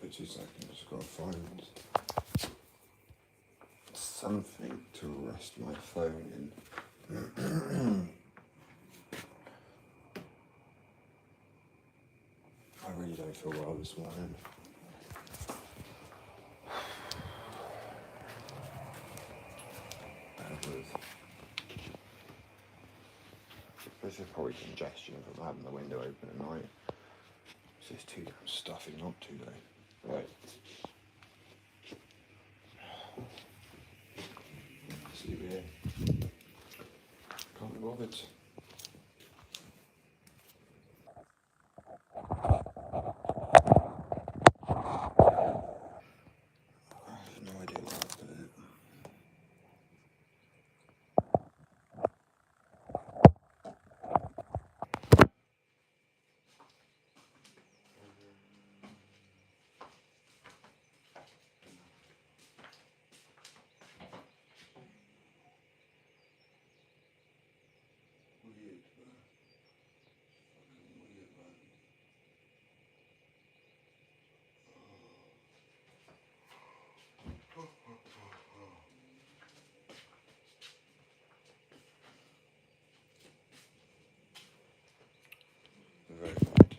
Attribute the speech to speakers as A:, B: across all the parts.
A: for 2 seconds. I've got to find something to rest my phone in. I really don't feel well this morning. This is probably congestion from having the window open at night. It's just too damn stuffy not to though. Right. See here. Can't be bothered. I have no idea what I'll do. Verified.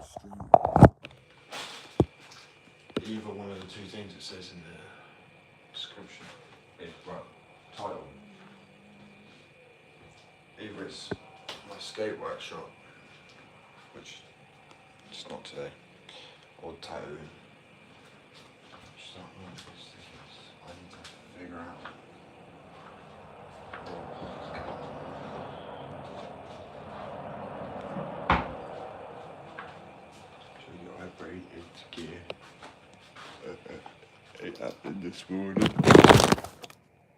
A: Stream. Either one of the two things it says in the description. Title. Either it's my skate workshop, which it's not today, or tattooing. Just don't know what this is. I need to figure out. So you vibrated gear. It happened this morning.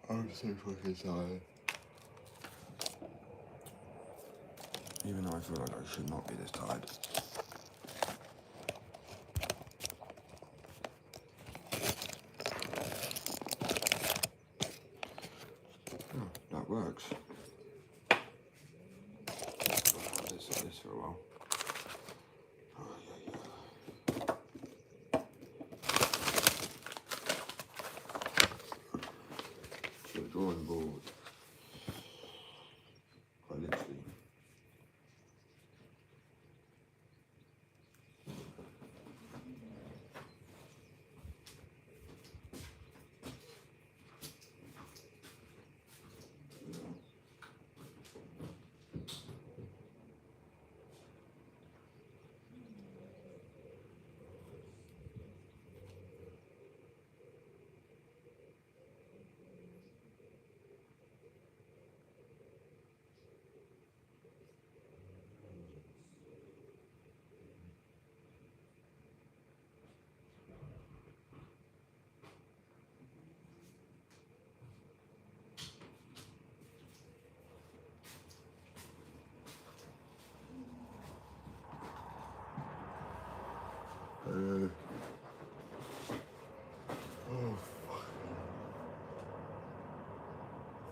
A: I'm so fucking tired. Even though I feel like I should not be this tired. Oh, that works. I've had this for a while. Oh, yeah. So the drawing board. I literally.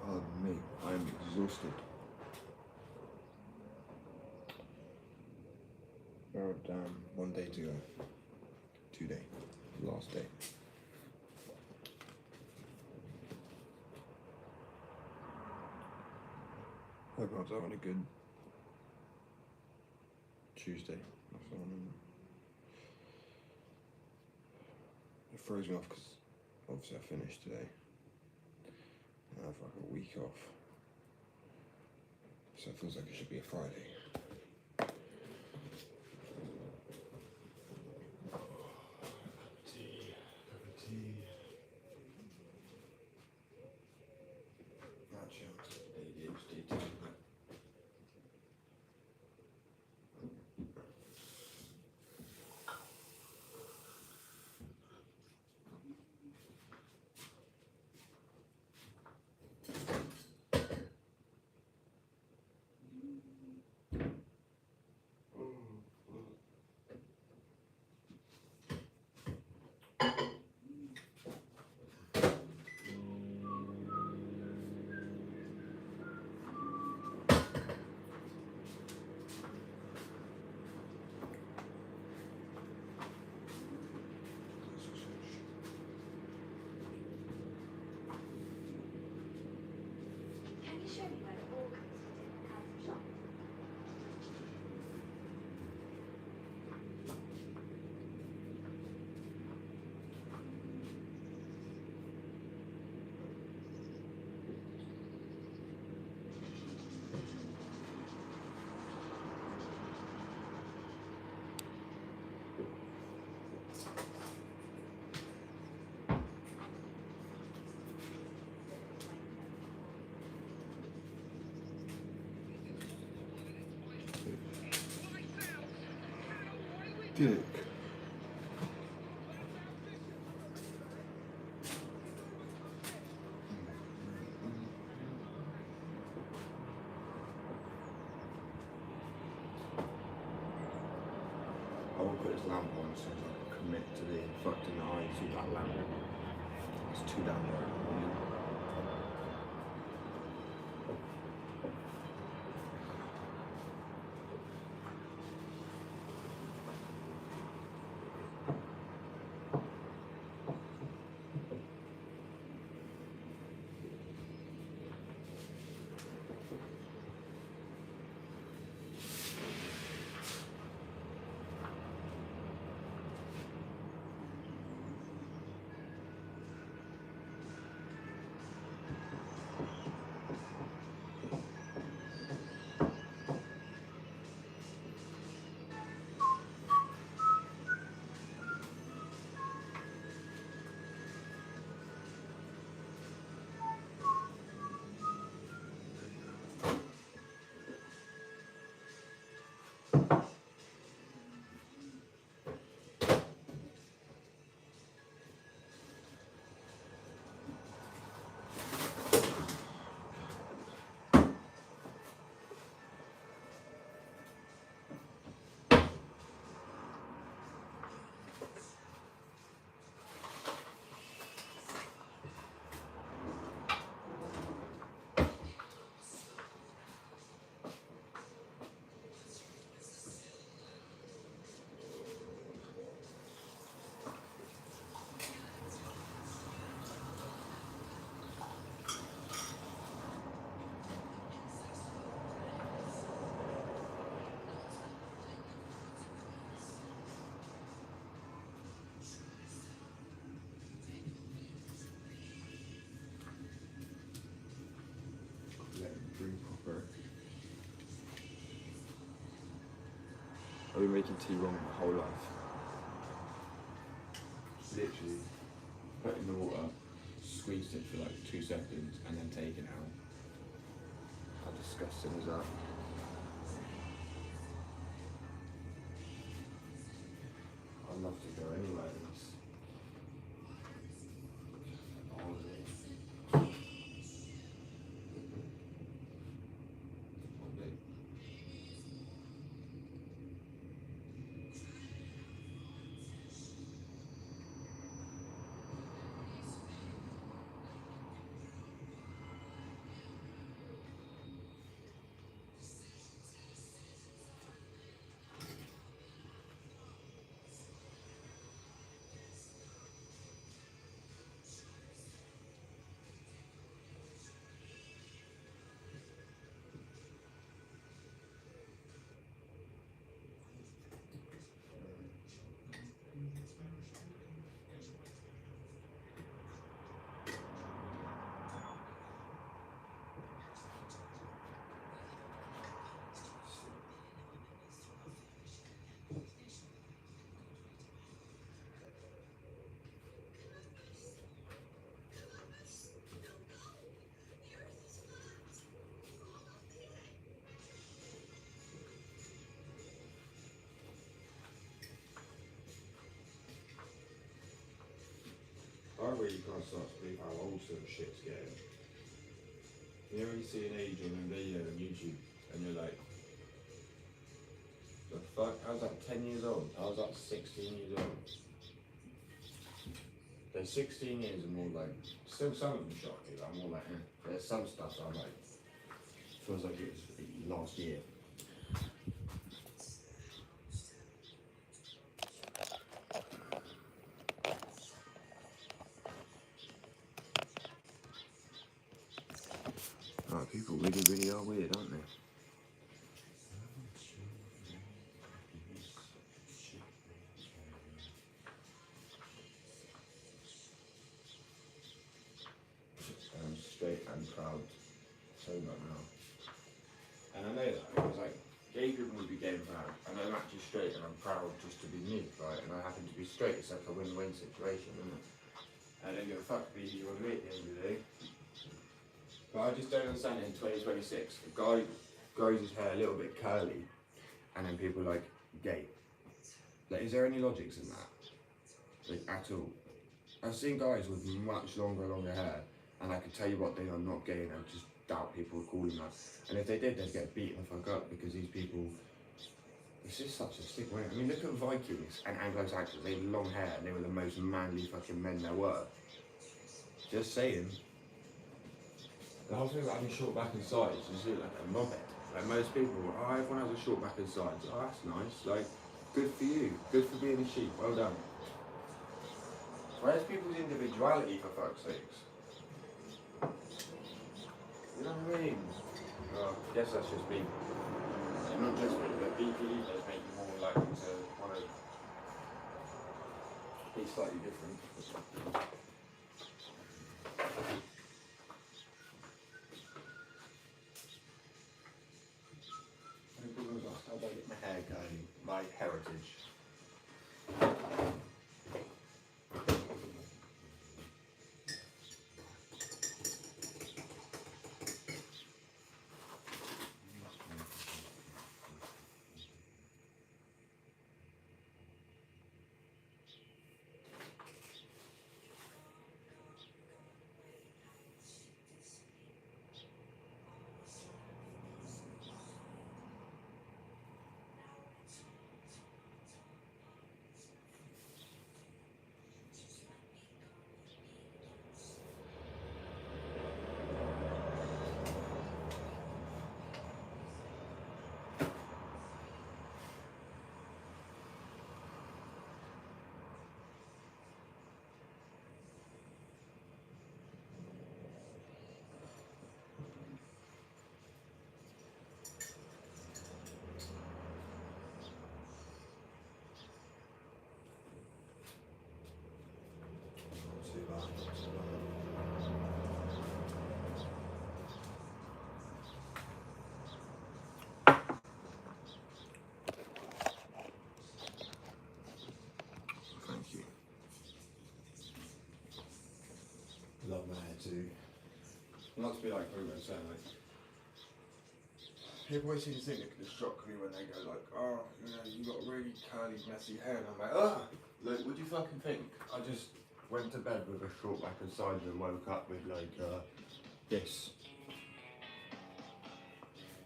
A: Pardon me, I'm exhausted. Oh damn, 1 day to go. 2 day, last day. Hope I was having a good Tuesday. It throws me off because obviously I finished today. I have like a week off. So it feels like it should be a Friday. Actually, I'm ADHD too, but Dick. I will put this lamp on as soon as I commit to being fucked in the eyes with that lamp. It's too damn bright. I've been making tea wrong my whole life. Literally, put in the water, squeezed it for like 2 seconds, and then take it out. How disgusting is that? I'd love to go anywhere in this. I really can't start to believe how old some shit's getting. You know when you see an age on a video on YouTube and you're like, the fuck? I was like 10 years old. I was like 16 years old. They're 16 years and more like, still some of them shock me, but I'm more like, there's some stuff I'm like, feels like it was last year. Oh, people really are weird, aren't they? I'm straight and proud. So not now. And I know that because like gay people would be gay and proud, and I'm actually straight and I'm proud just to be me, right? And I happen to be straight. It's like a win-win situation, isn't it? I don't give a fuck be who you want to be at the end of the day. But I just don't understand it in 2026. A guy grows his hair a little bit curly, and then people are like, gay.
B: Like, is there any logics in that? Like, at all? I've seen guys with much longer hair, and I can tell you what, they are not gay, and I just doubt people would call them that. And if they did, they'd get beaten the fuck up, because these people, it's just such a stigma. I mean, look at Vikings and Anglo-Saxons, they had long hair, and they were the most manly fucking men there were. Just saying. The whole thing about having short back and sides is like a knobhead. Like most people, oh, everyone has a short back and sides. Oh, that's nice. Like, good for you. Good for being a sheep. Well done. Where's people's individuality, for fuck's sakes? You know what I mean? Well, I guess that's just me. And not just me, but BPE does make you more likely to want to be slightly different. People ask how do I get my hair going? My heritage. Thank you. Love my hair too. Not to be like Bruno saying like, people always seem to think it can shock me when they go like, oh, you know, you got really curly, messy hair, and I'm like, oh, like, what do you fucking think? I just went to bed with a short back and sides and woke up with like this.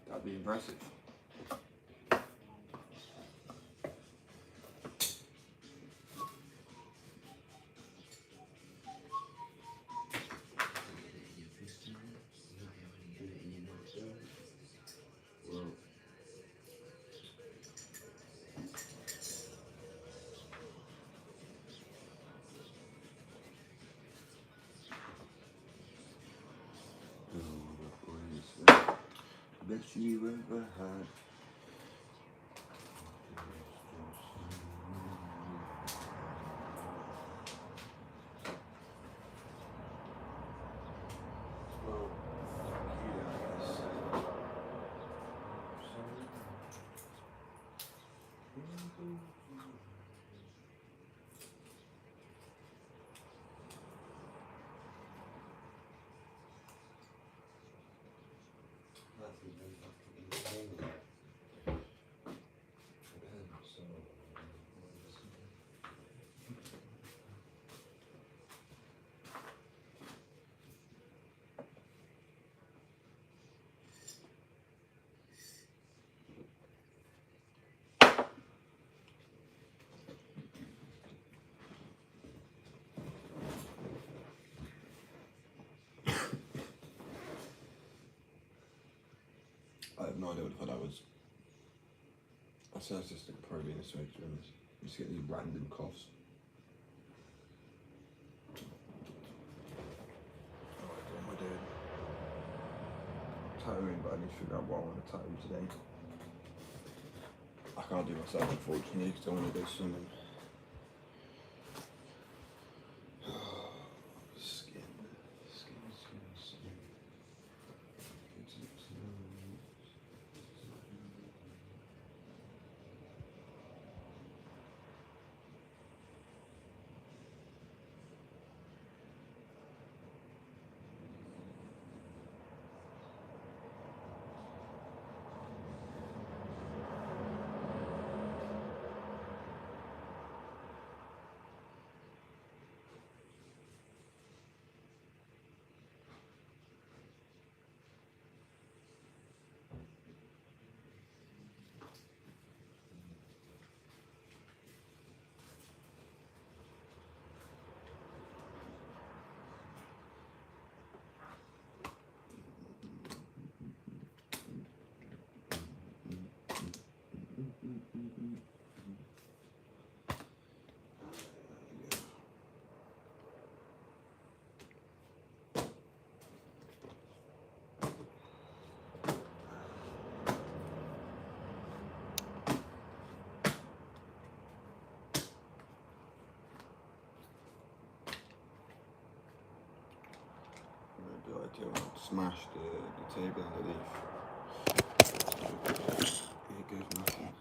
B: That'd be impressive. Best you ever had. Well, fuck you then, I guess. I have no idea what the fuck that was. I said it's just like probably being a switch, to be honest. You just get these random coughs. Alright, what am I doing? Tattooing, but I need to figure out what I want to tattoo today. I can't do myself, unfortunately, because I want to go swimming. Smash the table underneath. Here goes nothing.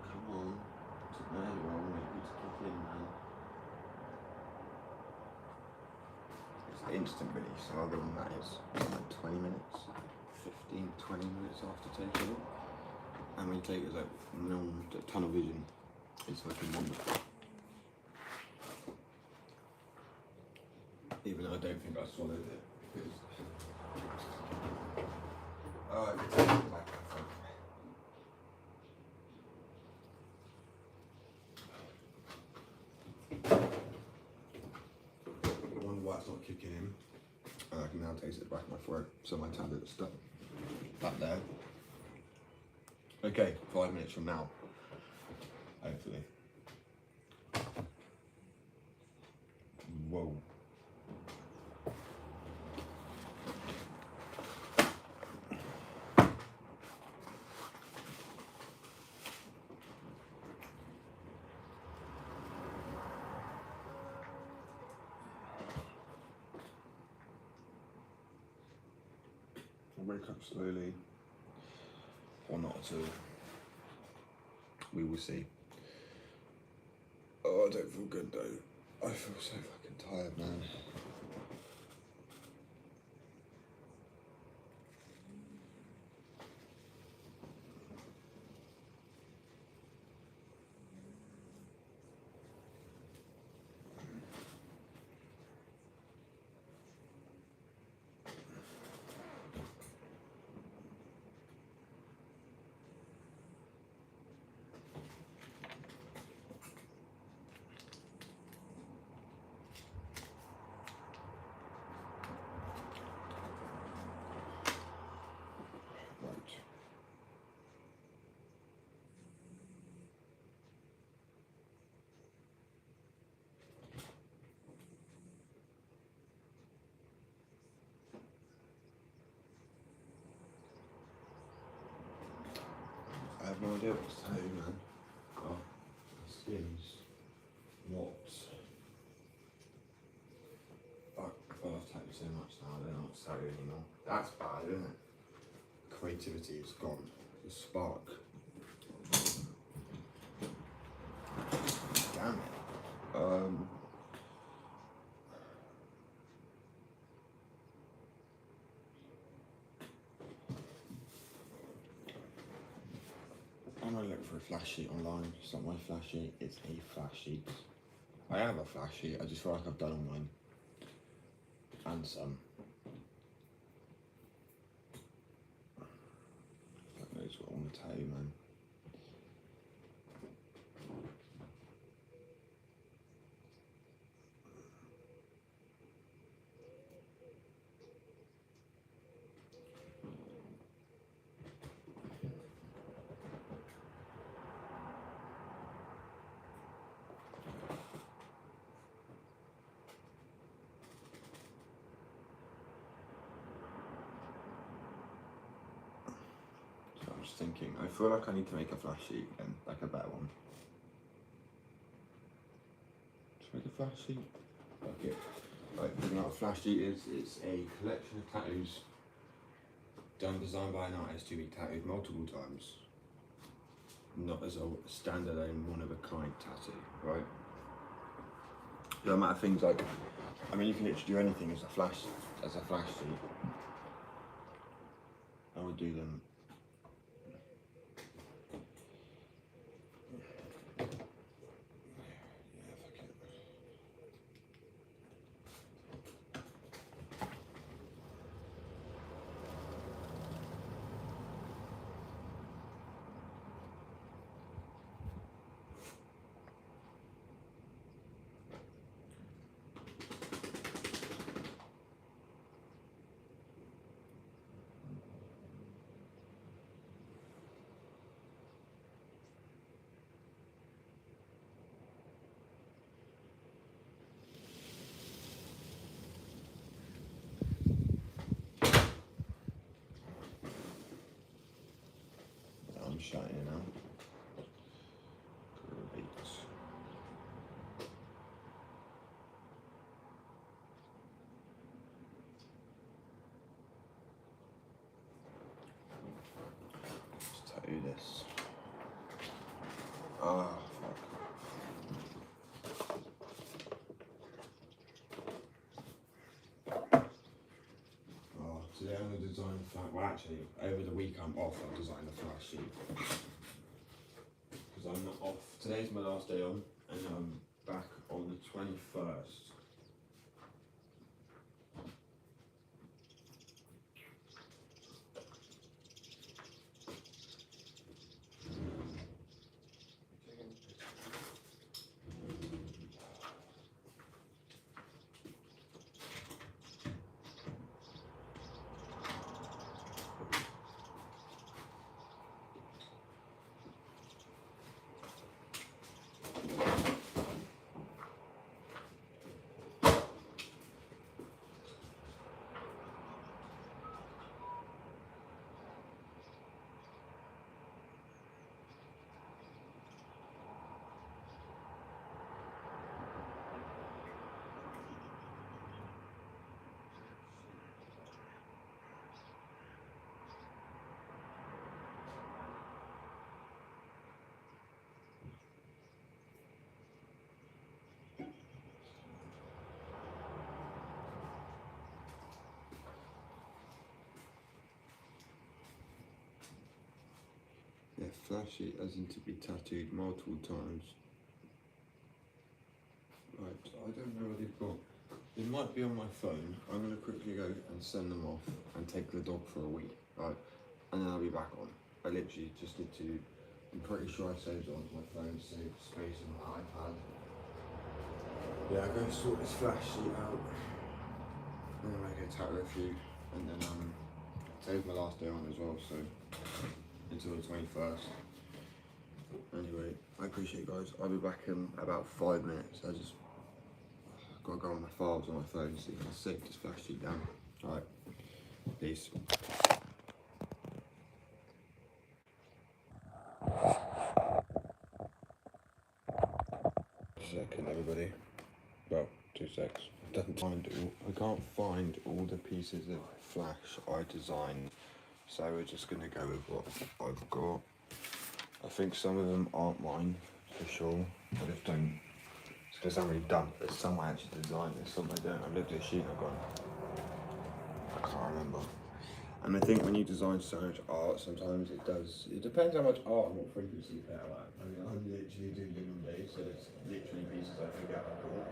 B: Come on. There you are, maybe to kick in, man. It's instant release, so other than that it's like 20 minutes, 15, 20 minutes after taking it. And when you take it as like tunnel vision, it's fucking wonderful. Even though I don't think I swallowed it, because I could take it back, I think. I wonder why it's not kicking in. I can now taste it back in my throat, so my tablet is stuck back there. Okay, 5 minutes from now, hopefully. Whoa. I'll wake up slowly, or not at all. We will see. Oh, I don't feel good though. I feel so fucking tired, man. I have no idea what to tell you, man. Oh, my skin's what? Fuck, I've tapped so much now, I don't know what to tell you anymore. That's bad, isn't it? Creativity is gone. The spark. Damn it. I'm gonna look for a flash sheet online. It's not my flash sheet, it's a flash sheet. I have a flash sheet, I just feel like I've done all mine. And some. God knows what I want to tell you, man. So I'm just thinking, I feel like I need to make a flash sheet again, like a better one. Just make a flash sheet. Okay. Right, you know what a flash sheet is? It's a collection of tattoos designed by an artist to be tattooed multiple times. Not as a standalone one-of-a-kind tattoo, right? No matter things like, I mean, you can literally do anything as a flash sheet. I would do them. Oh, fuck. Oh, today I'm going to design a flash. Well, actually, over the week I'm off. I'll design a flash sheet. Because I'm not off. Today's my last day on, and I'm back on the 21st. Yeah, flash sheet as in to be tattooed multiple times. Right, I don't know what they've got. It might be on my phone. I'm going to quickly go and send them off and take the dog for a week, right? And then I'll be back on. I literally just need to, I'm pretty sure I saved it onto my phone, save space on my iPad. Yeah, I'm going to sort this flash sheet out. And then I go tattoo a few, and then today's my last day on as well, so until the 21st. Anyway, I appreciate it, guys. I'll be back in about 5 minutes. I just gotta go on my files on my phone so you can save this flash sheet down. Alright, peace. Second, everybody. Well, 2 secs. I can't find all the pieces of flash I designed, so we're just gonna go with what I've got. I think some of them aren't mine, for sure. I just don't. It's because I'm really dumb. There's some I actually designed, there's some I don't. I've looked at a sheet and I've gone, I can't remember. And I think when you design so much art, sometimes it depends how much art and what frequency you put out at. I mean, I'm literally doing it all day, so it's literally pieces I forget I've got.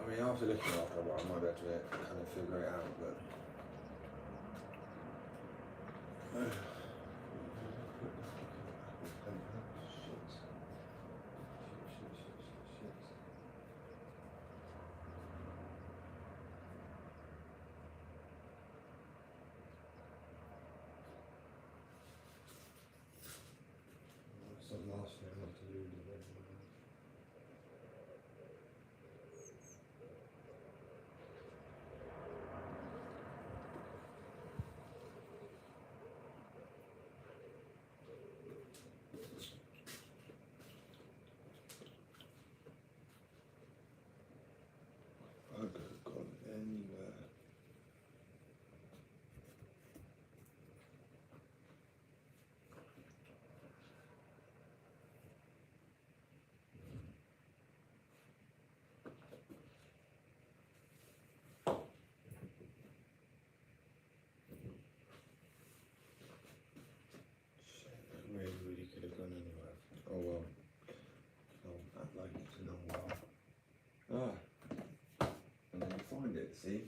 B: I mean, after looking after a while, I might be able to kind of figure it out, but. That's the last thing I want to do. I could have gone anywhere. Really could have gone anywhere. Oh well. I'd like it to know why. And then you find it, see?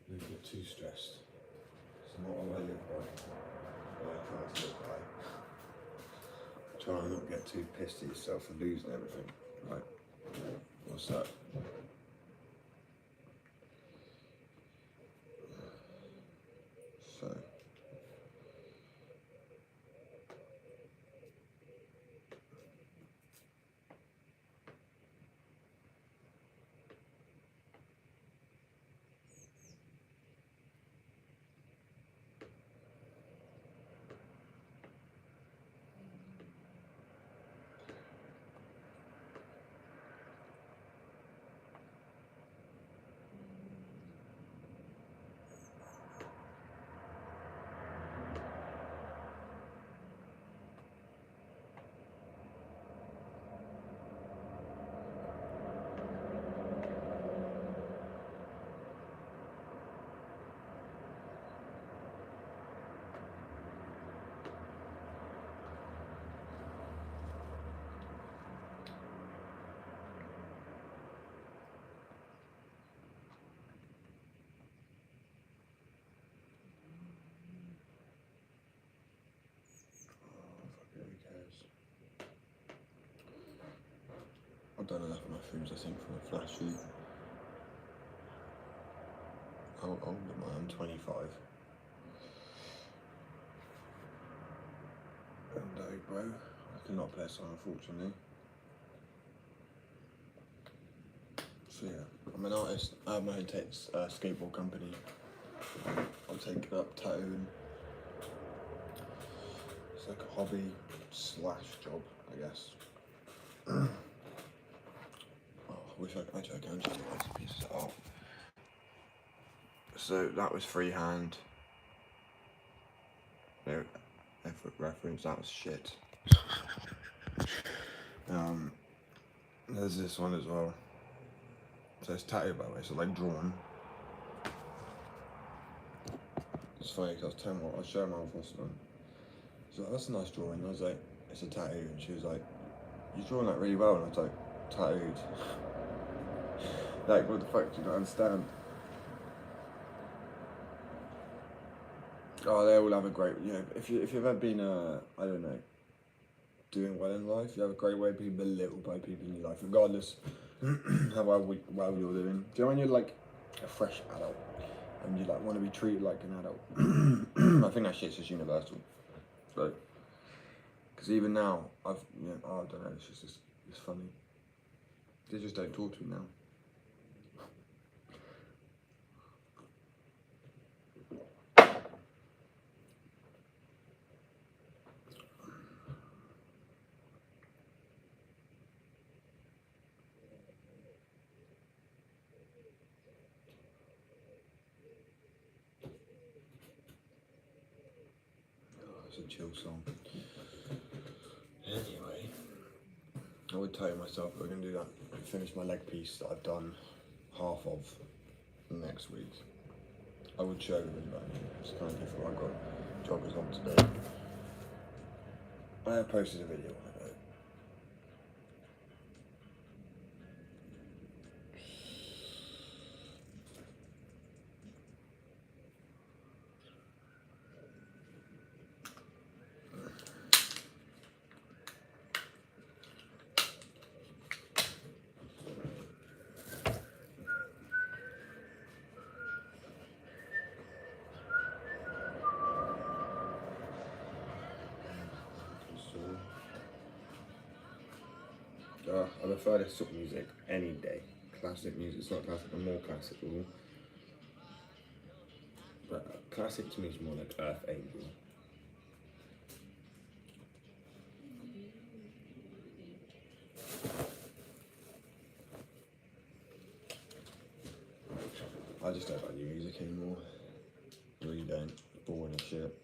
B: You get too stressed. It's not all I live by. Or I try to live by. Try and not get too pissed at yourself for losing everything. Right. What's that? So.
A: reference, I think, from a flash shoot. How old am I? I'm 25. No, bro. I cannot play a song, unfortunately. So yeah, I'm an artist. I have my own skateboard company. I'll take it up tattooing. It's like a hobby slash job, I guess. Oh, I wish I could just write some pieces out. So that was freehand. No effort reference, that was shit. There's this one as well. So it's tattooed by the way, so like drawn. It's funny because I was showing my first one. So that's a nice drawing. I was like, it's a tattoo, and she was like, you're drawing that really well, and I was like, tattooed. Like, what the fuck, do you not understand? Oh, they all have a great, you know, if you've ever been, I don't know, doing well in life, you have a great way of being belittled by people in your life, regardless how well you're doing. Do you know when you're like a fresh adult and you like want to be treated like an adult? I think that shit's just universal. So, because even now, I don't know, it's funny. They just don't talk to me now. It's a chill song. Anyway, I would tell myself we're going to do that and finish my leg piece that I've done half of next week. I would show them, but it's kind of difficult. I've got joggers on today. I have posted a video on it though. I prefer this sort of music any day. Classic music, it's not classic, but more classical. But classic to me is more like Earth Angel. I just don't like new music anymore. Really don't. Boring as shit.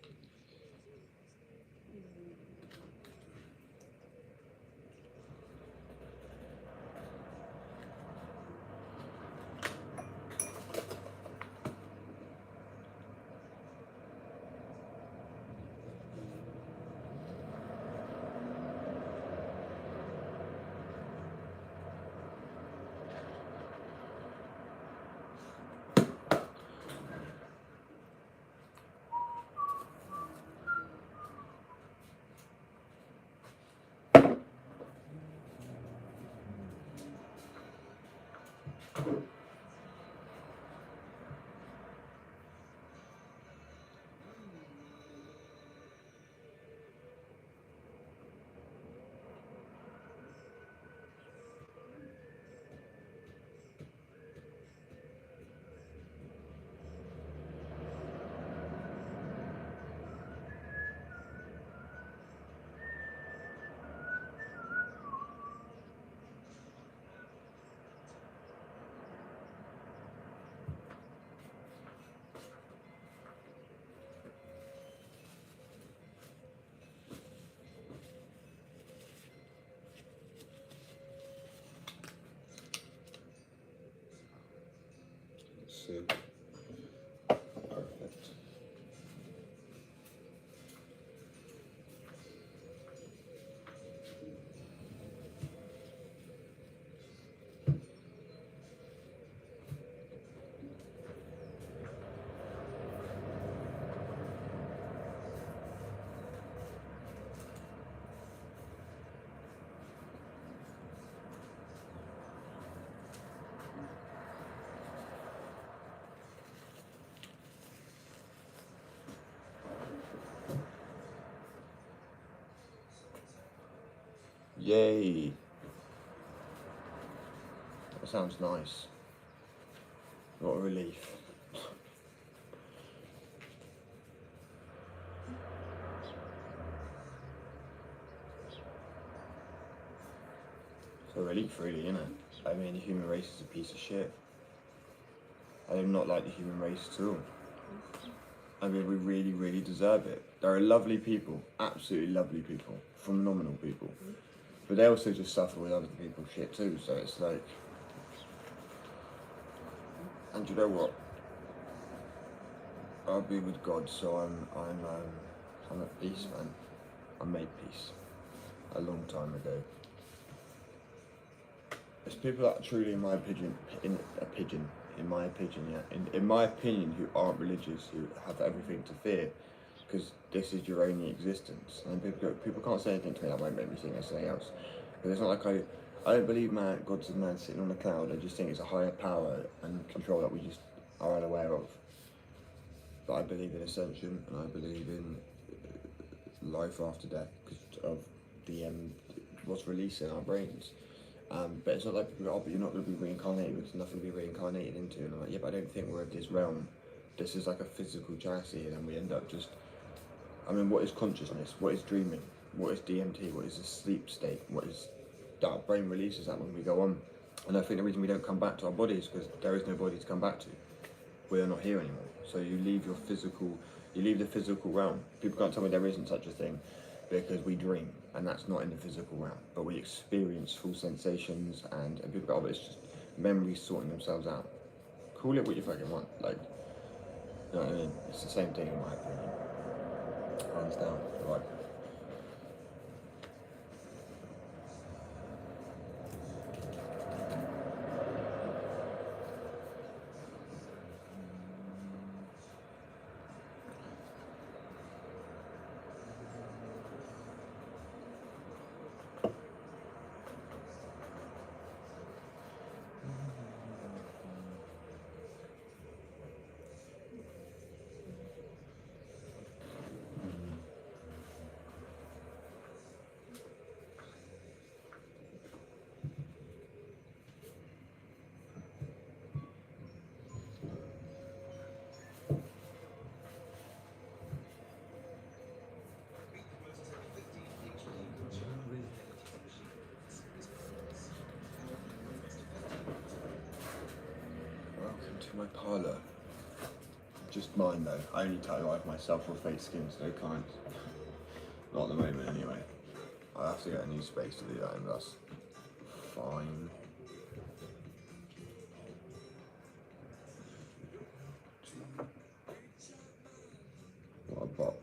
A: See. Perfect.
B: Yay! That sounds nice. What a relief. It's a relief, really, isn't it? I mean, the human race is a piece of shit. I do not like the human race at all. I mean, we really, really deserve it. There are lovely people, absolutely lovely people, phenomenal people. But they also just suffer with other people's shit too, so it's like... And you know what? I'll be with God, so I'm at peace, man. I made peace a long time ago. There's people that truly, in my opinion, in my opinion, who aren't religious, who have everything to fear, because this is your only existence. And people can't say anything to me that won't make me think anything else. Because it's not like I don't believe God's a man sitting on a cloud. I just think it's a higher power and control that we just are unaware of. But I believe in ascension, and I believe in life after death because of the what's released in our brains. But it's not like people go, oh, but you're not going to be reincarnated because nothing to be reincarnated into. And I'm like, yeah, but I don't think we're of this realm. This is like a physical chassis, and then we end up just... I mean, what is consciousness? What is dreaming? What is DMT? What is a sleep state? What is... Our brain releases that when we go on. And I think the reason we don't come back to our body is because there is no body to come back to. We are not here anymore. So you leave the physical realm. People can't tell me there isn't such a thing because we dream, and that's not in the physical realm. But we experience full sensations, and people go, oh, but it's just memories sorting themselves out. Call it what you fucking want. Like, you know what I mean? It's the same thing in my opinion. Hands down. Right. Welcome to my parlour. Just mine though. I only tattoo myself for fake skins, no clients. Not at the moment anyway. I have to get a new space to do that in, that's fine. What a bot.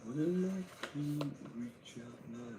B: Will I keep reach out now?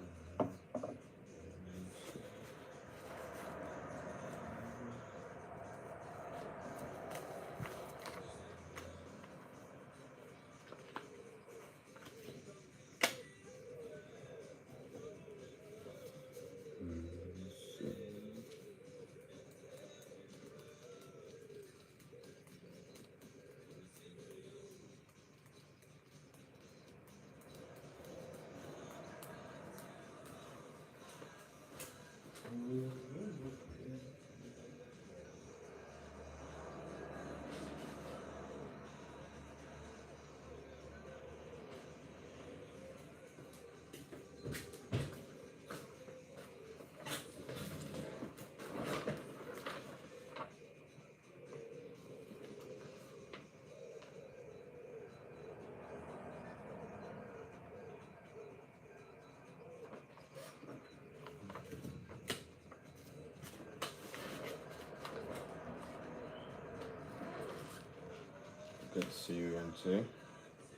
B: Good to see you again too.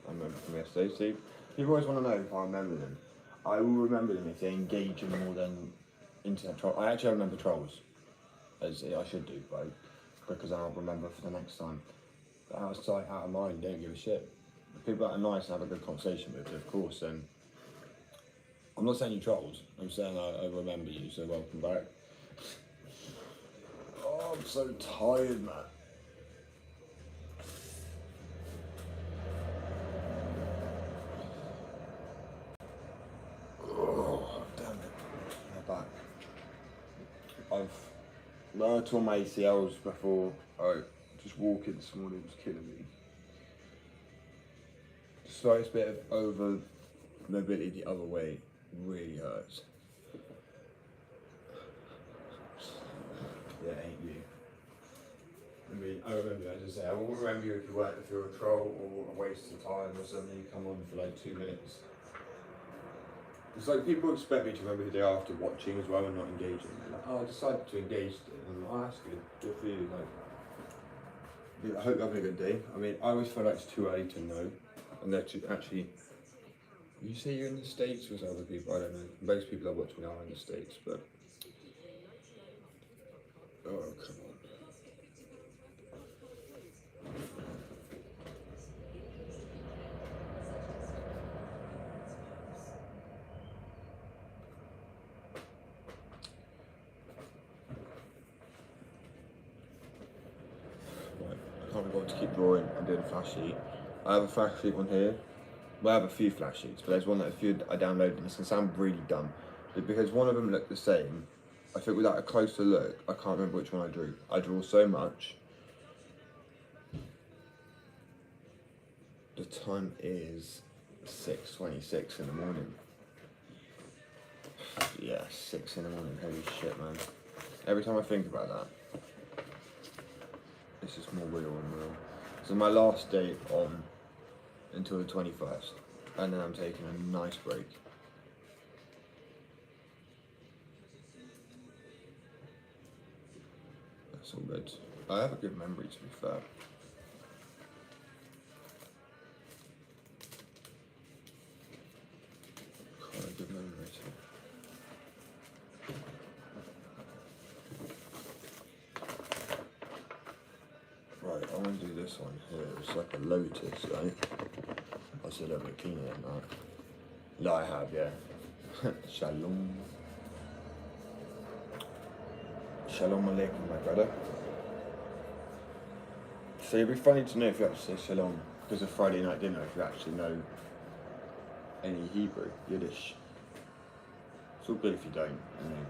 B: I remember from yesterday. See, people always want to know if I remember them. I will remember them if they engage in more than internet trolls. I actually remember trolls, as I should do, right? Because I'll remember for the next time. But out of sight, out of mind, don't give a shit. The people that are nice and have a good conversation with, of course, then I'm not saying you trolls. I'm saying I remember you, so welcome back. Oh, I'm so tired, man. Oh, damn it. My back. I tore my ACLs before. Just walking this morning was killing me. The slightest bit of over mobility the other way really hurts. Yeah, ain't you. I mean, I remember, as I say, I won't remember you if you're a troll or a waste of time or something. You come on for like 2 minutes. It's like people expect me to remember who they are after watching as well and not engaging. They're like, oh, I decided to engage today. And I'm like, oh, that's good. Good for you. Like, I hope you're having a good day. I mean, I always feel like it's too early to know. And that actually, you say you're in the States with other people, I don't know. Most people that watch me are in the States, but. Oh, come on. Right, I can't be bothered to keep drawing. I'm doing a flash sheet. I have a flash sheet on here. Well, I have a few flash sheets, but there's one that I downloaded, and it's going to sound really dumb. But because one of them looked the same, I think without a closer look, I can't remember which one I drew. I draw so much. The time is 6:26 in the morning. Yeah, 6 in the morning, holy shit, man. Every time I think about that, it's just more real and real. So my last day on until the 21st, and then I'm taking a nice break. That's all good. I have a good memory, to be fair. Quite a good memory, too. Right, I want to do this one here. It's like a lotus, right? I said a bit cleaner than that. No, I have, yeah. Shalom. Shalom alaikum, my brother. So it'd be funny to know if you actually say shalom, because of Friday night dinner, if you actually know any Hebrew, Yiddish. It's all good if you don't, I mean.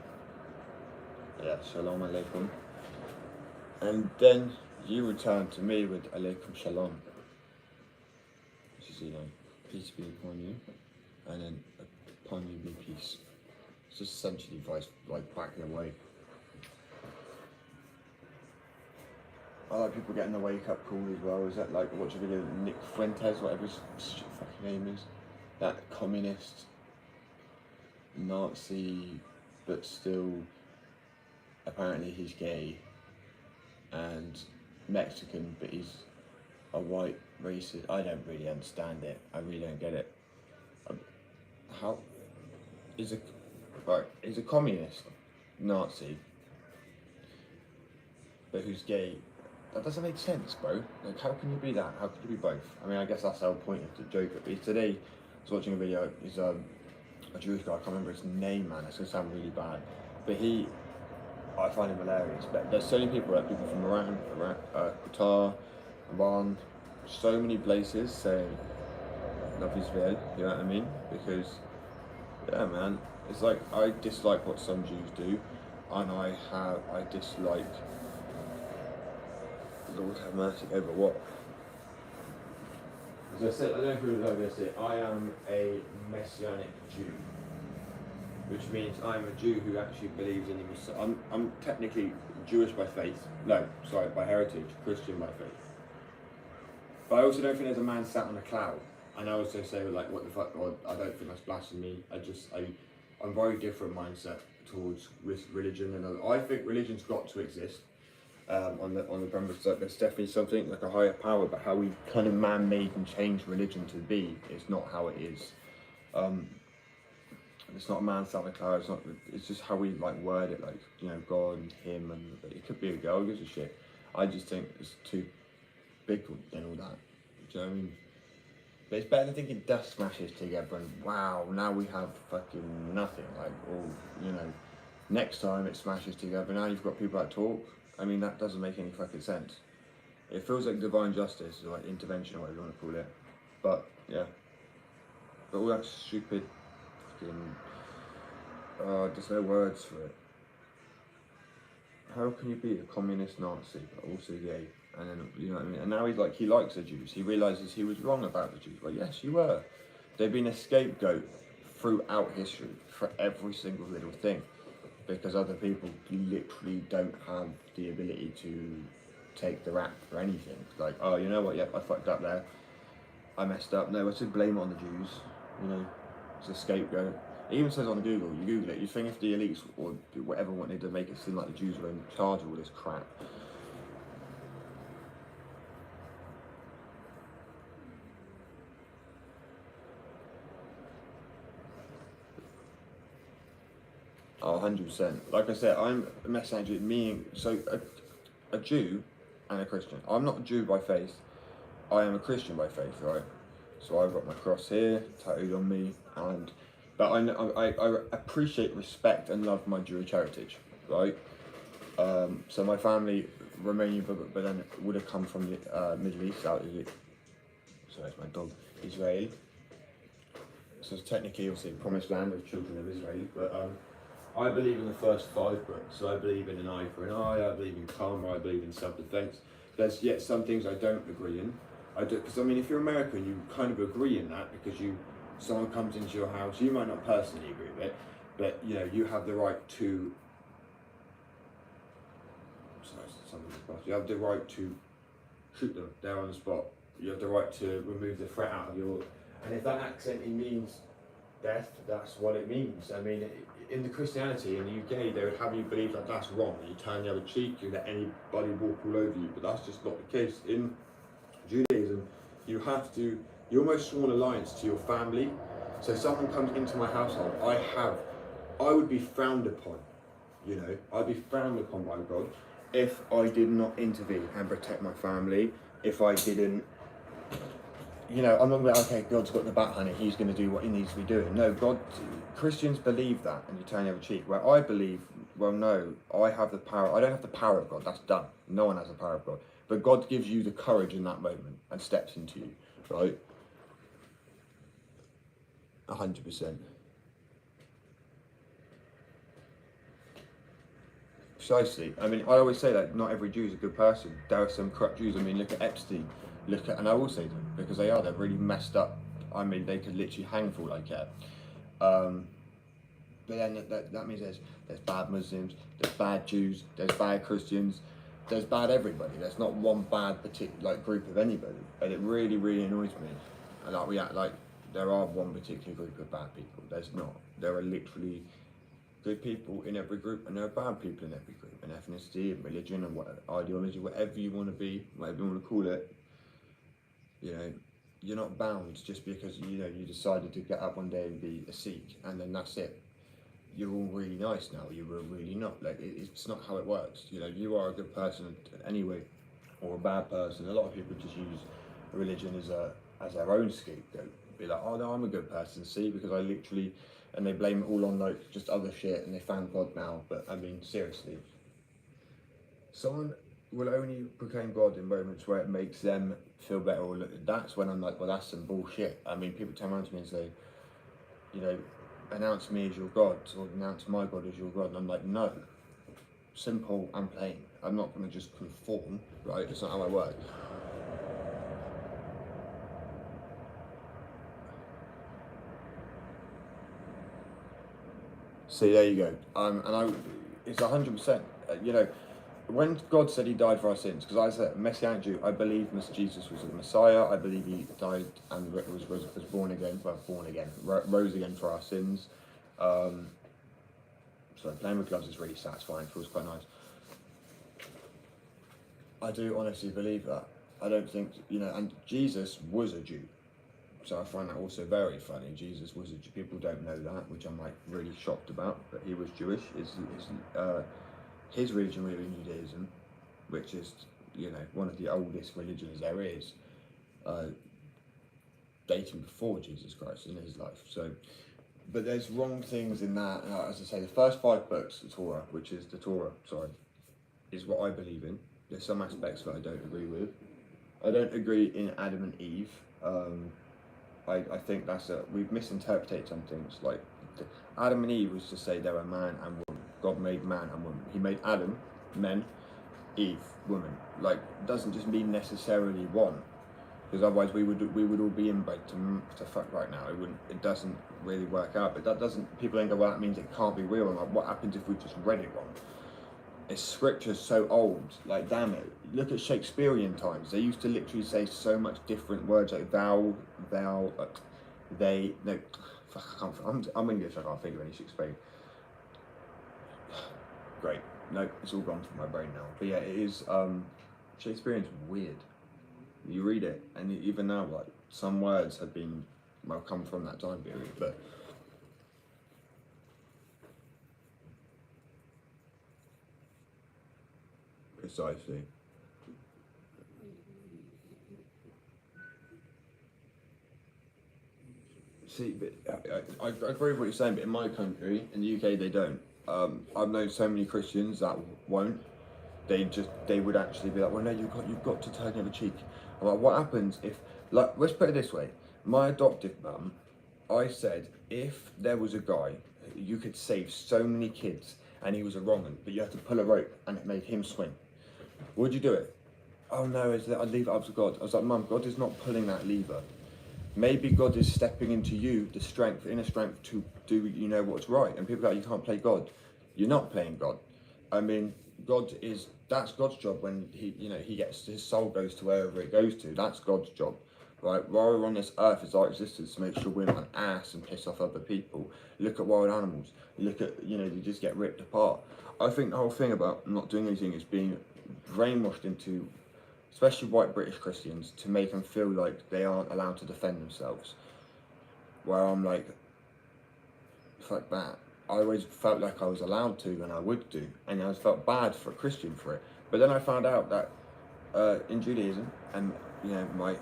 B: Yeah, shalom alaikum. And then you return to me with alaikum shalom. Which is, peace be upon you, and then upon you be peace. It's just essentially vice, like backing away. I like people getting the wake up call as well. Is that like watch a video of Nick Fuentes, whatever his fucking name is? That communist, Nazi, but still apparently he's gay and Mexican, but he's a white racist. I don't really understand it. I really don't get it. How is he's a communist, Nazi, but who's gay? That doesn't make sense, bro. Like, how can you be that? How could you be both? I mean, I guess that's the whole point of the joke. But today, I was watching a video. He's a Jewish guy. I can't remember his name, man. It's gonna sound really bad, but I find him hilarious. But there's so many people, like people from Iran, Qatar, Iran, so many places saying love Israel. You know what I mean? Because yeah, man, it's like I dislike what some Jews do, and I dislike. Lord have mercy, over what? As I said, I don't know if it was over yesterday, I am a Messianic Jew. Which means I'm a Jew who actually believes in the Messiah. I'm technically Jewish by faith. No, sorry, by heritage, Christian by faith. But I also don't think there's a man sat on a cloud. And I also say, like, what the fuck, or I don't think that's blasphemy. I'm very different mindset towards religion. And I think religion's got to exist. on the premise that there's definitely something like a higher power, but how we kind of man-made and changed religion to be is not how it is. It's not man Santa Claus. It's not. It's just how we like word it, like God and him, and it could be a girl. Who gives a shit? I just think it's too big and all that. Do you know what I mean? But it's better than thinking dust smashes together and wow, now we have fucking nothing. Like, next time it smashes together, now you've got people that talk. I mean, that doesn't make any fucking sense. It feels like divine justice, or like intervention, or whatever you want to call it. But, yeah. But all that stupid fucking... there's no words for it. How can you be a communist Nazi, but also gay? And then, you know what I mean? And now he likes the Jews. He realises he was wrong about the Jews. Well, yes, you were. They've been a scapegoat throughout history for every single little thing. Because other people literally don't have the ability to take the rap for anything. Like, oh, you know what? Yep, I fucked up there. I messed up. No, I should blame it on the Jews. It's a scapegoat. It even says on Google, you Google it, you think if the elites or whatever wanted to make it seem like the Jews were in charge of all this crap. Oh, 100%. Like I said, I'm a Messianic, meaning, so a Jew and a Christian. I'm not a Jew by faith, I am a Christian by faith, right? So I've got my cross here, tattooed on me, but I appreciate, respect and love my Jewish heritage, right? So my family, Romanian, but then would have come from the Middle East, sorry, it's my dog, Israel. So it's technically, obviously, the promised land of children of Israel, but I believe in the first 5 books. So I believe in an eye for an eye, I believe in karma, I believe in self-defense. There's yet some things I don't agree in. Because I mean, if you're American, you kind of agree in that because someone comes into your house, you might not personally agree with it, but you have the right to. You have the right to shoot them there on the spot. You have the right to remove the threat out of your. And if that accidentally means death, that's what it means. I mean, in the Christianity in the UK, they would have you believe that that's wrong. You turn the other cheek, you let anybody walk all over you, but that's just not the case. In Judaism, you're almost sworn alliance to your family. So if someone comes into my household, I would be frowned upon, I'd be frowned upon by God if I did not intervene and protect my family, if I didn't, I'm not going to be like, okay, God's got the bat honey, he's going to do what he needs to be doing. No, Christians believe that, and you turn the other cheek. Where I believe, well, no, I have the power. I don't have the power of God, that's done. No one has the power of God. But God gives you the courage in that moment and steps into you, right? 100%. Precisely. I mean, I always say that not every Jew is a good person. There are some corrupt Jews. I mean, look at Epstein. And I will say them because they're really messed up. I mean, they could literally hang for all I care. But then that means there's bad Muslims, there's bad Jews, there's bad Christians, there's bad everybody. There's not one bad particular group of anybody, and it really, really annoys me. And we act like there are one particular group of bad people. There's not. There are literally good people in every group, and there are bad people in every group, and ethnicity, and religion, and ideology, whatever you want to be, whatever you want to call it. You're not bound just because you decided to get up one day and be a Sikh, and then that's it. You're all really nice now. You were really not. Like it's not how it works. You are a good person anyway, or a bad person. A lot of people just use religion as their own scapegoat. Be like, oh no, I'm a good person. See, because I literally, and they blame it all on like just other shit, and they found God now. But I mean, seriously, someone will only proclaim God in moments where it makes them feel better. Or that's when I'm like, well, that's some bullshit. I mean, people turn around to me and say, announce me as your God, or announce my God as your God, and I'm like, no. Simple and plain. I'm not going to just conform, right? It's not how I work. See, there you go. It's 100%. When God said he died for our sins, because I said, Messianic Jew, I believe Jesus was the Messiah, I believe he died and was born again, rose again for our sins. So playing with gloves is really satisfying, feels quite nice. I do honestly believe that. I don't think, and Jesus was a Jew. So I find that also very funny. Jesus was a Jew. People don't know that, which I'm like really shocked about. But he was Jewish. His religion really Judaism, which is one of the oldest religions there is, dating before Jesus Christ in his life. So, but there's wrong things in that. As I say, the first 5 books, the Torah, is what I believe in. There's some aspects that I don't agree with. I don't agree in Adam and Eve. I think we've misinterpreted some things. Like Adam and Eve was to say they were man and woman. God made man and woman. He made Adam, men, Eve, woman. Like doesn't just mean necessarily one, because otherwise we would all be in bed to fuck right now. It doesn't really work out. But that doesn't. People think, well, that means it can't be real. And like, what happens if we just read it wrong? It's scripture's so old, like damn it. Look at Shakespearean times. They used to literally say so much different words like thou, they. No, fuck, I'm English. I can't think of any Shakespearean. Great. No, it's all gone from my brain now. But yeah, it is. Shakespearean's weird. You read it, and even now, like some words have been come from that time period, but. Precisely. See, but I agree with what you're saying, but in my country, in the UK, they don't. I've known so many Christians that won't. They would actually be like, well, no, you've got to turn the other cheek. I'm like, what happens if, like, let's put it this way. My adoptive mum, I said, if there was a guy, you could save so many kids, and he was a wrong one, but you had to pull a rope, and it made him swim. Would you do it? Oh no, I'd leave it up to God. I was like, Mum, God is not pulling that lever. Maybe God is stepping into you, the inner strength to do what's right. And people are like, you can't play God. You're not playing God. I mean, that's God's job when he gets, his soul goes to wherever it goes to. That's God's job, right? While we're on this earth, it's our existence to make sure we're not an ass and piss off other people. Look at wild animals. Look at, you just get ripped apart. I think the whole thing about not doing anything is being brainwashed into, especially white British Christians, to make them feel like they aren't allowed to defend themselves. Where I'm like, fuck that. I always felt like I was allowed to and I would do, and I felt bad for a Christian for it. But then I found out that in Judaism and my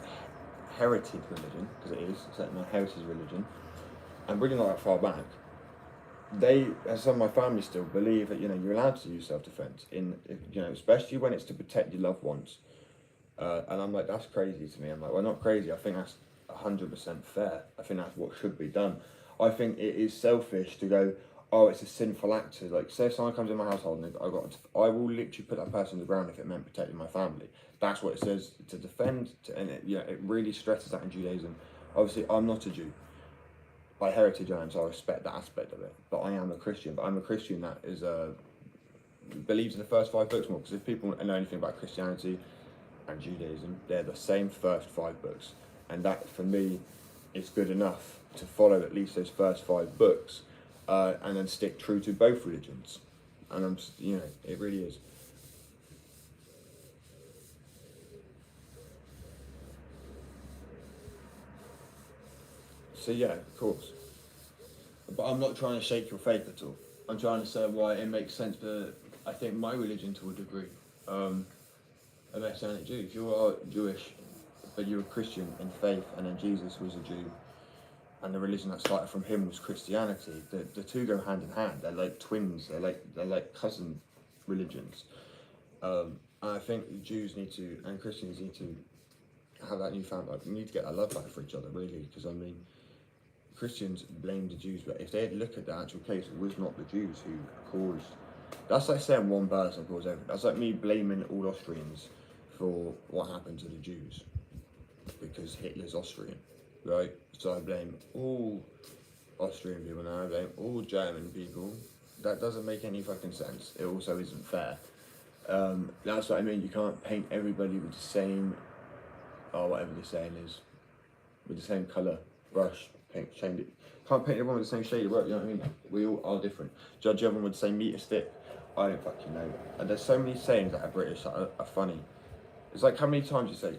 B: heritage religion, because it is, it's my heritage religion, and really not that far back, some of my family still believe that you're allowed to use self-defense especially when it's to protect your loved ones, and I'm like, that's crazy to me. I'm like, well, not crazy. I think that's 100% fair. I think that's what should be done. I think it is selfish to go, oh, it's a sinful act to, like, say if someone comes in my household and I will literally put that person on the ground if it meant protecting my family. That's what it says, to defend, and it really stresses that in Judaism. Obviously, I'm not a Jew. By heritage I am, so I respect that aspect of it. But I am a Christian. But I'm a Christian that is believes in the first 5 books more. Because if people know anything about Christianity and Judaism, they're the same first 5 books, and that for me is good enough to follow at least those first 5 books, and then stick true to both religions. And it really is. So yeah, of course. But I'm not trying to shake your faith at all. I'm trying to say why it makes sense, but I think my religion to a degree. I'm Messianic Jew. If you are Jewish, but you're a Christian in faith, and then Jesus was a Jew, and the religion that started from him was Christianity, the two go hand in hand. They're like twins. They're like cousin religions. And I think Jews need to, and Christians need to, have that newfound, like, we need to get that love back for each other, really, because I mean, Christians blame the Jews, but if they had looked at the actual case, it was not the Jews who caused. That's like saying one person caused everything. That's like me blaming all Austrians for what happened to the Jews, because Hitler's Austrian, right? So I blame all Austrian people now, I blame all German people. That doesn't make any fucking sense. It also isn't fair. That's what I mean. You can't paint everybody with the same, or whatever the saying is, with the same colour brush. Can't paint everyone with the same shade of work, you know what I mean? We all are different. Judge everyone with the same meter stick. I don't fucking know. And there's so many sayings that are British that are funny.
C: It's like how many times you say,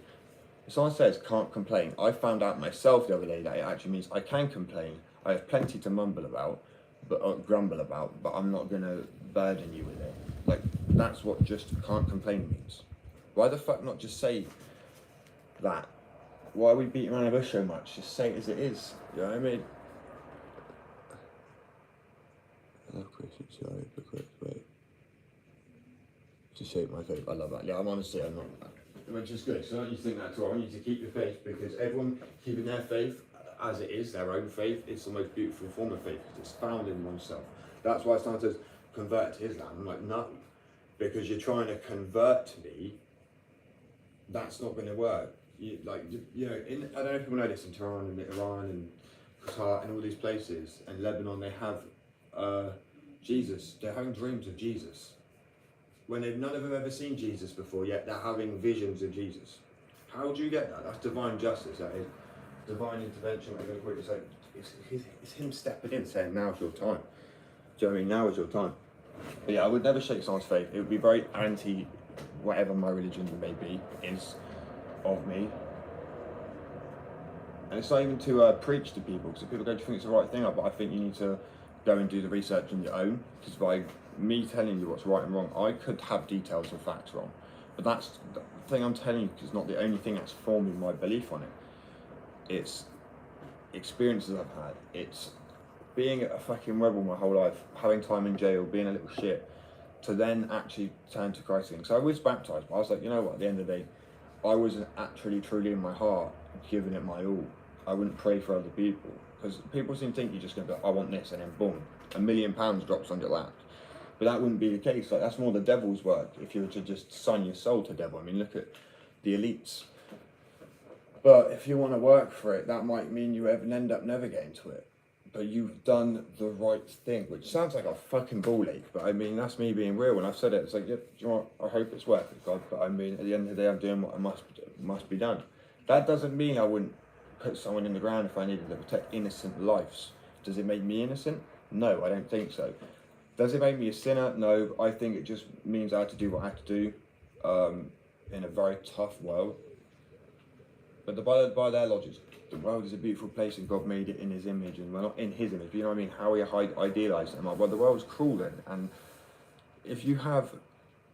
C: if someone says can't complain, I found out myself the other day that it actually means I can complain. I have plenty to grumble about, but I'm not gonna burden you with it. Like that's what just can't complain means. Why the fuck not just say that? Why are we beating around the bush so much? Just say it as it is. You know what I mean?
B: I love Christian sorry the correct way to shape my faith.
C: I love that. Yeah, I'm honestly, I'm not. Which is good. So I want you to think that too. I want you to keep your faith because everyone keeping their faith as it is, their own faith, it's the most beautiful form of faith because it's found in oneself. That's why someone says convert to Islam. I'm like, no, because you're trying to convert me. That's not going to work. You know, I don't know if people know this in Tehran and Iran and Qatar and all these places and Lebanon, they have Jesus. They're having dreams of Jesus. When none of them have ever seen Jesus before, yet they're having visions of Jesus. How do you get that? That's divine justice. That is divine intervention. Whatever you call it. It's like it's him stepping in, saying, "Now's your time." Do you know what I mean? Now is your time. But yeah, I would never shake someone's faith. It would be very anti whatever my religion may be is of me. And it's not even to preach to people, because people don't think it's the right thing, but I think you need to go and do the research on your own, because by me telling you what's right and wrong, I could have details and facts wrong. But that's the thing I'm telling you is not the only thing that's forming my belief on it. It's experiences I've had. It's being a fucking rebel my whole life, having time in jail, being a little shit, to then actually turn to Christ again. So I was baptised, but I was like, you know what, at the end of the day, I wasn't actually truly in my heart giving it my all. I wouldn't pray for other people, because people seem to think you're just going to be like, I want this, and then boom, £1 million drops on your lap. But that wouldn't be the case. Like that's more the devil's work if you were to just sign your soul to devil. I mean, look at the elites. But if you want to work for it, that might mean you end up never getting to it. But you've done the right thing, which sounds like a fucking ball ache, but I mean, that's me being real. When I've said it, it's like, yeah, do you know what? I hope it's worth it, God. But I mean, at the end of the day, I'm doing what must be done. That doesn't mean I wouldn't put someone in the ground if I needed to protect innocent lives. Does it make me innocent? No, I don't think so. Does it make me a sinner? No, I think it just means I had to do what I had to do in a very tough world. But by their logic, the world is a beautiful place and God made it in his image, and we're not in his image, but you know what I mean? How we idealise them. Well, the world's cruel then, and if you have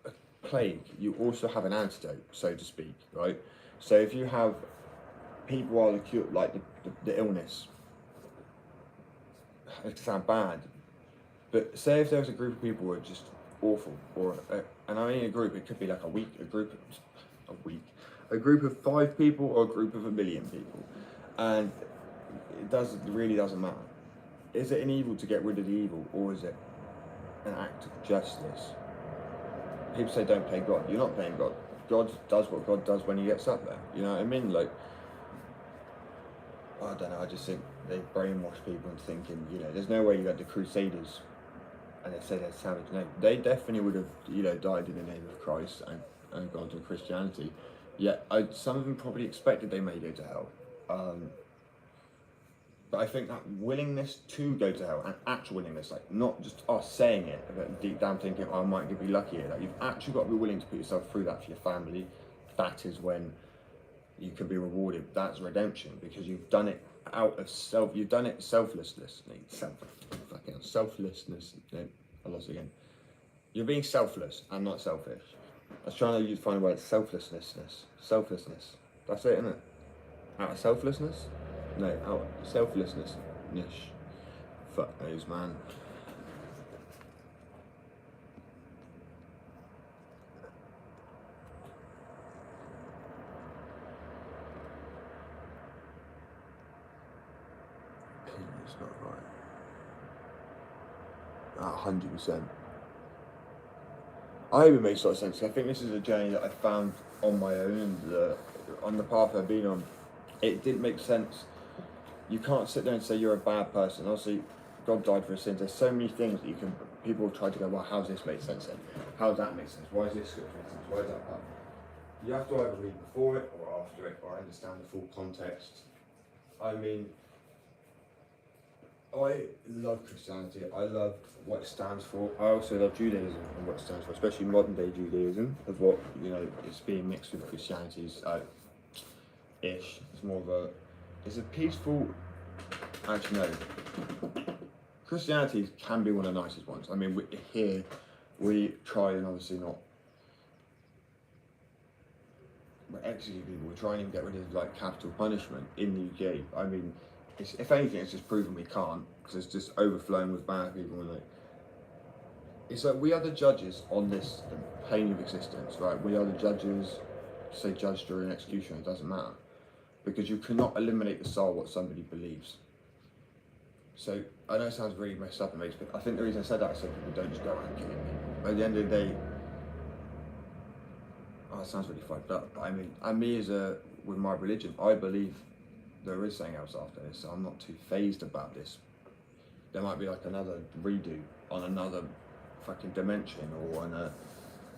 C: a plague, you also have an antidote, so to speak, right? So if you have people are the cure, like the illness, it sounds bad, but say if there was a group of people who are just awful, and I mean a group, it could be like a group of 5 people or a group of 1 million people, and it really doesn't matter. Is it an evil to get rid of the evil, or is it an act of justice? People say don't play God. You're not playing God. God does what God does when he gets up there. You know what I mean? Like, I don't know, I just think they brainwash people into thinking, you know, there's no way you got the Crusaders and they say they're savage. No, they definitely would have, you know, died in the name of Christ and gone to Christianity. Yet some of them probably expected they may go to hell. But I think that willingness to go to hell, and actual willingness, like not just us saying it, but deep down thinking, oh, I might be lucky here, that you've actually got to be willing to put yourself through that for your family. That is when you can be rewarded. That's redemption, because you've done it out of self. You've done it selflessness. Selflessness. No, I lost it again. You're being selfless and not selfish. I was trying to find a word. Selflessness. That's it, isn't it? Out of selflessness? No, out of selflessness. Nish. Fuck knows, man.
B: It's not right. 100%.
C: I hope it makes a lot of sense. I think this is a journey that I found on my own, and on the path I've been on. It didn't make sense. You can't sit there and say you're a bad person. Obviously, God died for his sins. There's so many things that people try to go, well, how's this make sense then? How does that make sense? Why is this scripture make sense? Why is that part? You have to either read before it or after it, or understand the full context. I mean, I love Christianity. I love what it stands for. I also love Judaism and what it stands for, especially modern day Judaism, of what, you know, it's being mixed with Christianity's ish. It's more of a, it's a peaceful, actually no, Christianity can be one of the nicest ones. I mean, here we try and obviously not, we're executing people, we're trying to get rid of like capital punishment in the UK. I mean, if anything, it's just proven we can't, because it's just overflowing with bad people. And like, it's like we are the judges on this plane of existence, right? We are the judges. Say judge, jury, and execution. It doesn't matter, because you cannot eliminate the soul what somebody believes. So I know it sounds really messed up and makes, but I think the reason I said that is so people don't just go around killing people. At the end of the day, oh, it sounds really fucked up. But I mean, and me with my religion, I believe there is something else after this, so I'm not too phased about this. There might be like another redo on another fucking dimension, or on a,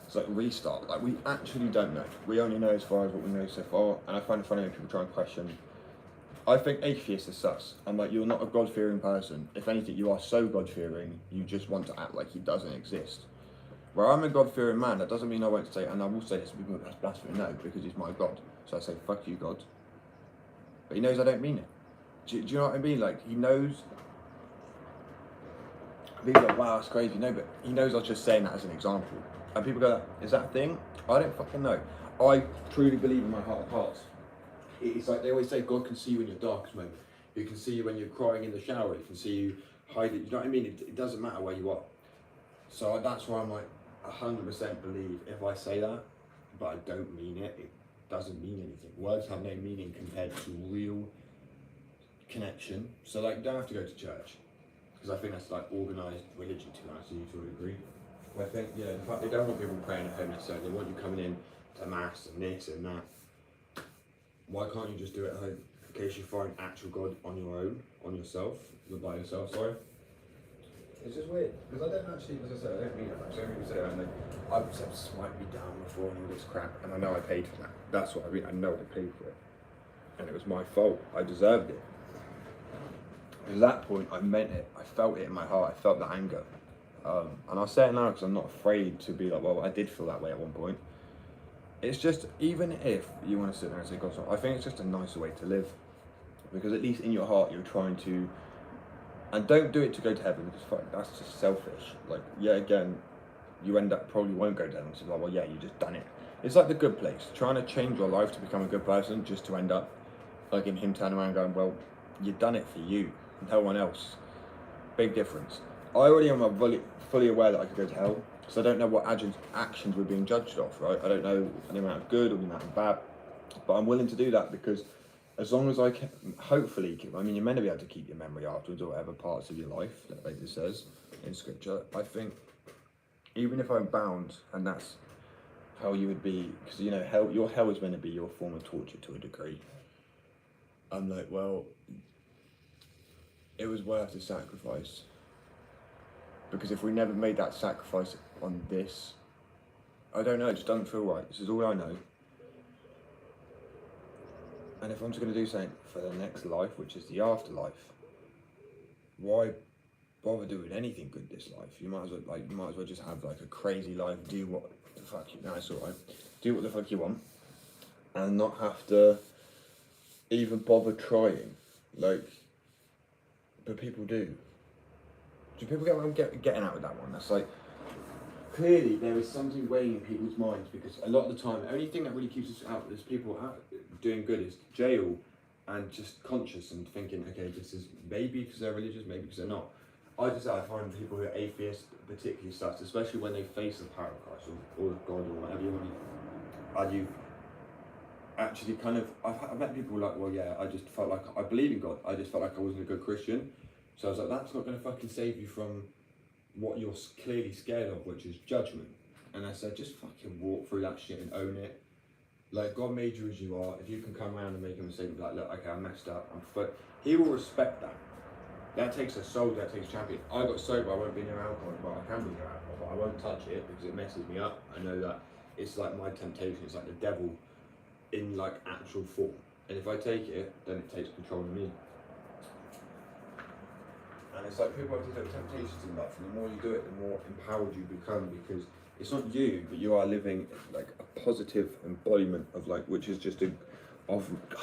C: it's like restart. Like, we actually don't know. We only know as far as what we know so far, and I find it funny when people try and question. I think atheists are sus. I'm like, you're not a God-fearing person. If anything, you are so God-fearing, you just want to act like he doesn't exist. Where I'm a God-fearing man, that doesn't mean I won't say, and I will say this to people, that's blasphemy, no, because he's my God. So I say, fuck you, God. But he knows I don't mean it. Do you know what I mean? Like, he knows. People are like, wow, that's crazy. No, but he knows I was just saying that as an example. And people go, is that a thing? I don't fucking know. I truly believe in my heart of hearts. It's like they always say, God can see you in your darkest moment. He can see you when you're crying in the shower. He can see you hiding. You know what I mean? It doesn't matter where you are. So that's why I'm like 100% believe if I say that, but I don't mean it. It doesn't mean anything. Words have no meaning compared to real connection. So like, you don't have to go to church, because I think that's like organised religion, to be honest with you, to a degree. I think, yeah, in fact, they don't want people praying at home necessarily. They want you coming in to mass and this and that. Why can't you just do it at home? In case you find actual God on your own, on yourself, by yourself, sorry. It's just weird, because I don't actually, as I said, I don't mean it. So many people say that, and I've swiped me down before and all this crap, and I know I paid for that. That's what I mean, I know I paid for it. And it was my fault, I deserved it. At that point, I meant it, I felt it in my heart, I felt the anger. And I'll say it now because I'm not afraid to be like, well, I did feel that way at one point. It's just, even if you want to sit there and say, God, I think it's just a nicer way to live. Because at least in your heart, you're trying to, and don't do it to go to heaven, because fuck, that's just selfish. Like, yeah, again, you end up, probably won't go to heaven, so like, well, yeah, you just done it. It's like The Good Place, trying to change your life to become a good person, just to end up, like in him turning around going, well, you've done it for you, no one else. Big difference. I already am fully aware that I could go to hell, because I don't know what actions we're being judged off, right? I don't know the amount of good or the amount of bad, but I'm willing to do that, because as long as I can, hopefully, I mean, you're meant to be able to keep your memory afterwards, or whatever parts of your life, like it says in scripture. I think, even if I'm bound, and that's how you would be, because, you know, your hell is meant to be your form of torture to a degree. I'm like, well, it was worth the sacrifice. Because if we never made that sacrifice on this, I don't know, it just doesn't feel right. This is all I know. And if I'm just going to do something for the next life, which is the afterlife, why bother doing anything good this life? You might as well just have like a crazy life, do what the fuck you, no, it's alright, do what the fuck you want, and not have to even bother trying. Like, but people do. Do people get what I'm getting out with that one? That's like, clearly there is something weighing in people's minds, because a lot of the time, the only thing that really keeps us out, there's people out doing good, is jail, and just conscious and thinking, okay, this is maybe because they're religious, maybe because they're not. I find people who are atheists particularly sus, especially when they face the power of Christ or God or whatever you want to, and you actually kind of, I've met people like, well, yeah, I just felt like I believe in God, I just felt like I wasn't a good Christian. So I was like, that's not going to fucking save you from what you're clearly scared of, which is judgment. And I said, just fucking walk through that shit and own it. Like, God made you as you are. If you can come around and make a mistake and be like, look, okay, I messed up, he will respect that. That takes a soldier, that takes a champion. I got sober, I won't be near alcohol, but I can be near alcohol, but I won't touch it because it messes me up. I know that it's like my temptation, it's like the devil in like actual form. And if I take it, then it takes control of me. And it's like people have different temptations in life, and the more you do it, the more empowered you become, because it's not you, but you are living like a positive embodiment of like, which is just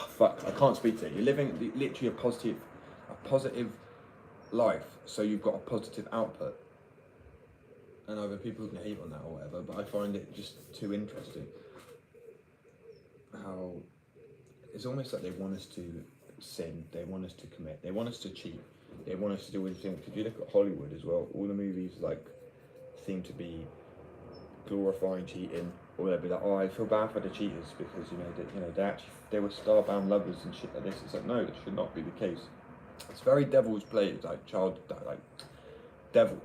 C: fuck, I can't speak to it. You're living literally a positive life, so you've got a positive output. And either people can hate on that or whatever, but I find it just too interesting. How it's almost like they want us to sin, they want us to commit, they want us to cheat, they want us to do everything. If you look at Hollywood as well, all the movies like seem to be glorifying cheating, or they'll be like, oh, I feel bad for the cheaters because they were starbound lovers and shit like this. It's like, no, that should not be the case. It's very devil's play. It's like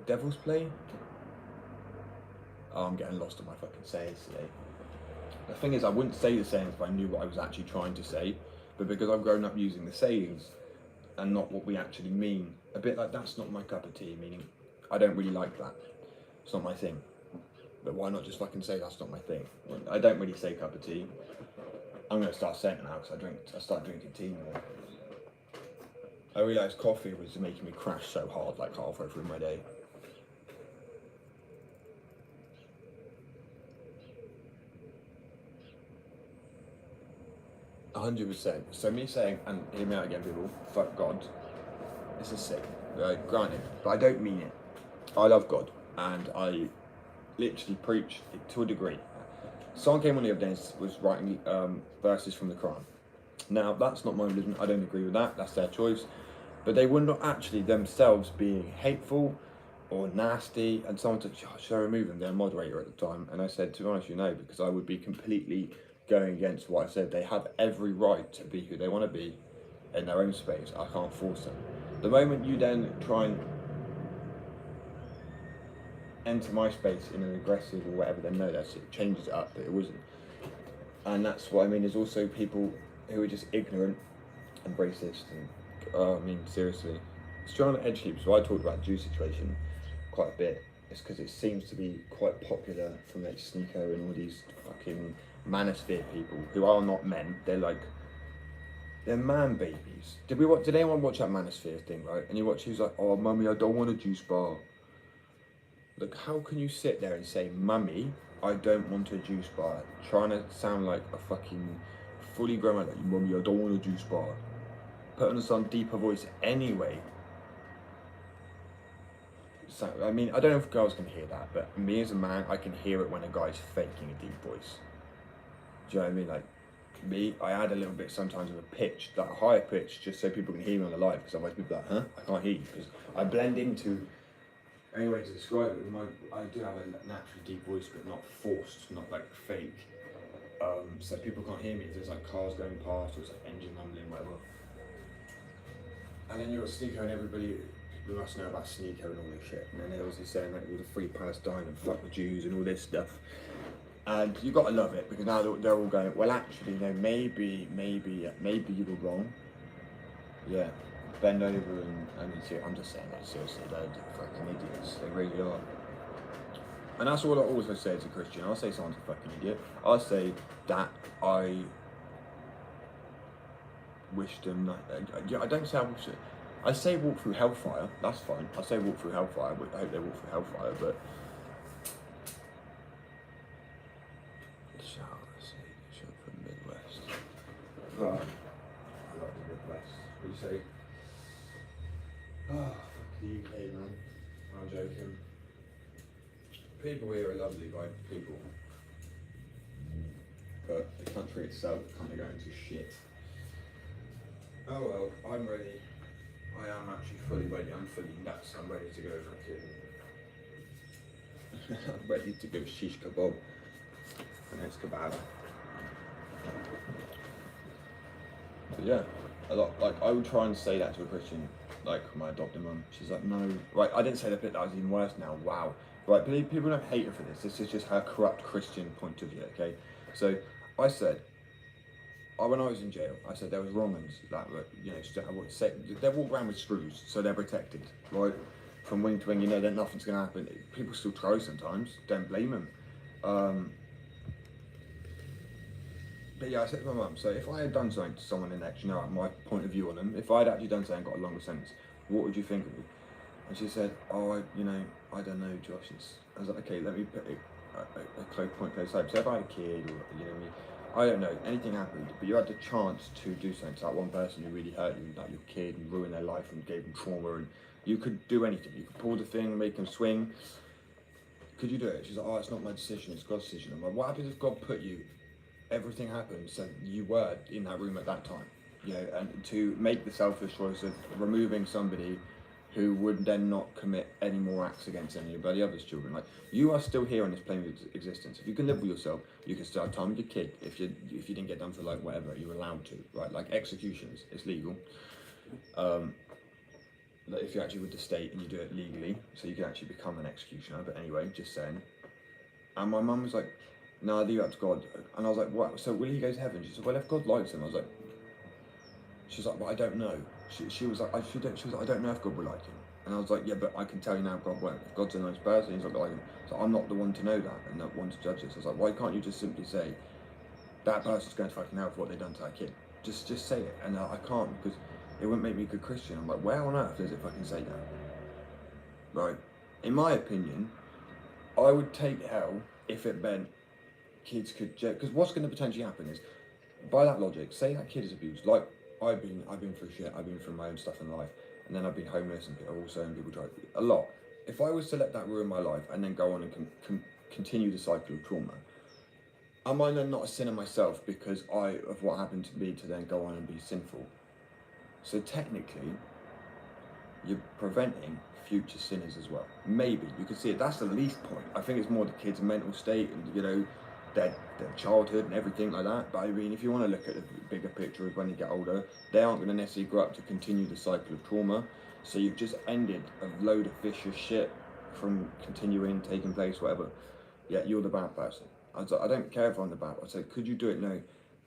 C: devil's play. Oh, I'm getting lost in my fucking sayings today. The thing is, I wouldn't say the sayings if I knew what I was actually trying to say, but because I've grown up using the sayings and not what we actually mean, a bit like that's not my cup of tea, meaning I don't really like that. It's not my thing. But why not just fucking say that's not my thing? I don't really say cup of tea. I'm going to start saying it now because I start drinking tea more. I realised coffee was making me crash so hard like halfway through my day. %. So me saying, and hear me out again people, fuck God, this is sick, granted, but I don't mean it. I love God, and I literally preach it to a degree. Someone came on the other day and was writing verses from the Quran. Now, that's not my religion, I don't agree with that, that's their choice, but they were not actually themselves being hateful or nasty, and someone said, should I remove them? They're a moderator at the time, and I said, to be honest, because I would be completely going against what I said. They have every right to be who they want to be in their own space. I can't force them. The moment you then try and enter my space in an aggressive or whatever, then no, it changes it up, but it wasn't. And that's what I mean. There's also people who are just ignorant and racist, and seriously, it's trying to edge people. So I talked about the Jew situation quite a bit. It's because it seems to be quite popular from like Sneeko and all these fucking manosphere people who are not men. They're man babies. Did anyone watch that manosphere thing, right? And you watch, he's like, oh mummy, I don't want a juice bar. Like, how can you sit there and say, mummy, I don't want a juice bar, trying to sound like a fucking fully grown man, like, mummy, I don't want a juice bar. Put on some deeper voice anyway. So, I mean, I don't know if girls can hear that, but me as a man, I can hear it when a guy's faking a deep voice. Do you know what I mean? Like, me, I add a little bit sometimes of a pitch, like a higher pitch, just so people can hear me on the live, because otherwise people are like, huh? I can't hear you, because I blend into, any way to describe it, I do have a naturally deep voice, but not forced, not like fake. So people can't hear me if there's like cars going past, or it's like engine mumbling, whatever. And then you're a Sneeko and everybody, we must know about Sneeko and all this shit. And then they're obviously saying like all the free Palestine and fuck the Jews and all this stuff. And you gotta love it, because now they're all going, well actually no, maybe you were wrong. Yeah, bend over and I'm just saying that seriously, they're fucking idiots, they really are. And that's all I also say as a Christian. I'll say someone's a fucking idiot. I'll say that I wish them not, I don't say I say walk through hellfire, that's fine. I say walk through hellfire, I hope they walk through hellfire, but Midwest. Oh, I love the Midwest. What do you say? Oh, fuck the UK, man. I'm joking. People here are lovely, right? People. But the country itself kind of going to shit. Oh well, I'm ready. I am actually fully ready. I'm fully nuts. I'm ready to go fucking. I'm ready to go shish kebab. And it's kebab. But yeah, a lot. Like I would try and say that to a Christian, like my adopted mum. She's like, no. Right, I didn't say the bit that was even worse now. Wow. Right, people don't hate her for this. This is just her corrupt Christian point of view. Okay, so I said, when I was in jail, I said there was wrong-uns that were, I would say they walk around with screws, so they're protected, right? From wing to wing, that nothing's gonna happen. People still try sometimes. Don't blame them. But yeah, I said to my mum, so if I had done something to someone in my point of view on them, if I'd actually done something and got a longer sentence, what would you think of me? And she said, oh, I don't know, Josh. I was like, okay, let me put a close point close up. So if I had a kid, or I don't know, anything happened, but you had the chance to do something to that one person who really hurt you, like your kid, and ruined their life and gave them trauma, and you could do anything. You could pull the thing, make them swing. Could you do it? She's like, oh, it's not my decision, it's God's decision. I'm like, what happens if God put you, everything happened, so you were in that room at that time? And to make the selfish choice of removing somebody who would then not commit any more acts against anybody else's children. Like, you are still here on this plane of existence. If you can live with yourself, you can still have time with your kid. If you didn't get done for like whatever, you're allowed to, right? Like executions, it's legal. Like if you're actually with the state and you do it legally, so you can actually become an executioner. But anyway, just saying. And my mum was like, no, I leave it up to God. And I was like, what? So will he go to heaven? She said, well, if God likes him. I was like, she's like, well, I don't know. She was like, she was like, I don't know if God will like him. And I was like, yeah, but I can tell you now, God won't. If God's a nice person, he's not like him. So I'm not the one to know that and not one to judge this. I was like, why can't you just simply say, that person's going to fucking hell for what they've done to that kid? Just say it. And I can't, because it wouldn't make me a good Christian. I'm like, where on earth does it fucking say that? Right? In my opinion, I would take hell if it meant kids could, because what's going to potentially happen is, by that logic, say that kid is abused, like I've been through shit, I've been through my own stuff in life, and then I've been homeless and people try a lot. If I was to let that ruin my life and then go on and continue the cycle of trauma, am I then not a sinner myself because of what happened to me to then go on and be sinful? So technically, you're preventing future sinners as well. Maybe you could see it. That's the least point. I think it's more the kid's mental state and their childhood and everything like that. But I mean, if you want to look at the bigger picture of when you get older, they aren't going to necessarily grow up to continue the cycle of trauma. So you've just ended a load of vicious shit from continuing, taking place, whatever. Yeah, you're the bad person. I was like, I don't care if I'm the bad. I said, could you do it?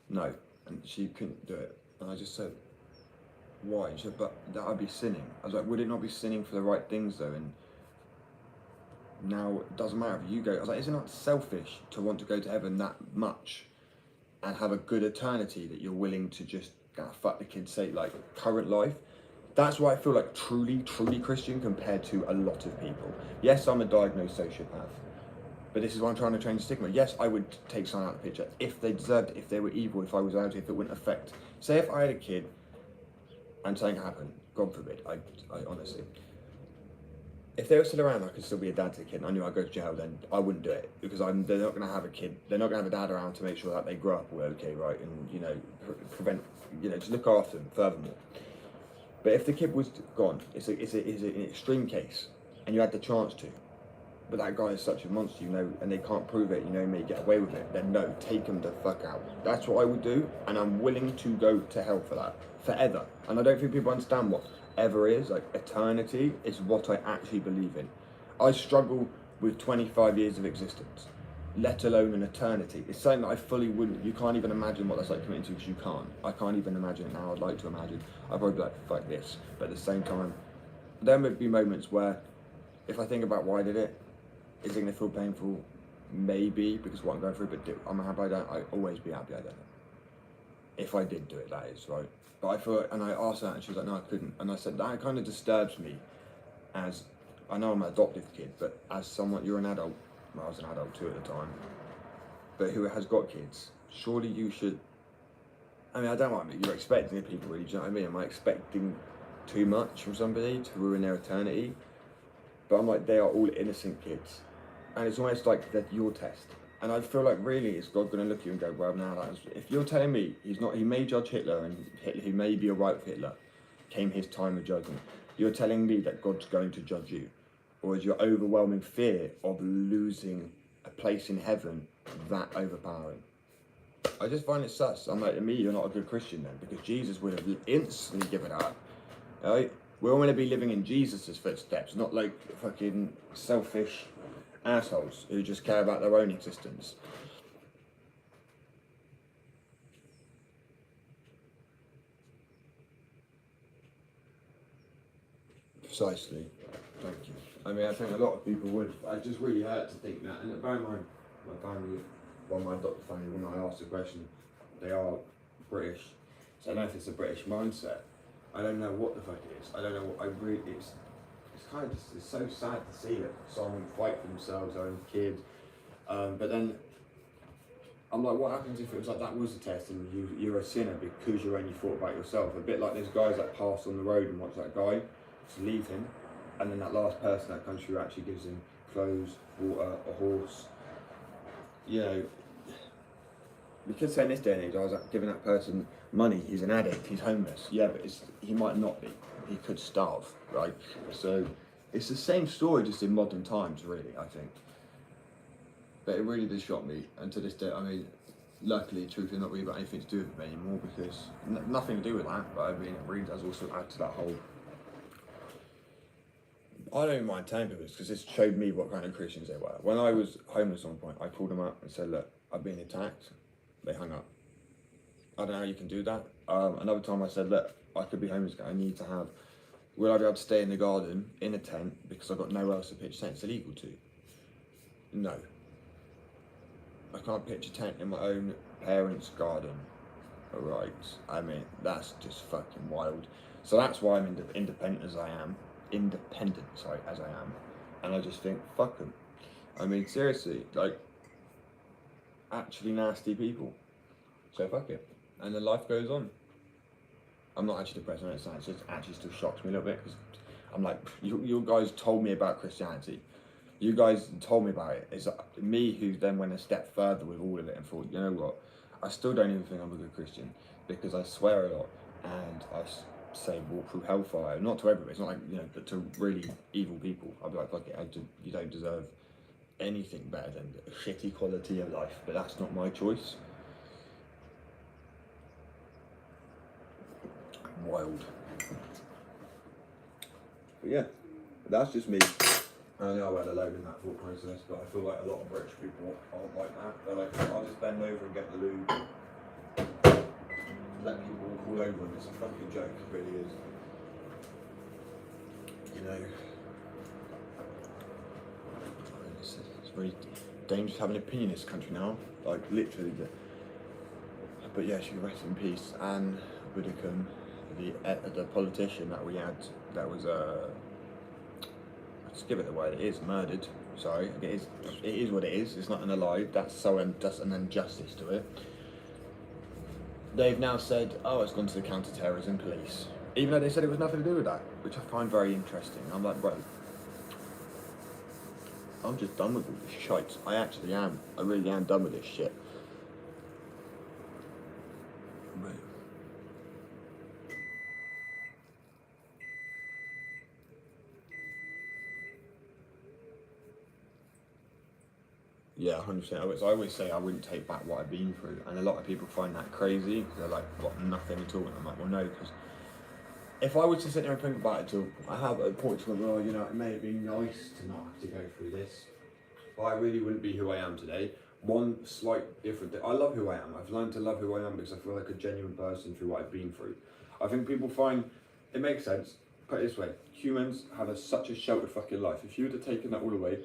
C: No. And she couldn't do it. And I just said, why? She said, but that I'd be sinning. I was like, would it not be sinning for the right things though? And now it doesn't matter if you go. I was like, is it not selfish to want to go to heaven that much and have a good eternity that you're willing to just fuck the kid's sake, like current life? That's why I feel like truly Christian compared to a lot of people. Yes, I'm a diagnosed sociopath, but this is why I'm trying to change the stigma. Yes, I would take someone out of the picture if they deserved it, if they were evil, if I was out, if it wouldn't affect. Say if I had a kid and something happened, God forbid, I honestly, if they were still around, I could still be a dad to the kid, and I knew I'd go to jail, then I wouldn't do it, because they're not going to have a kid, they're not going to have a dad around to make sure that they grow up all okay, right, and, prevent, just look after them furthermore. But if the kid was gone, it's an extreme case, and you had the chance to, but that guy is such a monster, and they can't prove it, may get away with it, then no, take him the fuck out. That's what I would do, and I'm willing to go to hell for that, forever. And I don't think people understand what ever is, like eternity is what I actually believe in. I struggle with 25 years of existence, let alone an eternity. It's something that I fully wouldn't, you can't even imagine what that's like committing to, because you can't. I can't even imagine it now. I'd like to imagine. I'd probably be like, fuck this. But at the same time, there would be moments where, if I think about why I did it, is it going to feel painful? Maybe, because of what I'm going through, but I'm happy I don't. I always be happy I don't. If I did do it, that is, right? But I feel, and I asked her, and she was like, no, I couldn't. And I said, that kind of disturbs me, as, I know I'm an adoptive kid, but as someone, you're an adult, well, I was an adult too at the time, but who has got kids, surely you should, I mean, I don't want, you're expecting it, people, really, do you know what I mean? Am I expecting too much from somebody to ruin their eternity? But I'm like, they are all innocent kids. And it's almost like that's your test. And I feel like really is God going to look at you and go, well, now if you're telling me he may judge Hitler, and he may be alright with Hitler, came his time of judgment. You're telling me that God's going to judge you? Or is your overwhelming fear of losing a place in heaven that overpowering? I just find it sus. I'm like, to me, you're not a good Christian then, because Jesus would have instantly given up. Right? We're all going to be living in Jesus' footsteps, not like fucking selfish assholes who just care about their own existence. Precisely. Thank you. I mean, I think a lot of people would. I just really hurt to think that. And bear in mind, my family, my adopted family, when I asked the question, they are British. So I don't know if it's a British mindset. I don't know what the fuck it is. I don't know what it's.
B: it's kind of just, it's so sad to see that someone fight for themselves, their own kid. But then I'm like, what happens if it was like that was a test and you're a sinner because you only thought about yourself? A bit like those guys that pass on the road and watch that guy, just leave him, and then that last person that comes through actually gives him clothes, water, a horse. You know, because in this day and age, I was like, giving that person money. He's an addict. He's homeless. Yeah, but he might not be. He could starve, right? So it's the same story, just in modern times, really. I think. But it really did shock me, and to this day, I mean, luckily, truthfully, not really got anything to do with it anymore because nothing to do with that. But I mean, it really does also add to that whole. I don't even mind telling people this because it showed me what kind of Christians they were. When I was homeless at one point, I called them up and said, "Look, I've been attacked." They hung up. I don't know how you can do that. Another time I said, "Look, I could be homeless. I need to have. Will I be able to stay in the garden in a tent because I've got nowhere else to pitch tent? It's illegal to." No. I can't pitch a tent in my own parents' garden. Alright, I mean, that's just fucking wild. So that's why I'm independent as I am. And I just think, fuck them. I mean, seriously, like, actually nasty people. So fuck it. And then life goes on. I'm not actually depressed on it, it just actually still shocks me a little bit because I'm like, you guys told me about Christianity. You guys told me about it. It's me who then went a step further with all of it and thought, you know what? I still don't even think I'm a good Christian because I swear a lot and I say walk through hellfire. Not to everybody. It's not like, you know, but to really evil people. I'll be like, fuck it. You don't deserve anything better than a shitty quality of life. But that's not my choice. Wild. But yeah, that's just me. I know I had a load in that thought process, but I feel like a lot of British people aren't like that. They're like, I'll just bend over and get the lube. Let people walk all over them. It's a fucking joke, it really is. You know, it's very dangerous having an opinion in this country now. Like, literally. But yeah, she rest in peace. Anne Widdecombe, the politician that we had, that was let's give it the word it is, murdered. Sorry, it is what it is. It's not an alive. That's an injustice to it. They've now said, oh, it's gone to the counter-terrorism police, even though they said it was nothing to do with that, which I find very interesting. I'm like, bro, I'm just done with all this shite. I actually am. I really am done with this shit. Right. Yeah, 100%. I always say I wouldn't take back what I've been through, and a lot of people find that crazy because they're like, "What? Nothing at all?" And I'm like, "Well, no, because if I was to sit there and think about it, till I have a point to where, well, you know, it may have been nice to not have to go through this, but I really wouldn't be who I am today. One slight different. I love who I am. I've learned to love who I am because I feel like a genuine person through what I've been through. I think people find it makes sense. Put it this way: humans have such a sheltered fucking life. If you would have taken that all away.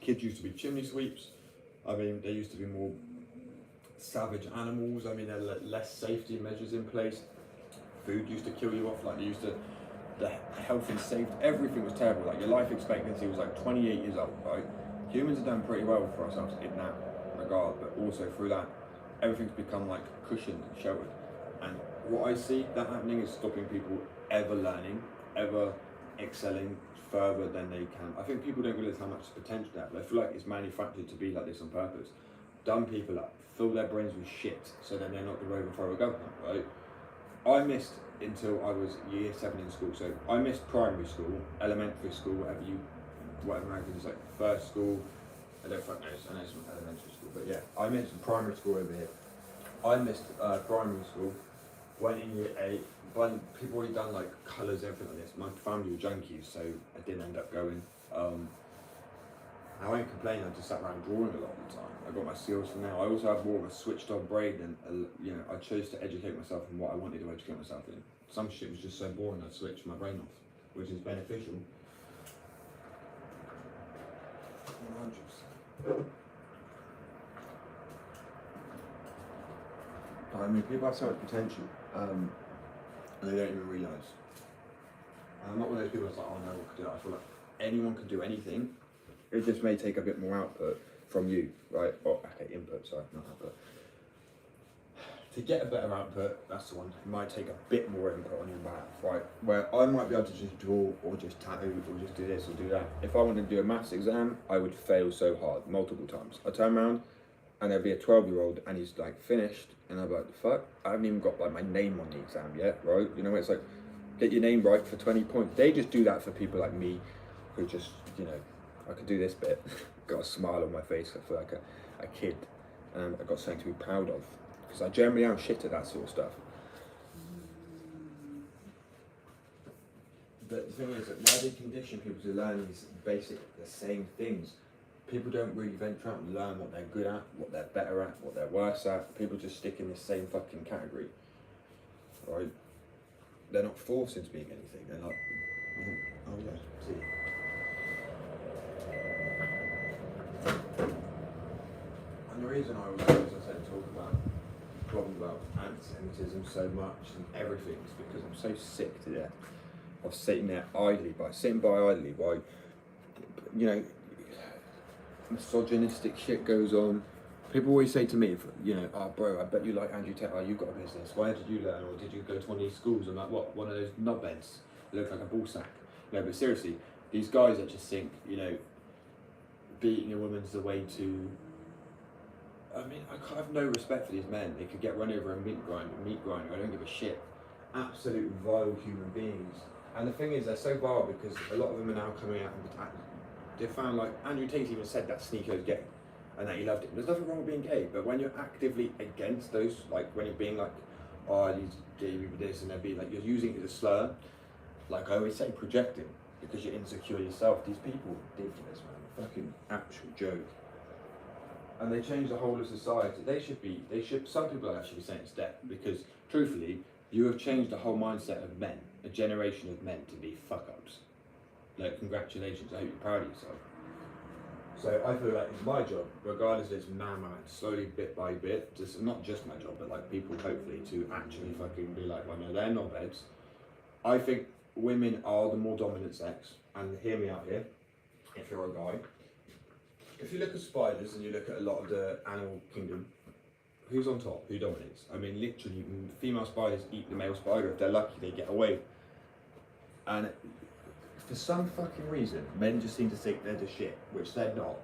B: Kids used to be chimney sweeps. I mean, there used to be more savage animals. I mean, there were less safety measures in place. Food used to kill you off. Like, the health and safety, everything was terrible. Like, your life expectancy was like 28 years old, right? Humans have done pretty well for ourselves in that regard, but also through that, everything's become like cushioned and sheltered. And what I see that happening is stopping people ever learning, ever excelling further than they can. I think people don't realise how much potential they have. They feel like it's manufactured to be like this on purpose. Dumb people up, fill their brains with shit, so then they're not going to overthrow a government, right? I missed until I was year 7 in school. So I missed primary school, elementary school, whatever ranking is, like first school. I don't fucking know. I know it's elementary school, but yeah, I missed primary school over here. I missed primary school. Went in year 8. When people already done like colours, everything like this. My family were junkies, so I didn't end up going. I won't complain. I just sat around drawing a lot of the time. I got my skills from now. I also have more of a switched on brain, and you know, I chose to educate myself in what I wanted to educate myself in. Some shit was just so boring. I switched my brain off, which is beneficial. 100%. I mean, people have so much potential, and they don't even realise.
C: And I'm not one of those people that's like, oh no one can do that. I feel like anyone can do anything. It just may take a bit more output from you, right? Or okay, input, sorry, not output. To get a better output, that's the one. It might take a bit more input on your behalf, right? Where I might be able to just draw or just tattoo or just do this or do that. If I wanted to do a maths exam, I would fail so hard multiple times. I turn around and there'll be a 12-year-old and he's like finished, and I'm like, the fuck? I haven't even got like my name on the exam yet, right? You know, it's like, get your name right for 20 points. They just do that for people like me who just, you know, I could do this bit, got a smile on my face, I feel like a kid, and I've got something to be proud of. Because I generally am shit at that sort of stuff. But the thing is that why they condition people to learn these basic, the same things? People don't really venture out and learn what they're good at, what they're better at, what they're worse at. People just stick in the same fucking category, right? They're not forced into being anything. They're like, oh yeah, see. And the reason I was, as I said, talk about problem about anti-Semitism so much and everything is because I'm so sick to death of sitting there idly by, you know, misogynistic shit goes on. People always say to me, you know, oh bro, I bet you like Andrew Tate, oh you've got a business, where did you learn, or did you go to one of these schools? I'm like, what, one of those knobheads that look like a ball sack? No, but seriously, these guys that just think, you know, beating a woman's the way to, I mean, I have no respect for these men. They could get run over a meat grinder. I don't give a shit. Absolute vile human beings. And the thing is, they're so vile because a lot of them are now coming out and they found, like, Andrew Tate even said that Sneako's gay and that he loved it. There's nothing wrong with being gay, but when you're actively against those, like when you're being like, oh, he's gay with this, and they'll be like, you're using it as a slur, like I always say, projecting because you're insecure yourself. These people are ridiculous, man. Fucking actual joke. And they change the whole of society. Some people are actually saying it's death because, truthfully, you have changed the whole mindset of men, a generation of men, to be fuck-ups. Like, congratulations, I hope you're proud of yourself. So I feel like it's my job, regardless if it's man, slowly, bit by bit, just not just my job, but like people, hopefully, to actually fucking be like, well, no, they're not beds. I think women are the more dominant sex, and hear me out here, if you're a guy. If you look at spiders and you look at a lot of the animal kingdom, who's on top? Who dominates? I mean, literally, female spiders eat the male spider. If they're lucky, they get away. And for some fucking reason, men just seem to think they're the shit, which they're not.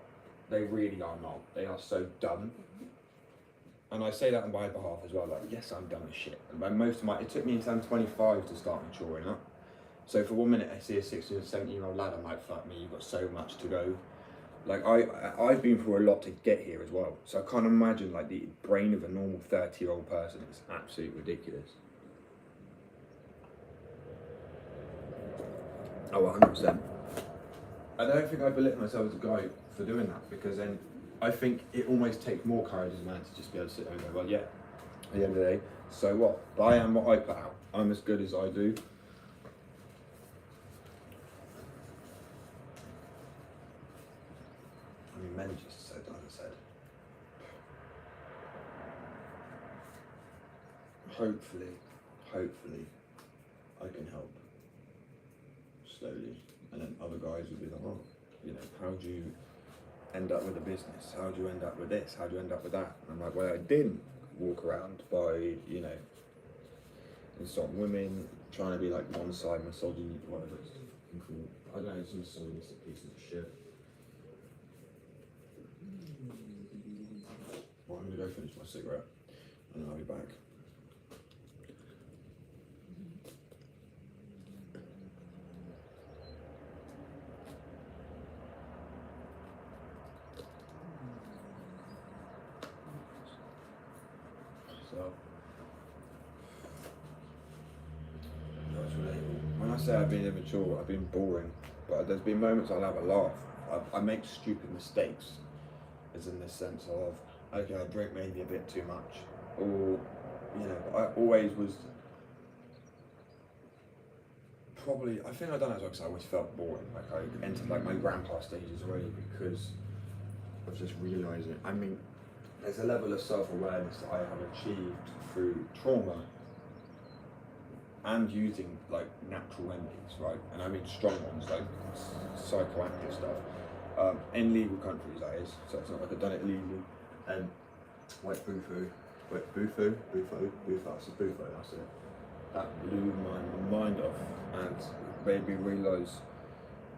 C: They really are not. They are so dumb. And I say that on my behalf as well. Like, yes, I'm dumb as shit. And it took me until I'm 25 to start maturing up. So for 1 minute, I see a 16 or 17-year-old lad, I'm like, fuck me, you've got so much to go. Like, I've been through a lot to get here as well. So I can't imagine, like, the brain of a normal 30-year-old person. It's absolutely ridiculous. Oh, 100%. I don't think I belittle myself as a guy for doing that, because then I think it almost takes more courage as a man to just be able to sit there and go, well, yeah, at the end of the day, so what? But I am what I put out. I'm as good as I do. I mean, men just said, like I said. Hopefully, I can help slowly, and then other guys will be like, oh, you know, how do you end up with a business? How do you end up with this? How do you end up with that? And I'm like, well, I didn't walk around by, you know, insulting women, trying to be like one side misogyny, whatever it's called. I don't know, it's a misogynistic piece of shit. Well, I'm gonna go finish my cigarette and then I'll be back. So, that's relatable. When I say I've been immature, I've been boring, but there's been moments I'll have a laugh. I make stupid mistakes, as in the sense of, okay, I drink maybe a bit too much, or, you know, I always was probably, I think I've done it as well because I always felt boring. Like I entered like my grandpa stages already because of just realising, I mean, there's a level of self-awareness that I have achieved through trauma and using like natural remedies, right? And I mean strong ones, like psychoactive stuff, in legal countries, that is. So it's not like I've done it illegally. And that's a bufo, that's it. That blew my mind off and made me realise.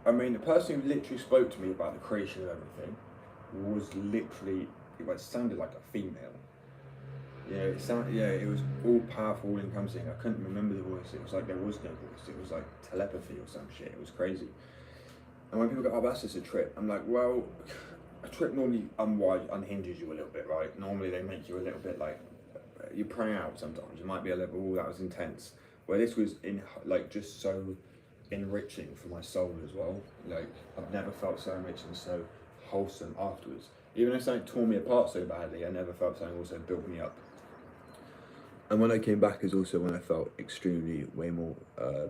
C: I mean, the person who literally spoke to me about the creation of everything was literally, it sounded like a female. Yeah, it was all powerful, all encompassing. I couldn't remember the voice. It was like there was no voice. It was like telepathy or some shit. It was crazy. And when people go, oh, that's just a trip, I'm like, well, a trip normally unhinges you a little bit, right? Normally they make you a little bit like, you pray out sometimes. It might be a little, oh, that was intense. Where this was just so enriching for my soul as well. Like, I've never felt so enriching, so wholesome afterwards. Even if something tore me apart so badly, I never felt something also built me up. And when I came back is also when I felt extremely way more, I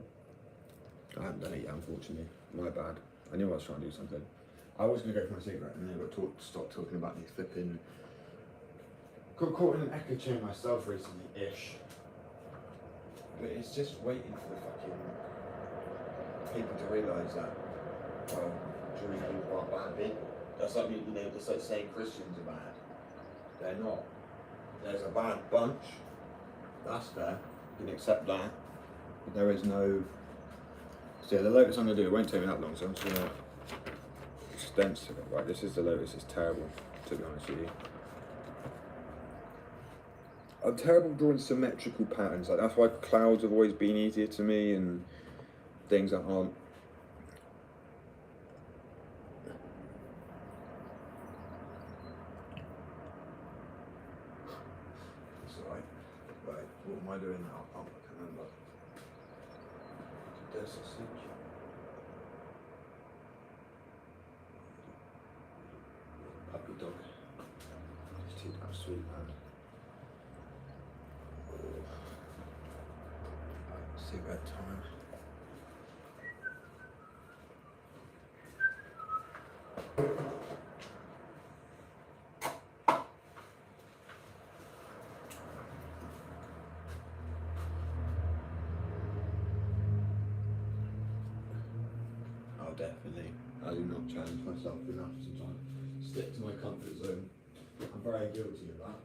C: haven't done it yet, unfortunately. My bad. I knew I was trying to do something. I was going to go for my cigarette and then I got stopped talking about these flipping... Got caught in an echo chamber myself recently-ish. But it's just waiting for the fucking people to realise that, well, Jewish people aren't bad people. That's like, it's like saying Christians are bad. They're not. There's a bad bunch. That's fair. You can accept that. But there is no... So yeah, the Lotus I'm going to do, it won't take me that long, so I'm just going to stencil it. Right, this is the Lotus, it's terrible, to be honest with you. I'm terrible drawing symmetrical patterns, like that's why clouds have always been easier to me and things that aren't. It's alright. Right, what am I doing now? I can't remember. There's a sausage. Puppy dog. Just too damn sweet, man. Cigarette time. Oh, definitely. I do not challenge myself enough sometimes. Stick to my comfort zone. I'm very guilty of that.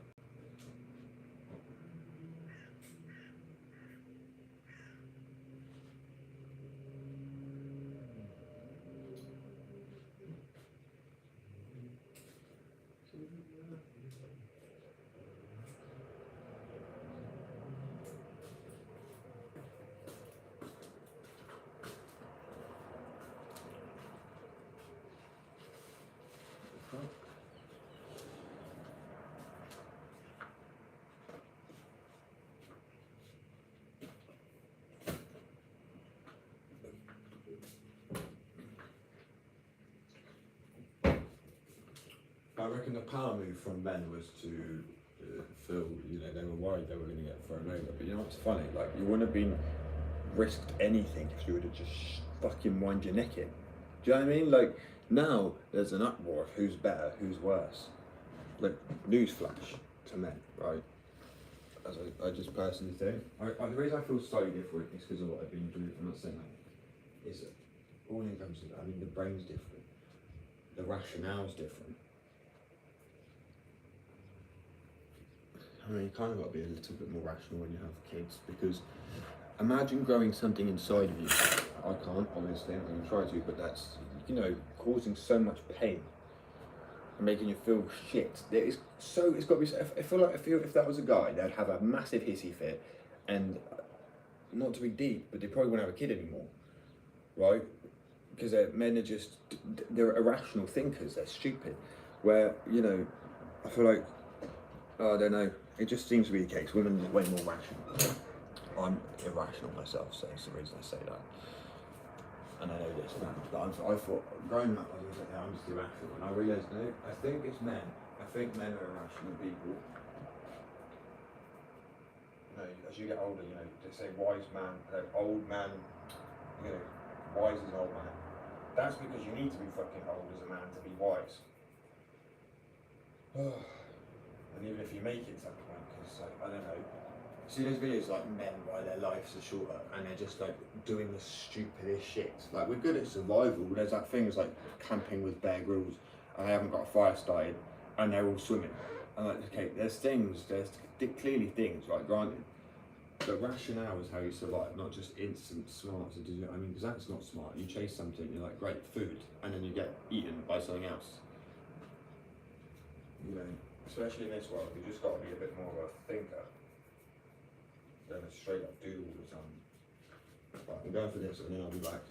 C: I reckon the power move from men was to feel, they were worried they were going to get thrown over. But you know what's funny? Like, you wouldn't have been risked anything if you would have just fucking wind your neck in. Do you know what I mean? Like, now there's an uproar of who's better, who's worse. Like, newsflash to men, right? As I just personally think. The reason I feel slightly different is because of what I've been doing. I'm not saying that. Is that all encompassing. I mean, the brain's different. The rationale's different. I mean, you kind of got to be a little bit more rational when you have kids, because imagine growing something inside of you. I can't, obviously, I'm going to try to, but that's, causing so much pain and making you feel shit. It's got to be, I feel if that was a guy, they'd have a massive hissy fit, and not to be deep, but they probably wouldn't have a kid anymore, right? Because men are just, they're irrational thinkers, they're stupid, where, I feel like, I don't know, it just seems to be the case. Women are way more rational. I'm irrational myself, so it's the reason I say that. And I know this now, but I thought, growing up, I was like, I'm just irrational. And I realised, no, I think it's men. I think men are irrational people. As you get older, they say wise man, old man, wise as an old man. That's because you need to be fucking old as a man to be wise. And even if you make it to that point, because I don't know, see those videos like men why their lives are shorter and they're just like doing the stupidest shit. Like we're good at survival. There's that things like camping with Bear Grylls and they haven't got a fire started and they're all swimming. And like, okay, there's clearly things, right? Granted, the rationale is how you survive, not just instant smarts. I mean, because that's not smart. You chase something, you're like, great, food, and then you get eaten by something else. You know, especially in this world, you just got to be a bit more of a thinker than a straight up do all the time. Right, I'm going for this, and then I'll be back.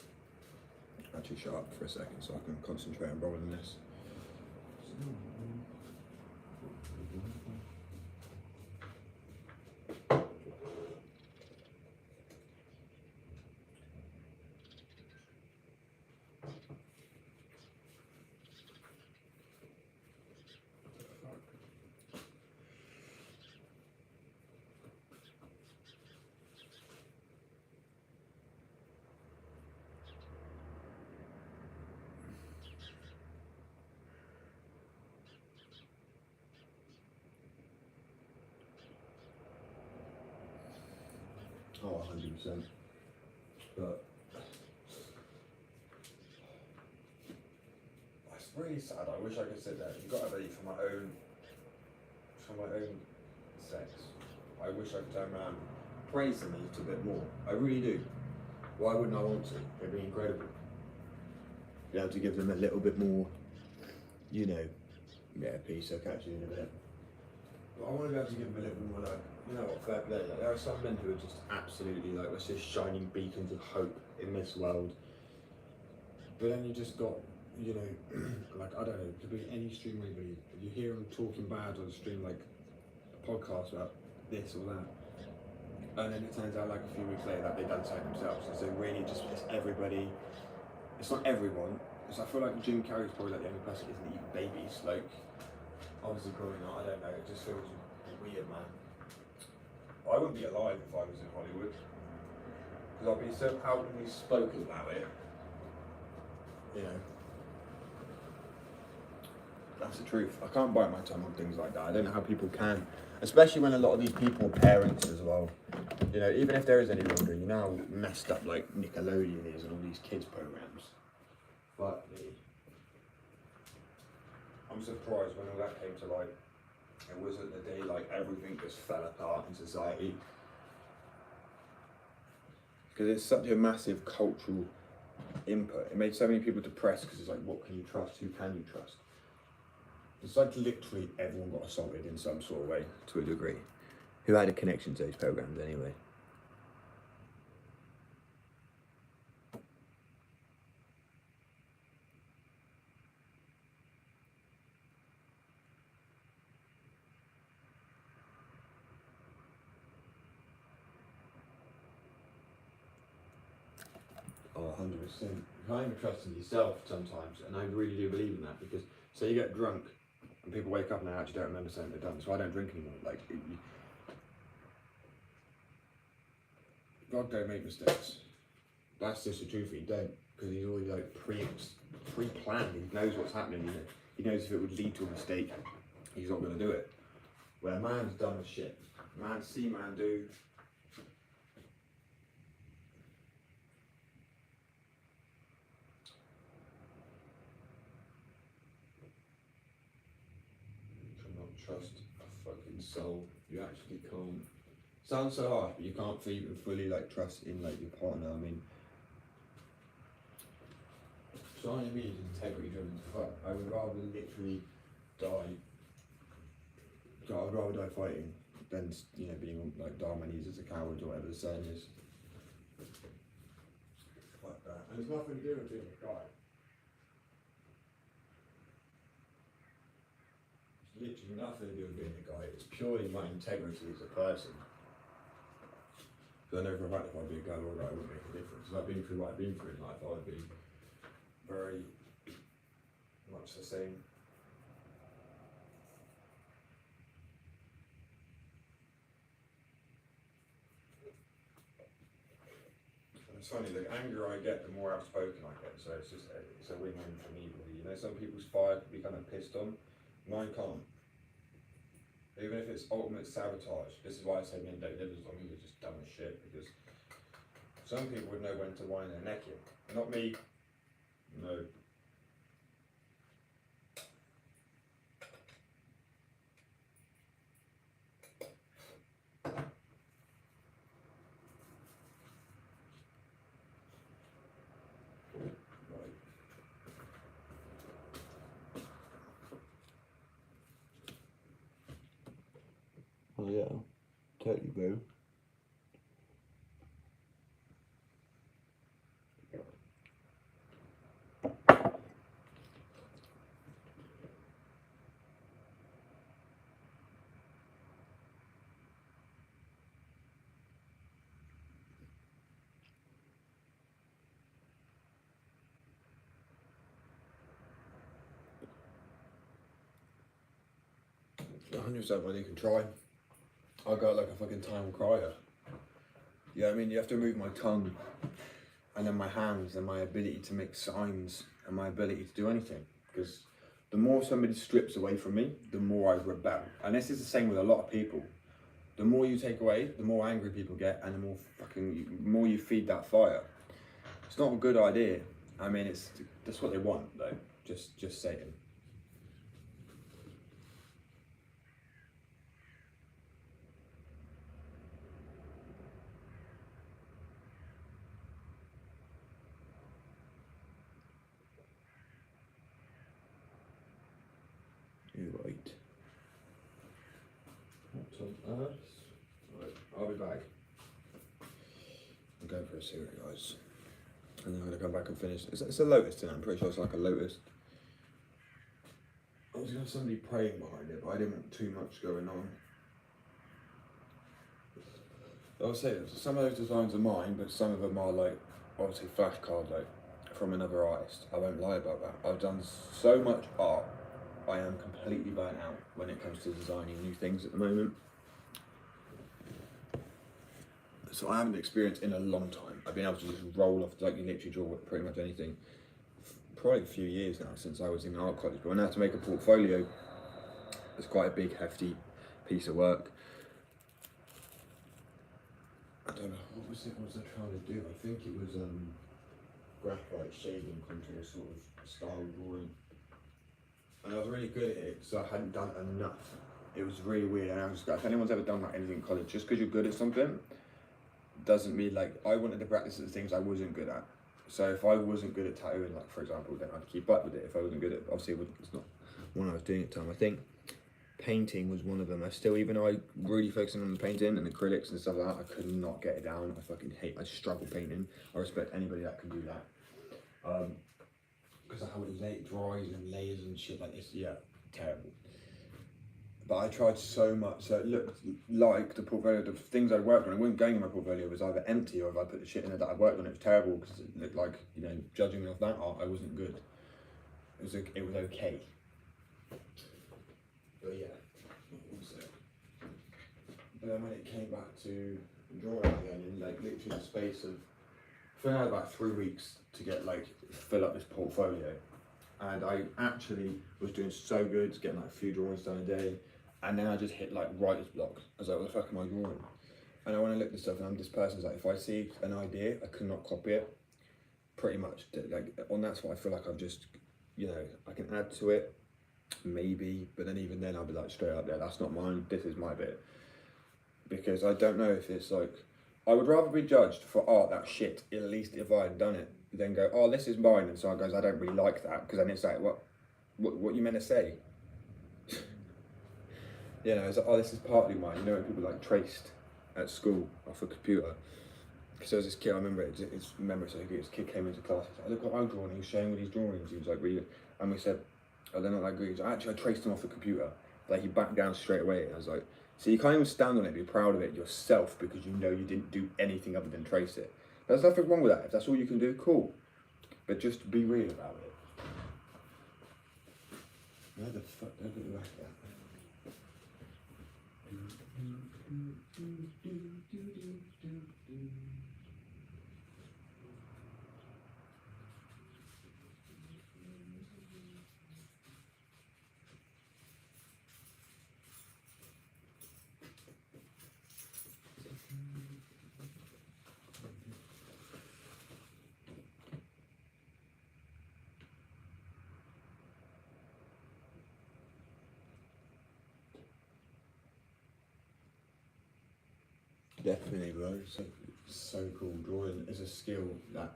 C: Actually, shut up for a second so I can concentrate on rolling this. Oh, 100%. But it's really sad. I wish I could sit there. You've got to be for my own sex. I wish I could turn around, praise them a little bit more. I really do. Why wouldn't I want to? It'd be incredible. Be able to give them a little bit more, you know, yeah, peace. I'll catch you in a bit. But I want to be able to give them a little bit more like, you know what, fair play. Like, there are some men who are just absolutely like, let's just shining beacons of hope in this world. But then you just got, you know, like, I don't know, could be any stream really. You hear them talking bad on the stream, like a podcast about this or that. And then it turns out like a few weeks later that they've done something themselves. And so really just, it's everybody, it's not everyone. Because I feel like Jim Carrey's probably like the only person who isn't eating babies. Like, obviously probably not, I don't know, it just feels weird, man. I wouldn't be alive if I was in Hollywood. Because I'd be so outwardly spoken about it. You know. That's the truth. I can't bite my tongue on things like that. I don't know how people can. Especially when a lot of these people are parents as well. You know, even if there is any longer, you know how messed up like Nickelodeon is and all these kids programs. But I'm surprised when all that came to light. It wasn't the day like everything just fell apart in society. Because it's such a massive cultural input. It made so many people depressed because it's like, what can you trust? Who can you trust? It's like literally everyone got assaulted in some sort of way, to a degree. Who had a connection to those programs anyway. Oh, 100%. You can't even trust in yourself sometimes, and I really do believe in that, because say you get drunk and people wake up and they actually don't remember something they've done, so I don't drink anymore. Like, God don't make mistakes. That's just the truth. He don't, because he's already like pre-planned. He knows what's happening. You know? He knows if it would lead to a mistake, he's not going to do it. Where man's done with shit. Man see, man do. Trust a fucking soul. You actually can't. Sounds so hard, but you can't even fully like trust in like your partner. I mean, so I mean, integrity driven to fuck. I would rather literally die. I'd rather die fighting than, you know, being like die on my knees as a coward or whatever the saying is. Fuck that. And it's nothing to do with being a guy. Literally nothing to do with being a guy. It's purely my integrity as a person. Because I know for a fact if I'd be a girl or a guy, it wouldn't make a difference. If I've been through what I've been through in life, I would be very much the same. And it's funny, the angrier I get, the more outspoken I get. So it's a win-win for me, really. You know, some people's fire can be kind of pissed on. Mine can't. Even if it's ultimate sabotage. This is why I say men don't live as long as you're just dumb as shit, because some people would know when to wind their neck in. Not me. No.
A: Oh yeah, totally, bro.
C: %, when you can try. I got like a fucking time crier. Yeah, I mean, you have to move my tongue and then my hands and my ability to make signs and my ability to do anything. Because the more somebody strips away from me, the more I rebel. And this is the same with a lot of people. The more you take away, the more angry people get, and the more you feed that fire. It's not a good idea. I mean, that's what they want, though. Just saying. You're right. What on earth? Right, I'll be back. I'm going for a cigarette, guys. And then I'm going to come back and finish. It's a lotus tonight. I'm pretty sure it's like a lotus. I was going to have somebody praying behind it, but I didn't want too much going on. I'll say some of those designs are mine, but some of them are like, obviously flashcard, like from another artist. I won't lie about that. I've done so much art. I am completely burnt out when it comes to designing new things at the moment. So I haven't experienced in a long time. I've been able to just roll off, like you literally draw pretty much anything. Probably a few years now since I was in art college. But when I had to make a portfolio, it's quite a big, hefty piece of work. I don't know, what was I trying to do? I think it was graphite shading contour sort of style drawing. And I was really good at it, so I hadn't done enough. It was really weird, and I was if anyone's ever done like anything in college, just because you're good at something, doesn't mean like, I wanted to practice the things I wasn't good at. So if I wasn't good at tattooing, like for example, then I'd keep up with it. If I wasn't good at, obviously it's not one I was doing at the time. I think painting was one of them. even though I really focusing on the painting and acrylics and stuff like that, I could not get it down. I struggle painting. I respect anybody that can do that. Because of how it dries and layers and shit like this, yeah, terrible. But I tried so much, so it looked like the portfolio, the things I worked on, it wasn't going in my portfolio, it was either empty or if I put the shit in it that I worked on, it was terrible because it looked like, you know, judging me off that art, I wasn't good. It was okay. But yeah, but then when it came back to drawing again, in like literally the space of, I think I had about 3 weeks to get fill up this portfolio, and I actually was doing so good, getting like a few drawings done a day, and then I just hit like writer's block. I was like, what the fuck am I drawing? And I want to look at this stuff, and I'm this person's like, if I see an idea, I cannot copy it. Pretty much, like on that's what I feel like I've just, you know, I can add to it, maybe, but then even then I'll be like straight up there, that's not mine, this is my bit. Because I don't know if it's like, I would rather be judged for art that's shit, at least if I had done it, than go, oh, this is mine, and someone goes, I don't really like that, because then it's like, what you meant to say? You know, it's like, oh, this is partly mine. You know when people like traced at school off a computer? Because there was this kid, I remember so this kid came into class, he was like, look what I'm drawing, he was showing me these drawings, he was like, really, and we said, oh, they're not that good. He was like, actually, I traced them off the computer. Like, he backed down straight away, and I was like, so you can't even stand on it, be proud of it yourself, because you know you didn't do anything other than trace it. There's nothing wrong with that. If that's all you can do, cool. But just be real about it. Where the fuck did I put the rest of that? Definitely, bro.
B: So cool. Drawing is a skill that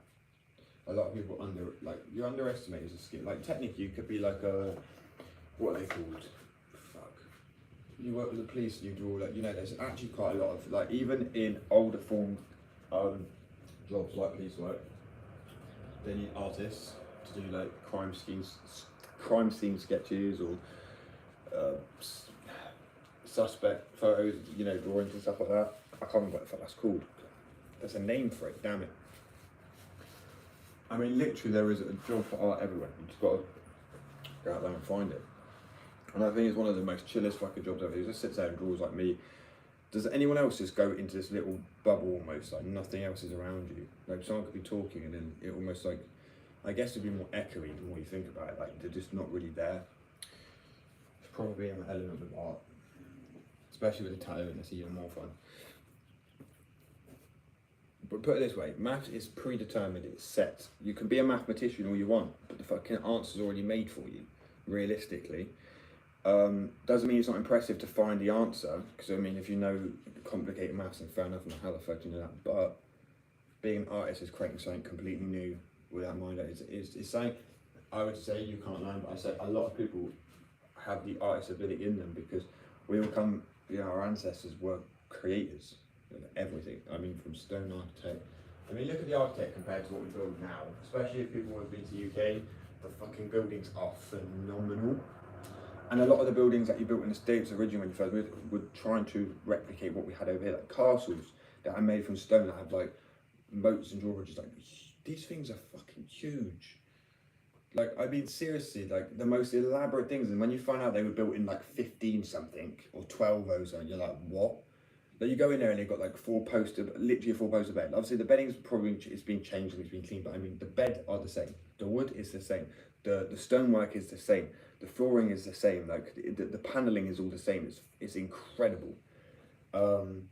B: a lot of people you underestimate as a skill. Like technically you could be like a, what are they called? Fuck. You work with the police and you draw like, you know, there's actually quite a lot of like, even in older form jobs like police work, they need artists to do like crime scene sketches or suspect photos, you know, drawings and stuff like that. I can't remember what the fuck that's called. There's a name for it, damn it. I mean, literally there is a job for art everywhere. You just gotta go out there and find it. And I think it's one of the most chillest fucking jobs ever. He just sits there and draws like me. Does anyone else just go into this little bubble almost, like nothing else is around you? Like someone could be talking and then it almost like, I guess it'd be more echoey the more you think about it, like they're just not really there. It's probably an element of art. Especially with the tattooing, it's even more fun. But put it this way, maths is predetermined, it's set. You can be a mathematician all you want, but the fucking answer's already made for you, realistically. Doesn't mean it's not impressive to find the answer, because I mean, if you know complicated maths, then fair enough, and how the fuck do you know that? But being an artist is creating something completely new with that mind. It's something I would say you can't learn, but I say a lot of people have the artist ability in them because we all come, you know, our ancestors were creators of everything. I mean, from stone architect. I mean, look at the architect compared to what we build now, especially if people have been to the UK, the fucking buildings are phenomenal. And a lot of the buildings that you built in the States originally when you first moved were trying to replicate what we had over here, like castles that are made from stone that have like moats and drawbridges. Like, these things are fucking huge. Like, I mean, seriously, like the most elaborate things. And when you find out they were built in like 15 something or 12 ozone, you're like, what? Like, you go in there and they've got like literally a 4-poster bed. Obviously, the bedding's probably, it's been changed and it's been cleaned, but I mean, the bed are the same. The wood is the same. The stonework is the same. The flooring is the same. Like, the paneling is all the same. It's incredible. One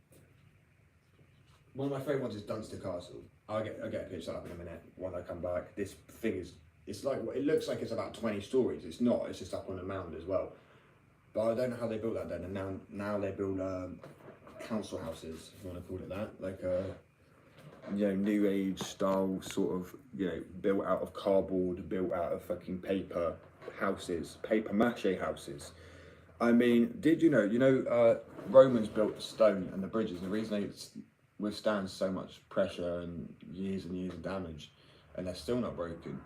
B: of my favourite ones is Dunster Castle. I'll get a picture up in a minute when I come back. This thing is, it's like, it looks like it's about 20 stories. It's not, it's just up on a mound as well. But I don't know how they built that then. And now they build council houses, if you want to call it that. Like you know, new age style sort of, you know, built out of cardboard, built out of fucking paper houses, paper mache houses. I mean, did you know, Romans built stone and the bridges, the reason they withstand so much pressure and years of damage and they're still not broken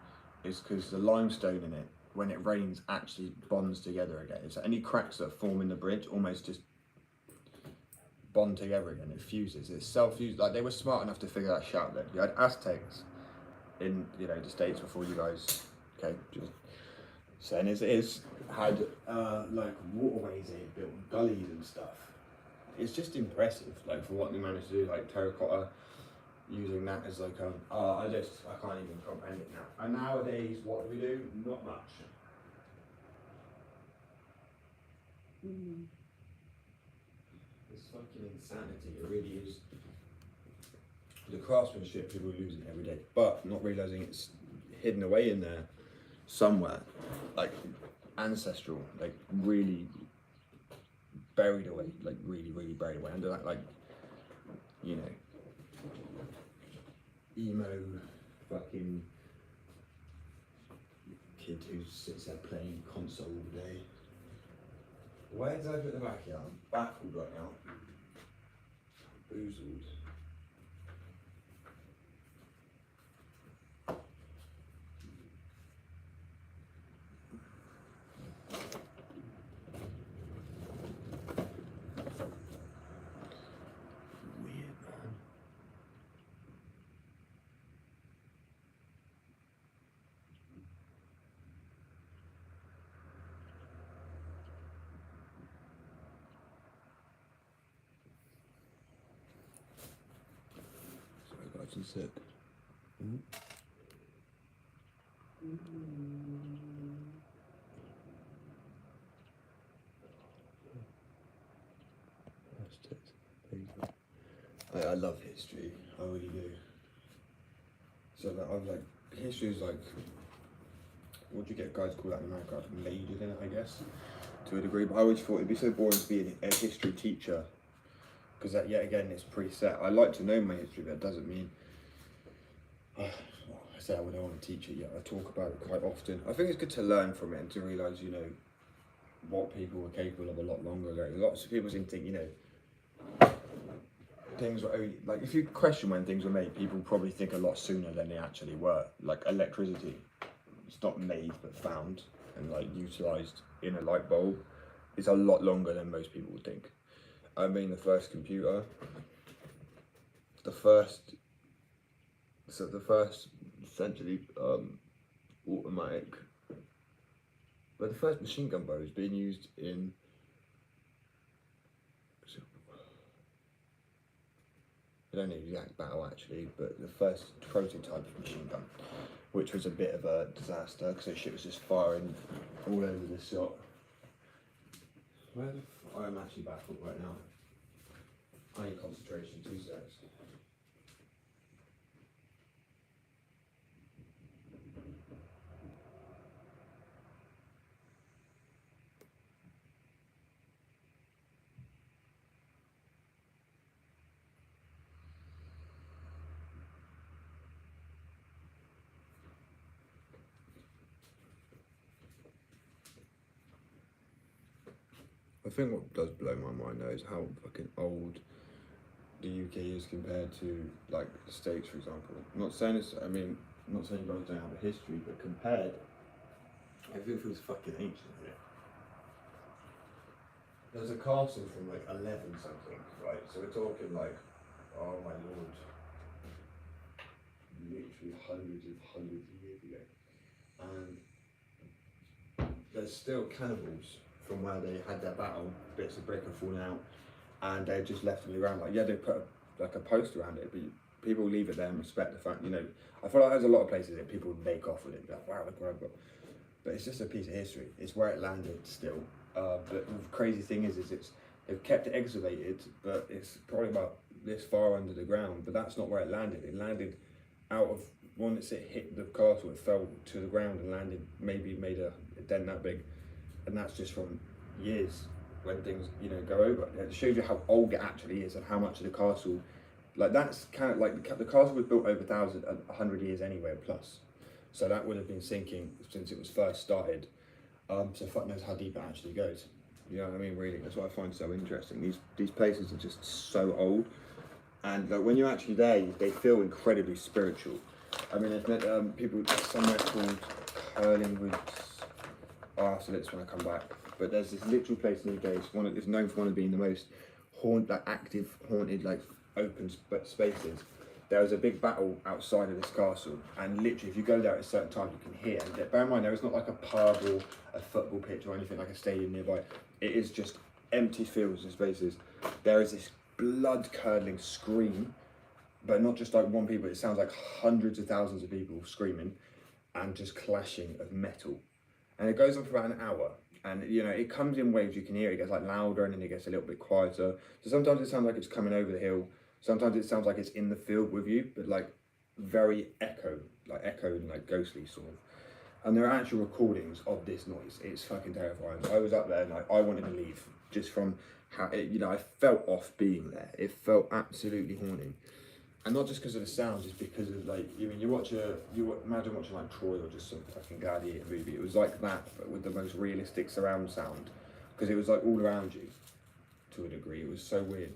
B: is because the limestone in it, when it rains, actually bonds together again. So any cracks that form in the bridge almost just bond together again. It fuses. It's self-fused. Like, they were smart enough to figure that shit out then. You had Aztecs in, you know, the States before you guys, okay, just saying as it is, had like waterways they had built, gullies and stuff. It's just impressive, like, for what they managed to do, like terracotta, using that as like I can't even comprehend it now. And nowadays, what do we do? Not much. It's fucking insanity, it really is. The craftsmanship people are losing every day, but not realising it's hidden away in there somewhere, like ancestral, like really buried away, like really buried away under that, like, you know, emo fucking kid who sits there playing console all day. Where did I put the backyard? I'm baffled right now. Boozled. And sit. I love history. I really do. So that I've like, history is like, what do you get guys call that in America? I've majored in it, I guess, to a degree. But I always thought it'd be so boring to be a history teacher
C: because that yet again it's preset. I like to know my history, but it doesn't mean I say I wouldn't want to teach it yet. I talk about it quite often. I think it's good to learn from it and to realise, you know, what people were capable of a lot longer ago. Lots of people seem to think, you know, things were only, like, if you question when things were made, people probably think a lot sooner than they actually were. Like electricity, it's not made but found and like utilised in a light bulb. It's a lot longer than most people would think. I mean, the first computer, the first essentially automatic, but the first machine gun bow was being used in, I don't know the exact battle actually, but the first prototype of machine gun, which was a bit of a disaster because the shit was just firing all over the shop. Where the I'm actually baffled right now. I need concentration, 2 seconds. I think what does blow my mind though is how fucking old the UK is compared to like the States, for example. I'm not saying it's, I mean, I'm not saying you guys don't have a history, but compared, everything feels fucking ancient here. There's a castle from like 11 something, right? So we're talking like, oh my lord, literally hundreds of years ago. And there's still cannibals from where they had their battle, bits of brick have fallen out, and they've just left it on the ground. Like, yeah, they put like a post around it, but people leave it there and respect the fact, you know, I feel like there's a lot of places that people make off with it, like, wow, look what I've got. But it's just a piece of history. It's where it landed still. But the crazy thing is they've kept it excavated, but it's probably about this far under the ground, but that's not where it landed. It landed out of, once it hit the castle, it fell to the ground and landed, maybe made a dent that big. And that's just from years when things, you know, go over. It shows you how old it actually is and how much of the castle, like that's kind of like the castle was built over 100 years anyway plus. So that would have been sinking since it was first started. So fuck knows how deep it actually goes. You know what I mean? Really, that's what I find so interesting. These places are just so old, and like when you're actually there, they feel incredibly spiritual. I mean, there's people somewhere called Curlingwood. I'll have to look when I come back. But there's this literal place in the UK. It's known for one of being the most active haunted, like open spaces. There was a big battle outside of this castle, and literally, if you go there at a certain time, you can hear. And bear in mind, there is not like a pub or a football pitch or anything like a stadium nearby. It is just empty fields and spaces. There is this blood-curdling scream, but not just like one people. It sounds like hundreds of thousands of people screaming, and just clashing of metal. And it goes on for about an hour, and you know it comes in waves. You can hear it gets like louder, and then it gets a little bit quieter. So sometimes it sounds like it's coming over the hill. Sometimes it sounds like it's in the field with you, but like very echoed and like ghostly sort of. And there are actual recordings of this noise. It's fucking terrifying. I was up there and like I wanted to leave just from how it, you know, I felt off being there. It felt absolutely haunting. And not just because of the sounds, it's because of like, you mean, imagine watching like Troy or just some fucking gladiator movie. It was like that, but with the most realistic surround sound, because it was like all around you, to a degree. It was so weird.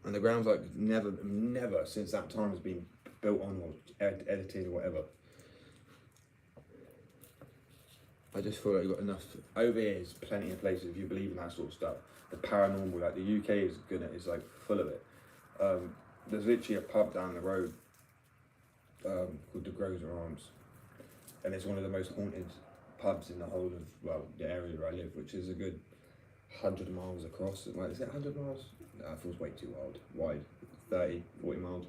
C: And the ground's like never since that time has been built on or edited or whatever. I just feel like you've got enough. Over here is plenty of places if you believe in that sort of stuff. The paranormal, like the UK is good at, is like full of it. There's literally a pub down the road called the Grosvenor Arms, and it's one of the most haunted pubs in the whole of, well, the area where I live, which is a good 100 miles across. Like, is it 100 miles? No, it feels way too wide. 30, 40 miles.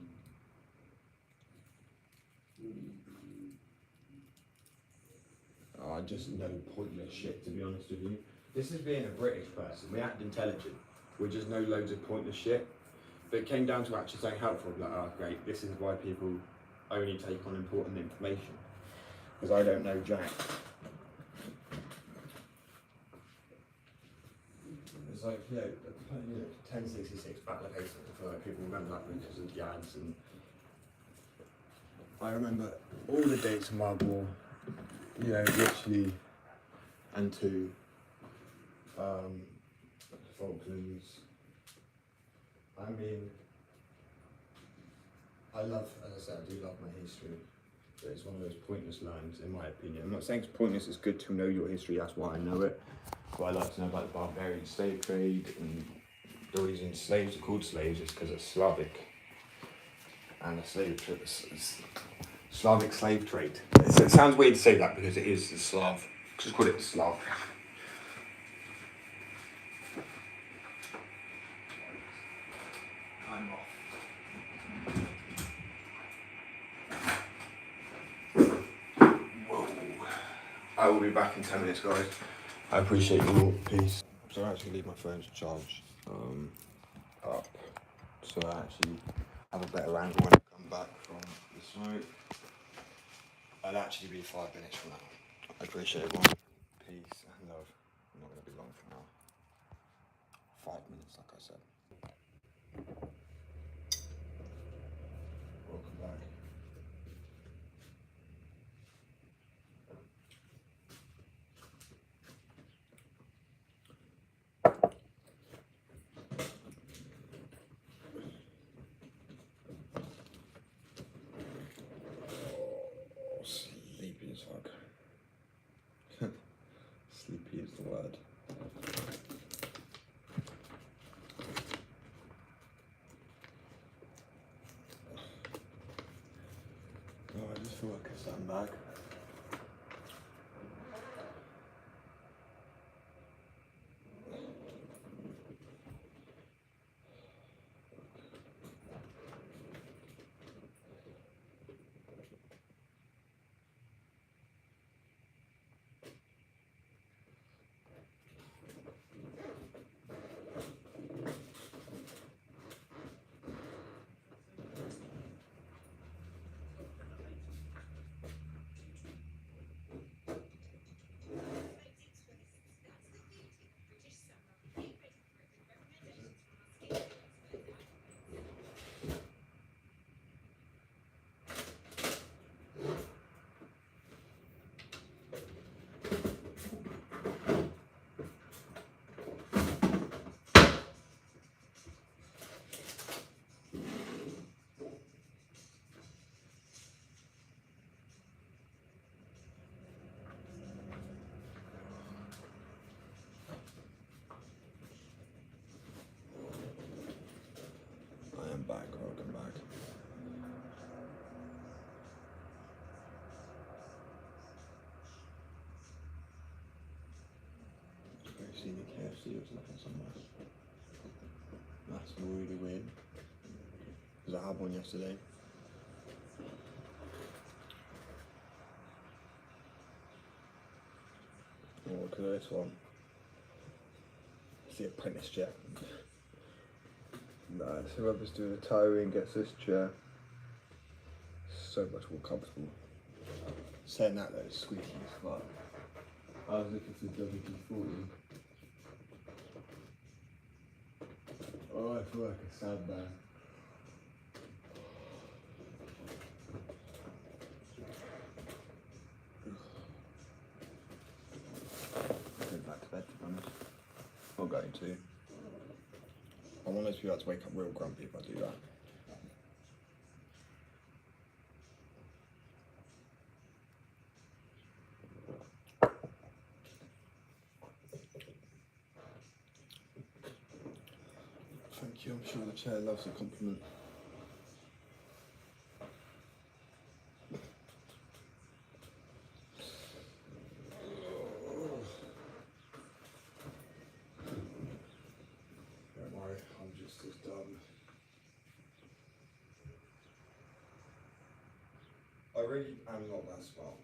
C: Oh, I just know pointless shit, to be honest with you. This is being a British person. We act intelligent. We just know loads of pointless shit. But it came down to actually saying helpful, like, oh great, this is why people only take on important information. Because I don't know jack. It's
B: like, 1066 back the pace. I feel like people remember that because of the ads, and I remember all the dates of my war, literally, and to the Falklands. I mean, I love, as I said, I do love my history, but it's one of those pointless lines, in my opinion. I'm not saying it's pointless, it's good to know your history, that's why I know it. But I like to know about the barbarian slave trade, and the reason slaves are called slaves is because it's Slavic. And the Slavic slave trade. It sounds weird to say that because it is the Slav. Just call it the Slav. I'm off. Whoa. I will be back in 10 minutes, guys. I appreciate you all. Peace. So I actually leave my phone to charge up, so I actually have a better angle when I come back from the smoke. I'll actually be 5 minutes from now. I appreciate everyone. Peace and love. I'm not going to be long for now. 5 minutes, like I said. Welcome back. Oh, sleepy as fuck. Sleepy is the word. Oh, I just feel like a sandbag. I am back, welcome back. I see the KFC was looking somewhere. That's really weird. Because I had one yesterday. Oh, look at this one. It's the apprentice chair. Nice, whoever's doing the towing gets this chair. So much more comfortable. Saying that though, it's squeaky as fuck. I was looking for WD-40. Oh, I feel like a sandbag. I'm going back to bed, to be honest. I'm going to. I'm one of those people that wake up real grumpy if I do that. Thank you, I'm sure the chair loves a compliment. Don't worry, I'm just as dumb. I really am not that smart.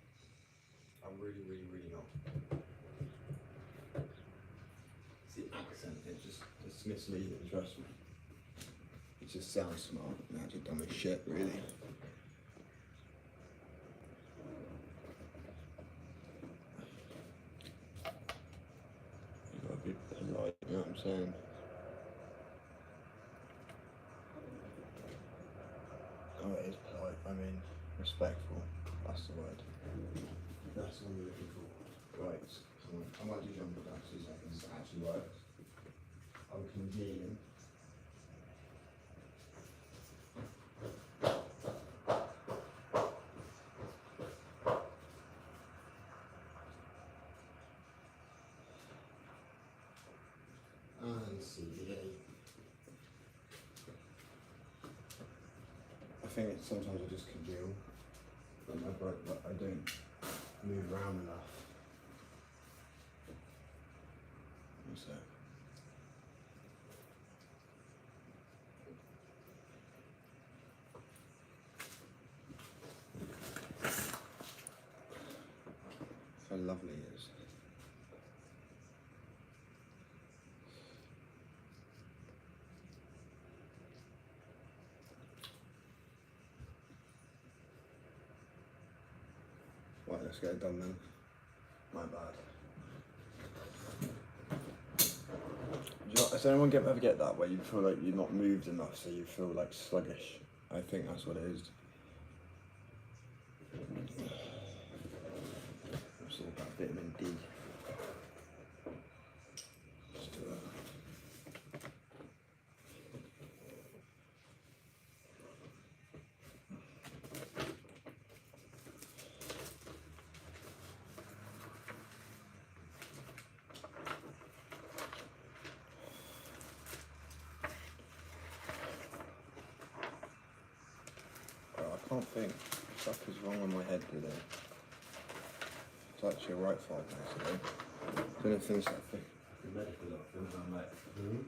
B: I'm really not. It's the accent, it's misleading, trust me. It just sounds smart, and actually dumb as shit, really. You gotta be polite, you know what I'm
C: saying. Oh, it is polite. I mean, respectful. That's the word. That's what we're looking for. Right. I might do jump down 2 seconds. It actually works. I'll convene. And CBA. I think it's sometimes I just congeal, but I don't move around enough. So. How lovely it is. Right, let's get it done then. My bad. Does anyone ever get that where you feel like you're not moved enough, so you feel like sluggish? I think that's what it is. It's all about vitamin D. Let's do that. I can't think. Stuff is wrong on my head today. It's actually a right 5 minutes ago. I don't finish that thing. The medical doctor, and I'm like, oh.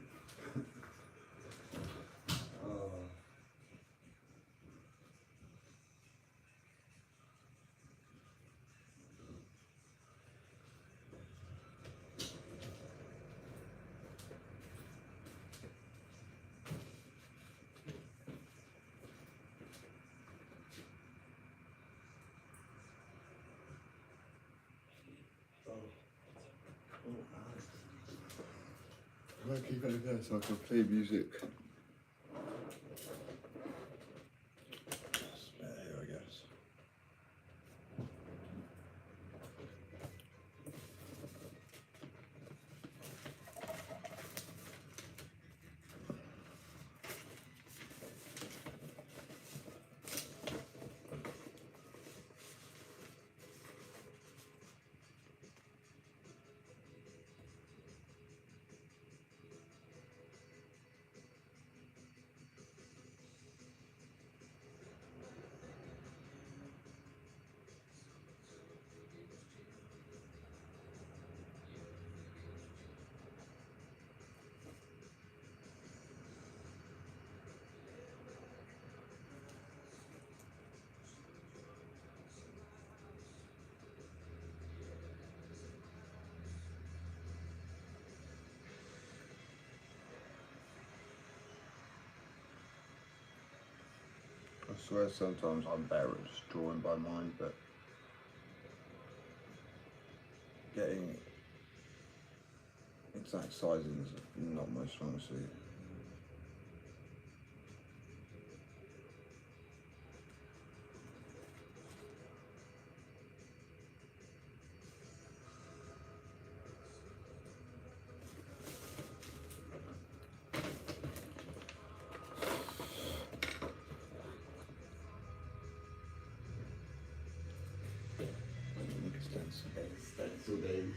C: I'm gonna keep it there so I can play music. It's better here, I guess. I swear sometimes I'm better at just drawing by mind, but getting exact sizing is not my strong suit. Stencil days.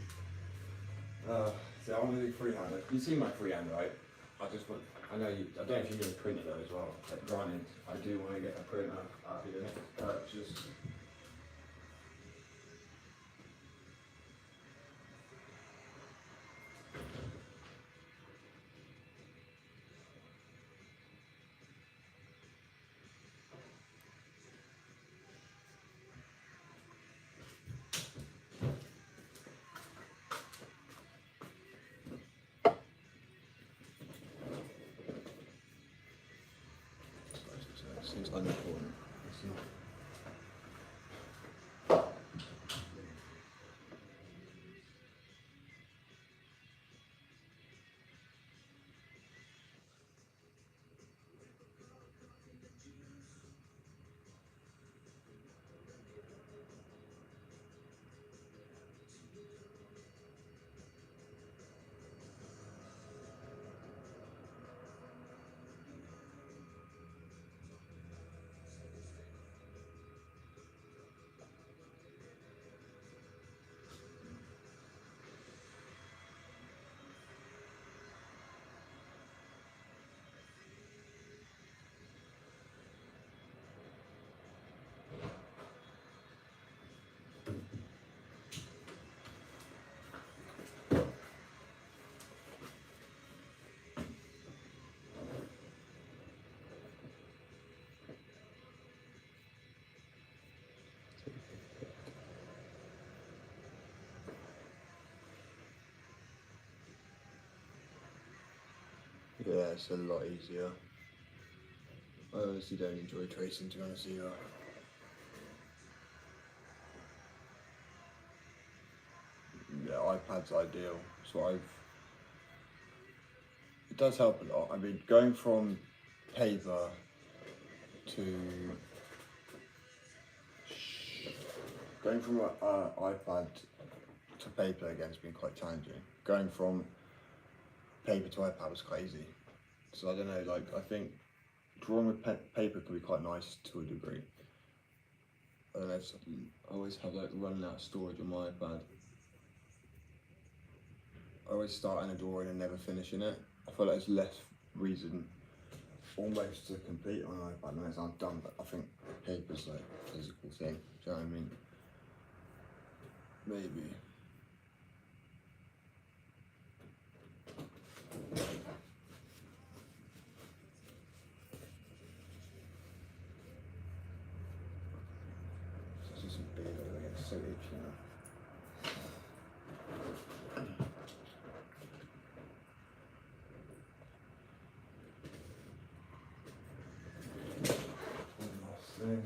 C: So I want to do freehand. You see my freehand, right? I know you. I don't know if you need a printer though as well. Like, granted, I do want to get a printer after the next purchase. Seems unimportant. It's not. Yeah, it's a lot easier. I honestly don't enjoy tracing, to be honest either. Yeah, iPad's ideal. So it does help a lot. I mean, going from paper to going from an iPad to paper again has been quite challenging. Going from paper to iPad was crazy. So I don't know, like I think drawing with paper can be quite nice to a degree. I don't know, I always have like running out of storage on my iPad. I always starting a drawing and never finishing it. I feel like there's less reason almost to complete on an iPad unless I'm done, but I think paper's like a physical thing. Do you know what I mean? Maybe. This is some beer that I get so itchy now. One last thing.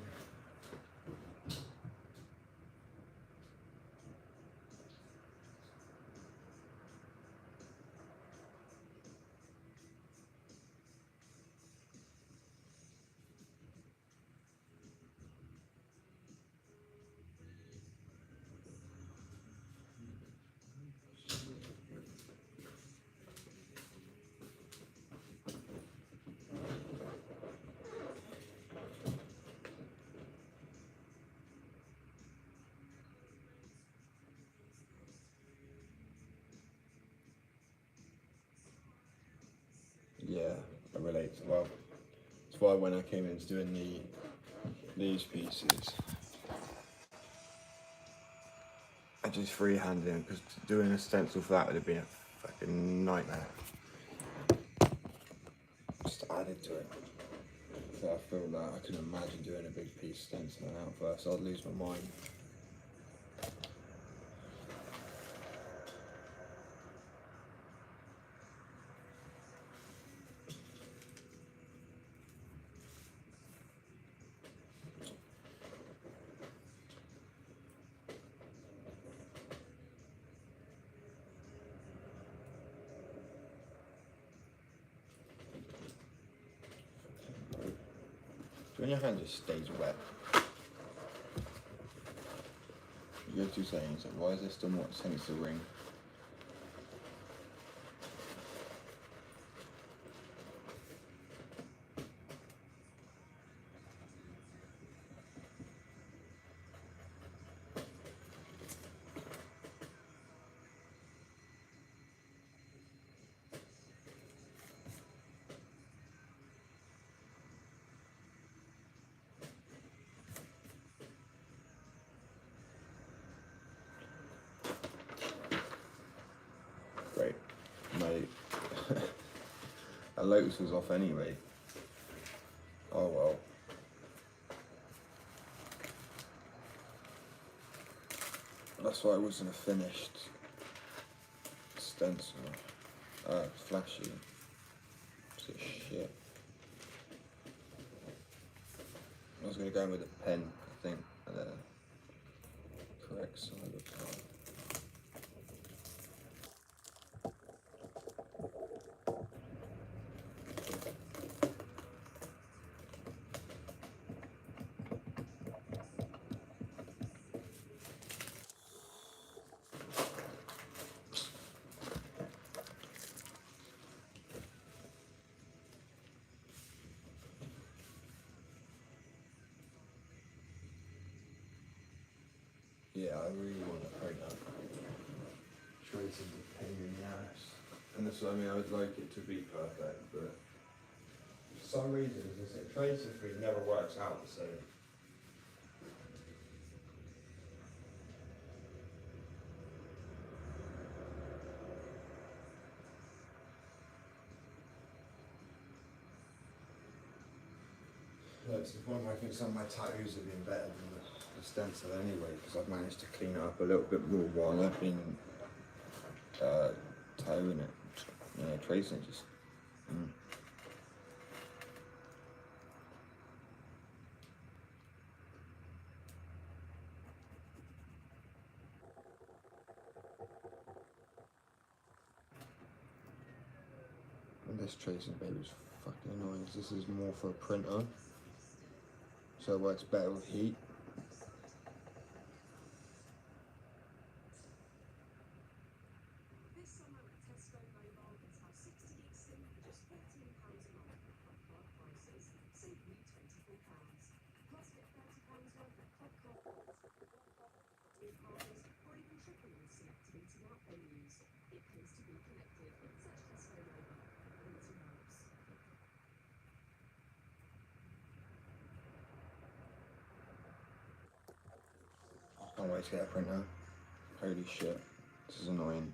C: Yeah, I relate. Well, that's why when I came into doing these pieces, I just freehanded them because doing a stencil for that would have been a fucking nightmare. Just added to it. So I feel that I can imagine doing a big piece stenciling out first. I'd lose my mind. When your hand just stays wet, you go two settings, like, why is there still more sense to ring? Great. My a Lotus was off anyway. Oh well. That's why it wasn't a finished stencil. Flashy. It's a shit. I was gonna go in with a pen, I think, at the correct side of the card. Yeah, I really want to print that. Tracing's a pain in the ass. And that's what I mean, I would like it to be perfect, but for some reason, as I say, tracing for me never works out the same. It's the point where I think some of my tattoos have been better than the stencil anyway, because I've managed to clean it up a little bit more while I've been tattooing it. You know, tracing just And this tracing baby is fucking annoying. This is more for a printer, so it works better with heat. I can't wait to get a printer. Holy shit, this is annoying.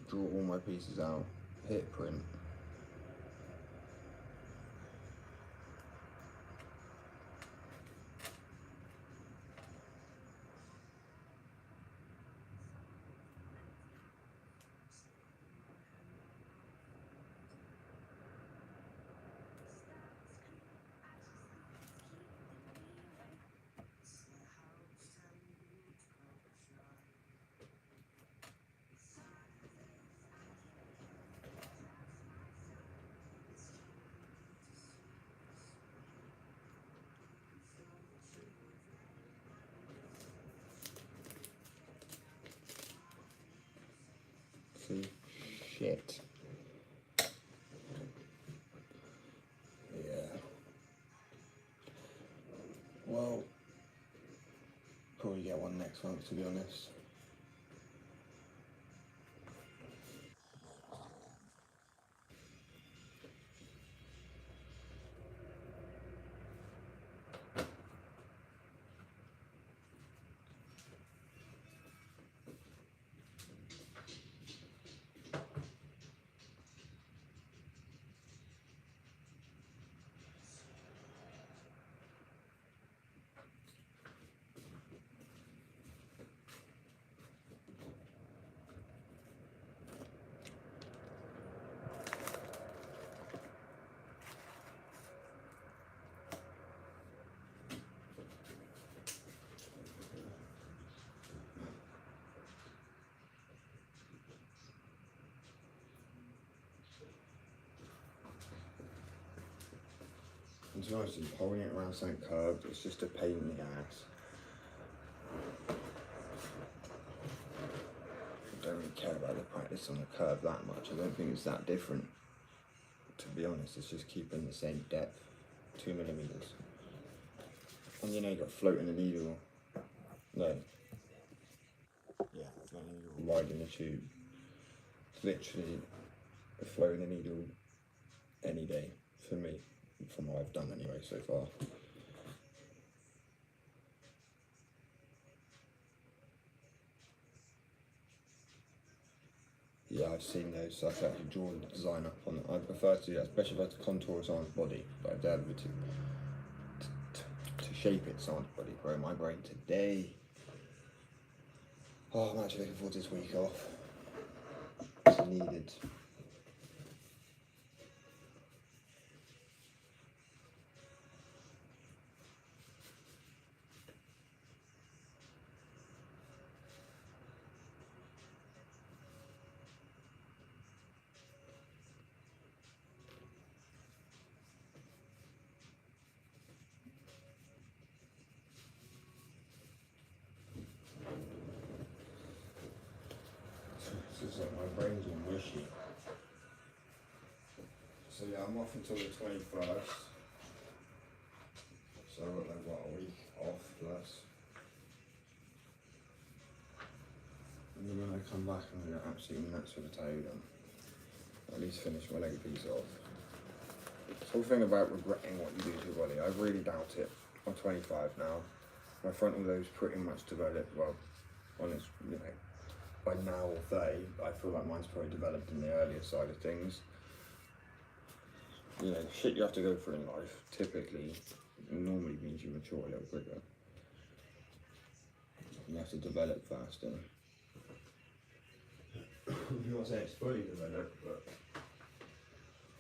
C: Draw all my pieces out, hit print. See, shit. Yeah. Well, probably get one next month, to be honest. And to be honest, holding it around something curved, it's just a pain in the ass. I don't really care about the practice on the curve that much. I don't think it's that different. To be honest, it's just keeping the same depth, 2 millimeters. And you know, you got floating the needle. No. Yeah, floating the needle wide in the tube. It's literally floating the needle any day for me, from what I've done anyway so far. Yeah, I've seen those, so I can actually draw the design up on it. I prefer to do that, especially if I have to contour someone's body, but I dare to shape it someone's body. Bro, my brain today. Oh, I'm actually looking forward to this week off. It's needed. It's just like my brain's all mushy. So yeah, I'm off until the 21st. So I've got like, what, a week off plus. And then when I come back, I'm going to absolutely nuts with the tattoo done. At least finish my leg piece off. The whole thing about regretting what you do to your body, I really doubt it. I'm 25 now. My frontal lobe's pretty much developed, well, honest, you know, by now or 30, I feel like mine's probably developed in the earlier side of things. You know, shit you have to go through in life typically normally means you mature a little quicker. You have to develop faster. I'm not saying it's fully developed, but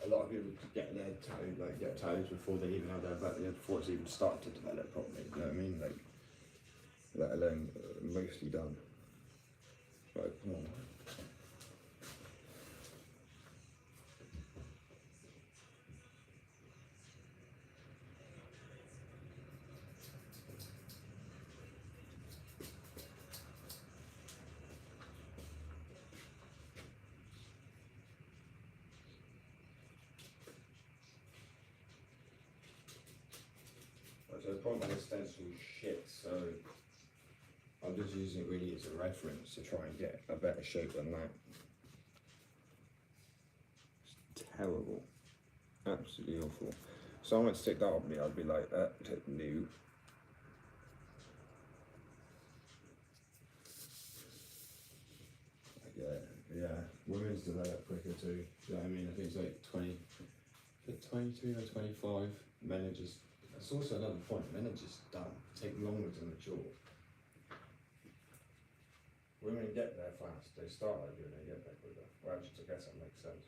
C: a lot of people get their tattoo, like get tattoos before they even have their before it's even started to develop properly. You know what I mean? Like, let alone mostly done. Right, come on. So the problem with the stencil shit, so I'm just using it really as a reference to try and get a better shape than that. It's terrible. Absolutely awful. Someone would stick that on me, I'd be like, new. Yeah, women's develop quicker too. Do you know what I mean? I think it's like 22 or 25. Men are just, that's also another point, men are just done, take longer to mature. Women get there fast, they start like you and they get there quicker. Well, actually, I guess that makes sense.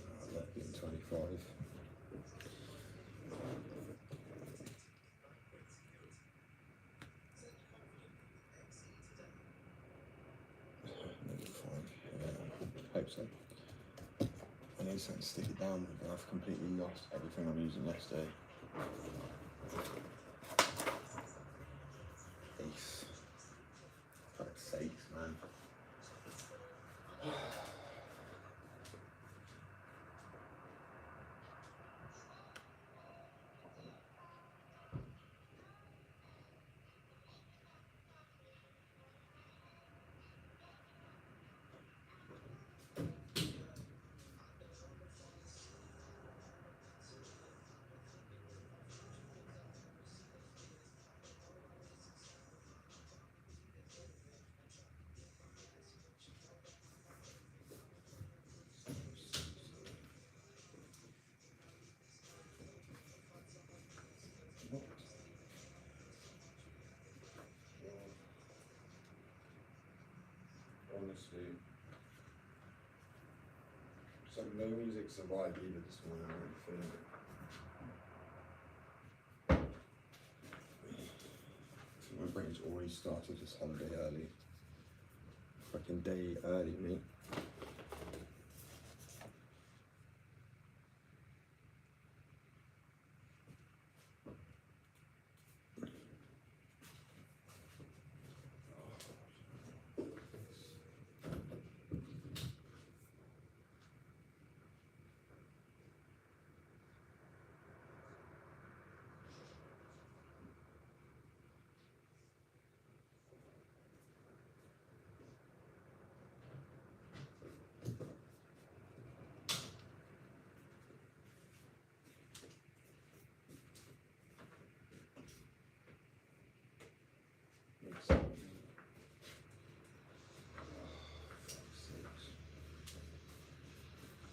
C: I like being 25. Maybe 5, yeah, hope so. I need something to stick it down with, but I've completely lost everything I'm using yesterday. Ace. Fuck's sakes, man. Honestly, so no music survived either this morning. I'm really feeling it. So my brain's already started this holiday early. Fucking day early, mate.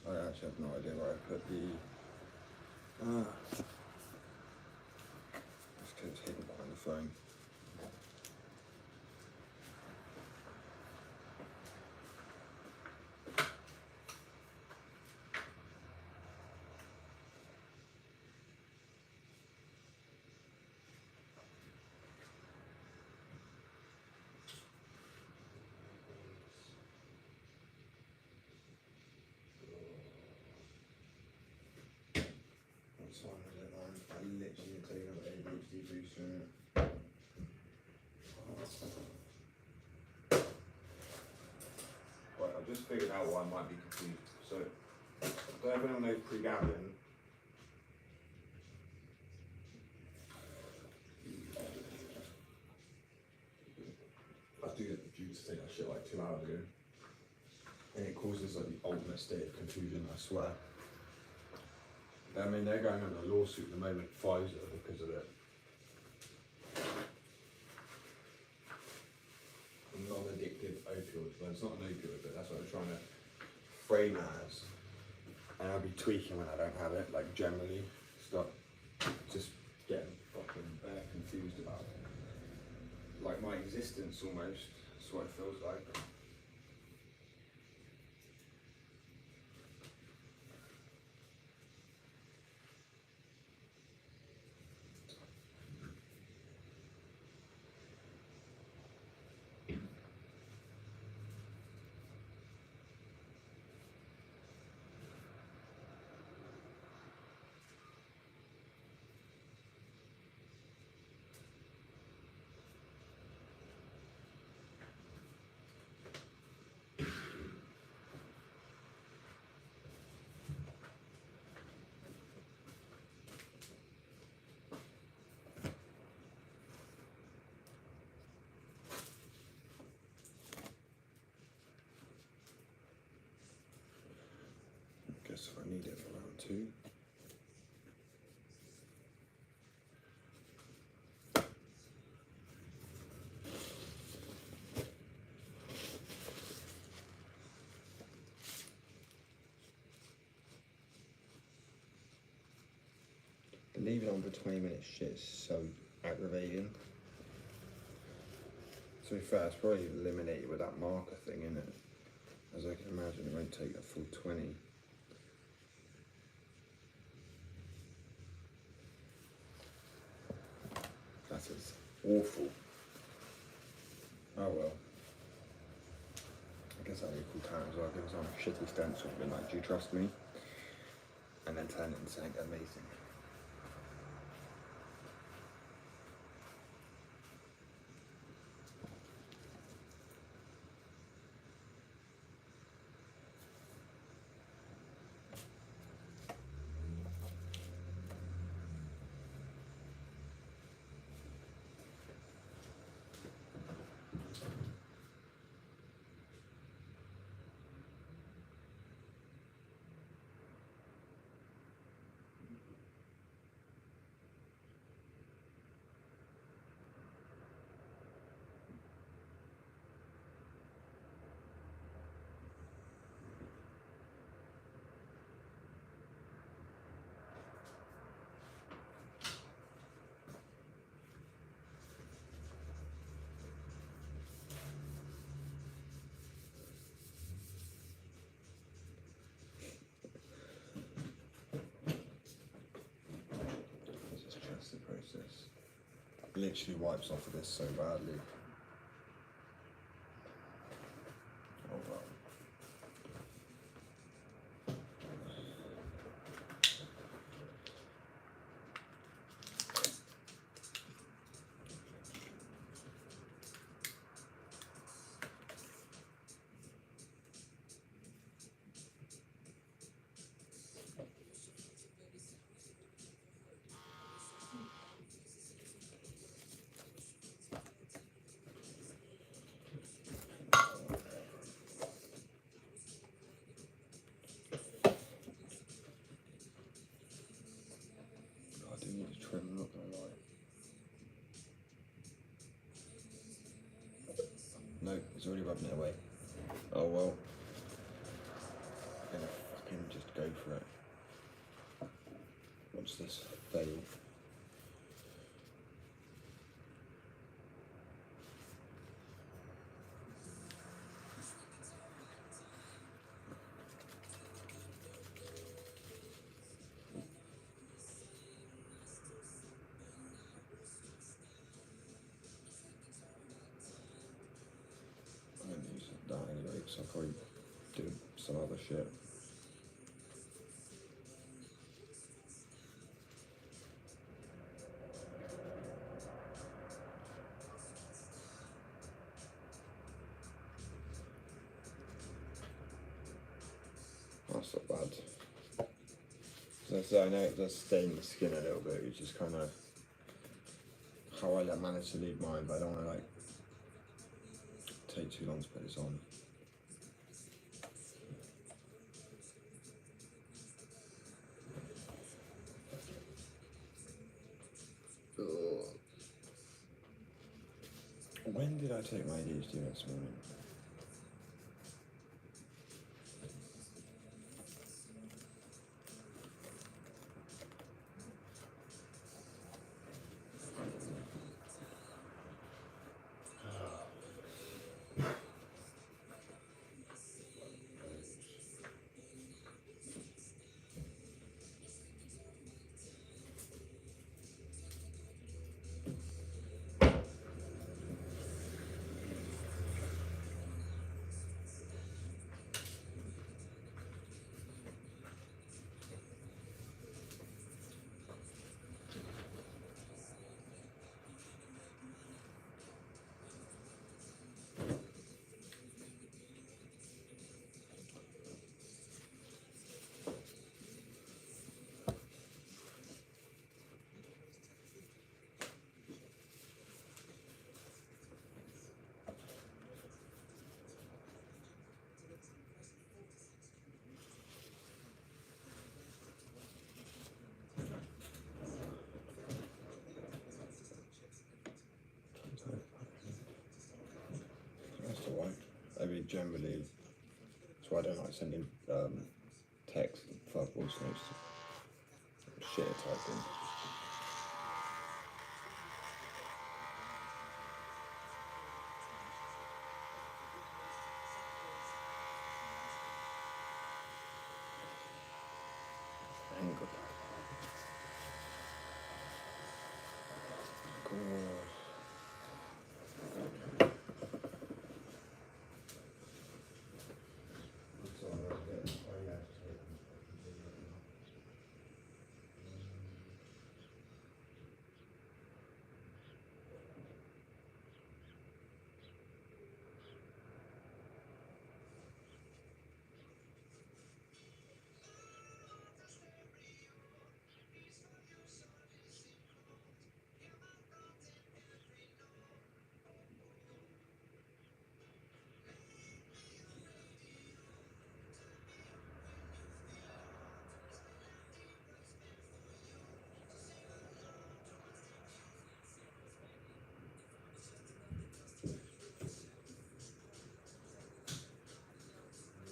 C: I actually have no idea where I put the. Just because it's hidden behind the phone. What time is it, man? I literally need to take another ADHD booster in it. Right, I've just figured out why I might be confused. So, don't everyone knows pregabalin? I was due to take that shit like 2 hours ago. And it causes like the ultimate state of confusion, I swear. I mean, they're going on a lawsuit at the moment, Pfizer, because of it. Non-addictive opioids. Well, it's not an opioid, but that's what I'm trying to frame it as. And I'll be tweaking when I don't have it, like generally. Stop just getting fucking confused about it.
B: like my existence almost. That's what it feels like.
C: Guess if I need it for round 2. Leaving on for 20 minutes shit is so aggravating. To be fair, it's probably eliminated with that marker thing, isn't it? As I can imagine, it won't take a full 20. That is awful. Oh well. I guess that'd be a cool time as well, give us on a shitty stencil, been like, do you trust me? And then turn it into something amazing. The process literally wipes off of this so badly. Oh well. I do need to trim, I'm not gonna lie. No, it's already rubbing it away. Oh well. I'm gonna fucking just go for it. Watch this fail. I don't use that anyway, because I'll probably do some other shit. That's not bad. So I know it does stain the skin a little bit, which is kind of how I manage to leave mine, but I don't want to like take too long to put this on. Ugh. When did I take my ADHD this morning? generally. That's why I don't like sending text for voice notes. Shit typing. Anger. God.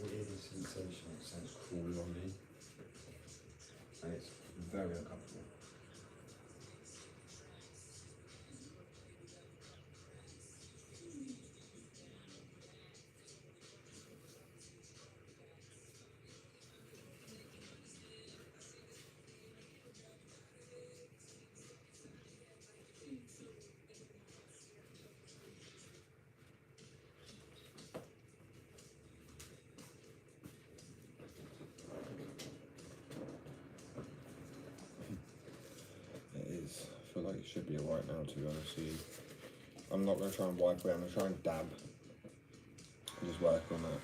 C: Weird sensation, it sounds crawling on me, and it's very uncomfortable. It is. I feel like it should be alright now, to be honest with you. I'm not going to try and wipe away, I'm going to try and dab and just work on that.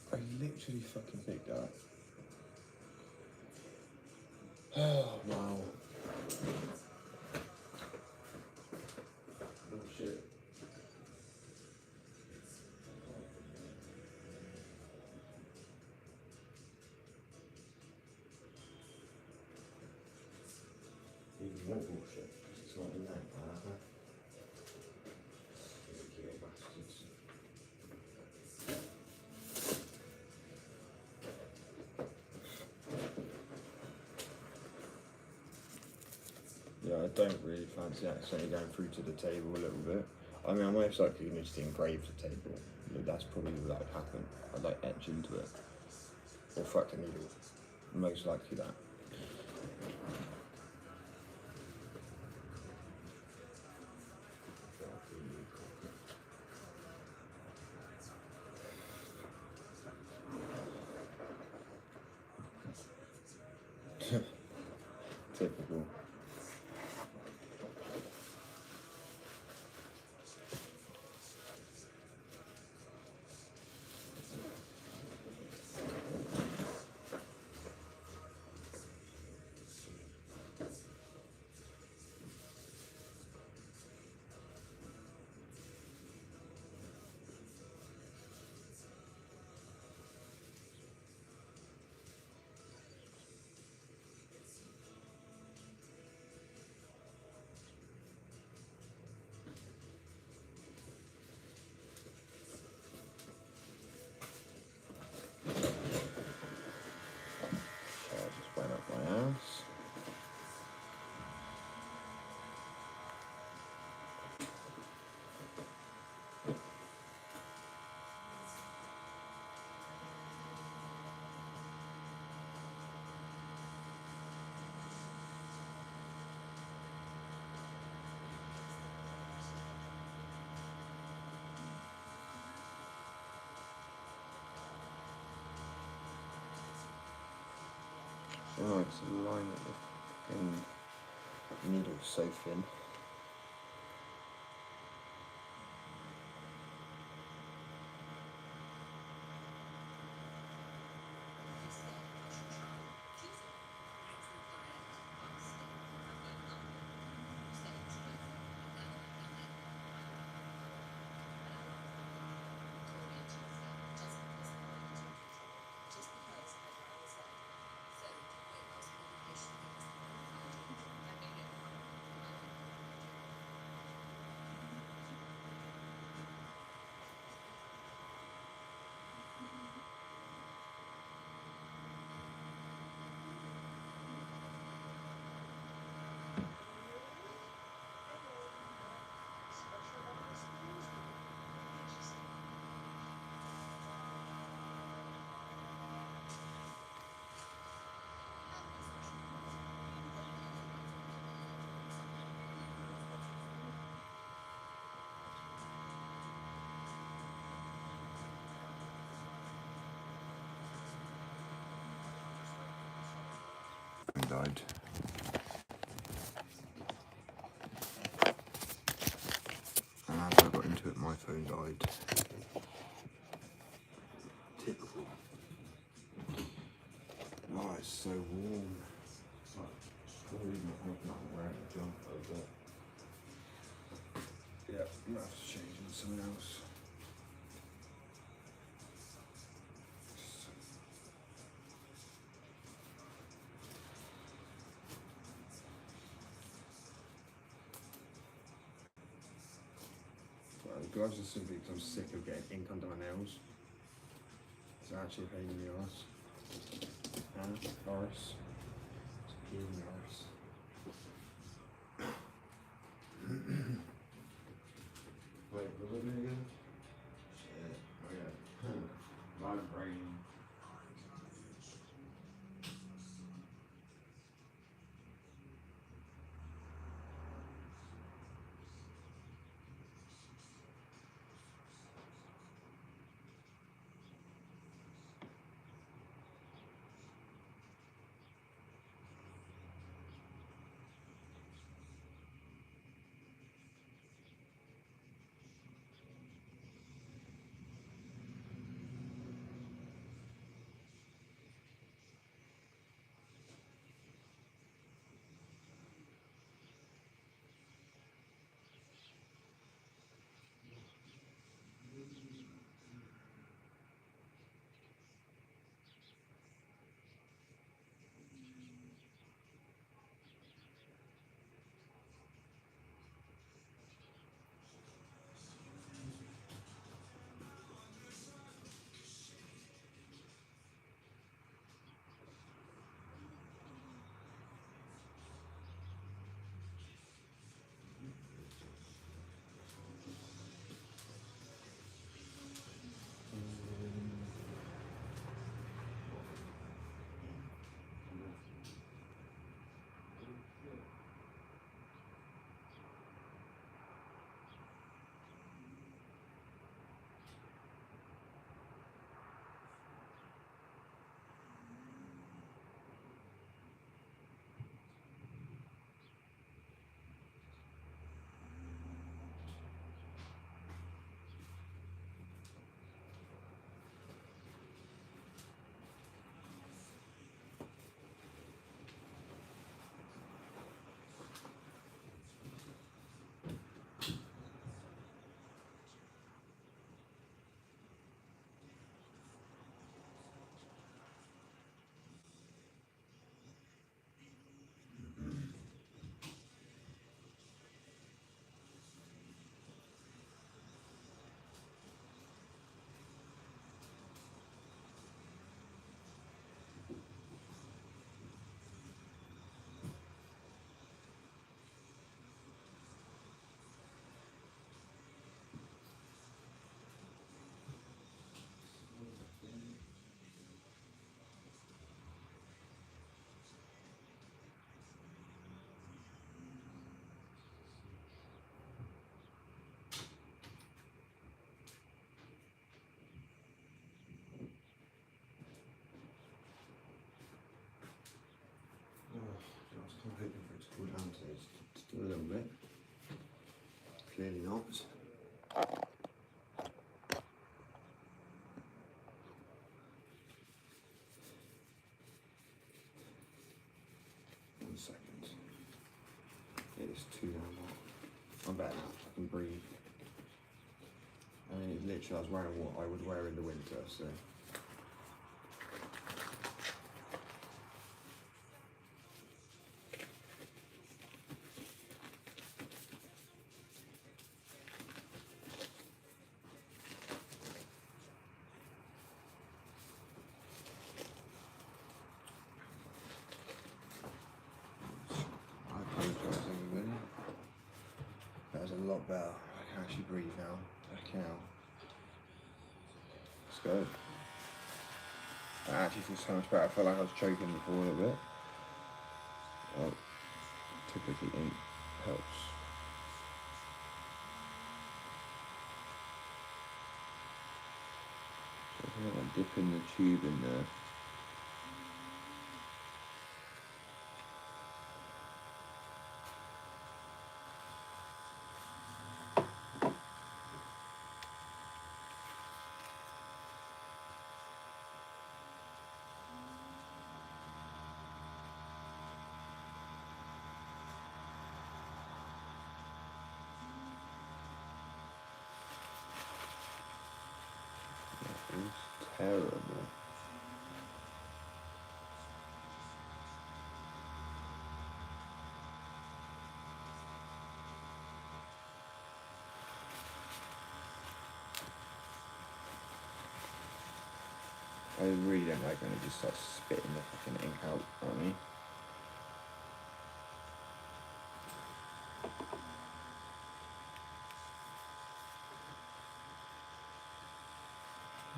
C: I literally fucking picked that. Oh, wow. Oh, shit. Even more bullshit, because it's not in that either. You bastards. Yeah, I don't really fancy accidentally going through to the table a little bit. I mean, I'm most likely going to just engrave the table. That's probably what would happen. I'd like etch into it. Or fuck the needle. Most likely that. Typical. Went up my ass. Oh, it's a line that the fucking needle's so thin. died. And as I got into it, my phone died. Typical. Oh, it's so warm. It's like, probably not helping out wearing a jumper, but yeah, I'm gonna have to change into something else. Well, the gloves are simply because I'm sick of getting ink under my nails. It's actually a pain in the arse. And Boris. It's a pain in the arse. Wait, what was it again? Shit. Oh yeah. My brain. I was kind of hoping for it to cool down today, just a little bit. Clearly not. 1 second. It is 2 now. I'm better now. I can breathe. I mean, it's literally, I was wearing what I would wear in the winter, so. I apologise, everybody. That was a lot better. I can actually breathe now. I can. Let's go. I actually feel so much better. I felt like I was choking before a little bit. Well, typically ink helps. So I think I'm dipping the tube in there. It's terrible. I really don't like when it just starts spitting the fucking ink out on me.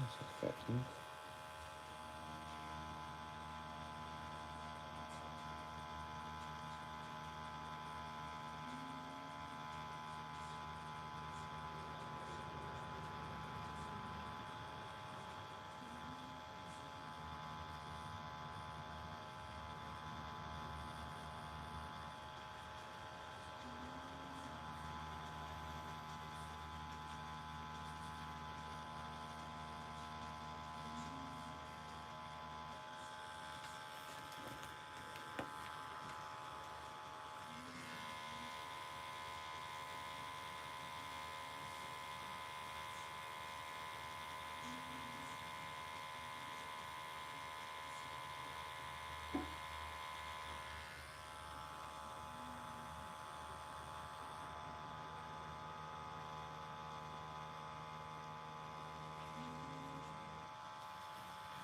C: That's effective.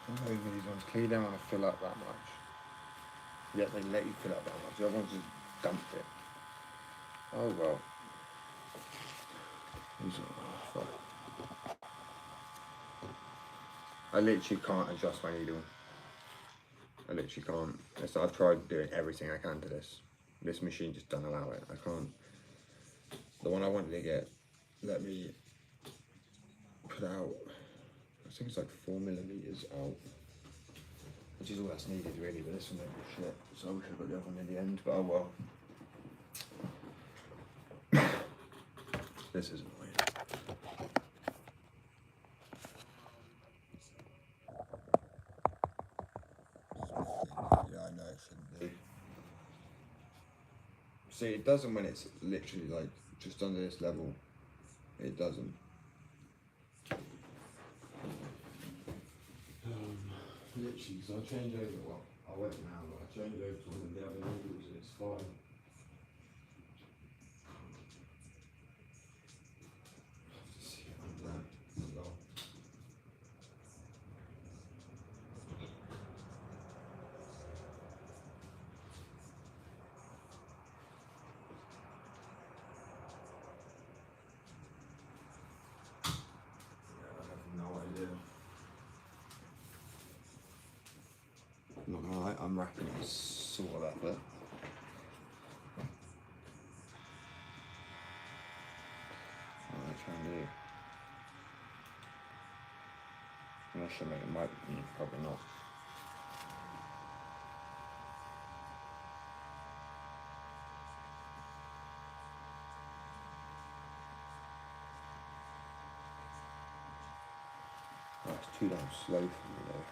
C: Those these ones clearly don't want to fill up that much. Yet they let you fill up that much. The other ones just dump it. Oh well. Fuck. I literally can't adjust my needle. I literally can't. I've tried doing everything I can to this. This machine just doesn't allow it. I can't. The one I wanted to get let me put out, I think it's like 4mm out, which is all that's needed really, but this one made me shit, so I wish I got the other one in the end, but oh well. This is annoying. Yeah, I know it shouldn't do. See, it doesn't when it's literally like just under this level. It doesn't. Literally, because I changed over, well, I went now, but I changed over to one of the other noodles and it's fine. See it under that as well. Yeah, I have no idea. I'm not gonna lie, I'm wrapping it sort of effort. What am I trying to do? I'm not sure, it might be, probably not. Oh, it's too damn slow for me though.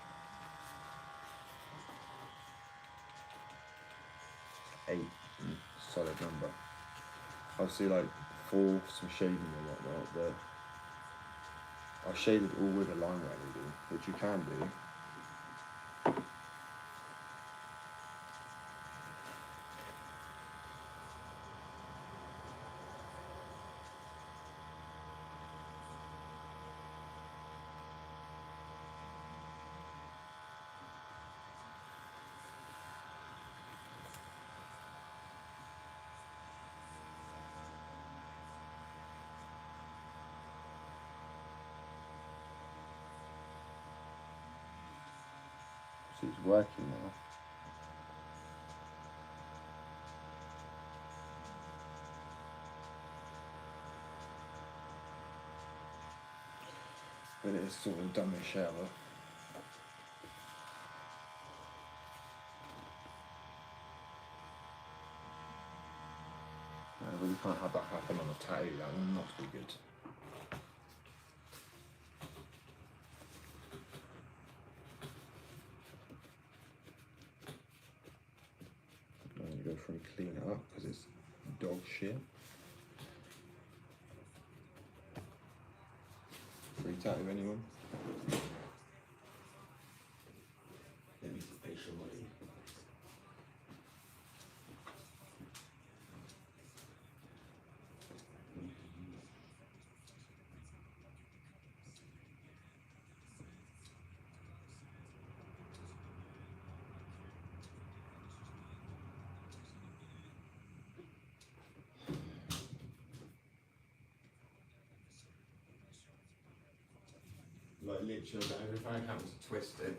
C: 8, solid number. Obviously, like for some shading and whatnot, but I shaded all with a line weight needle, which you can do. So it's working now. But it's sort of done the shower. But you can't have that happen on a tattoo, that will not be good. And you go from clean it up because it's dog shit. Free tattoo anyone?
B: Like literally, everything I can to twist it,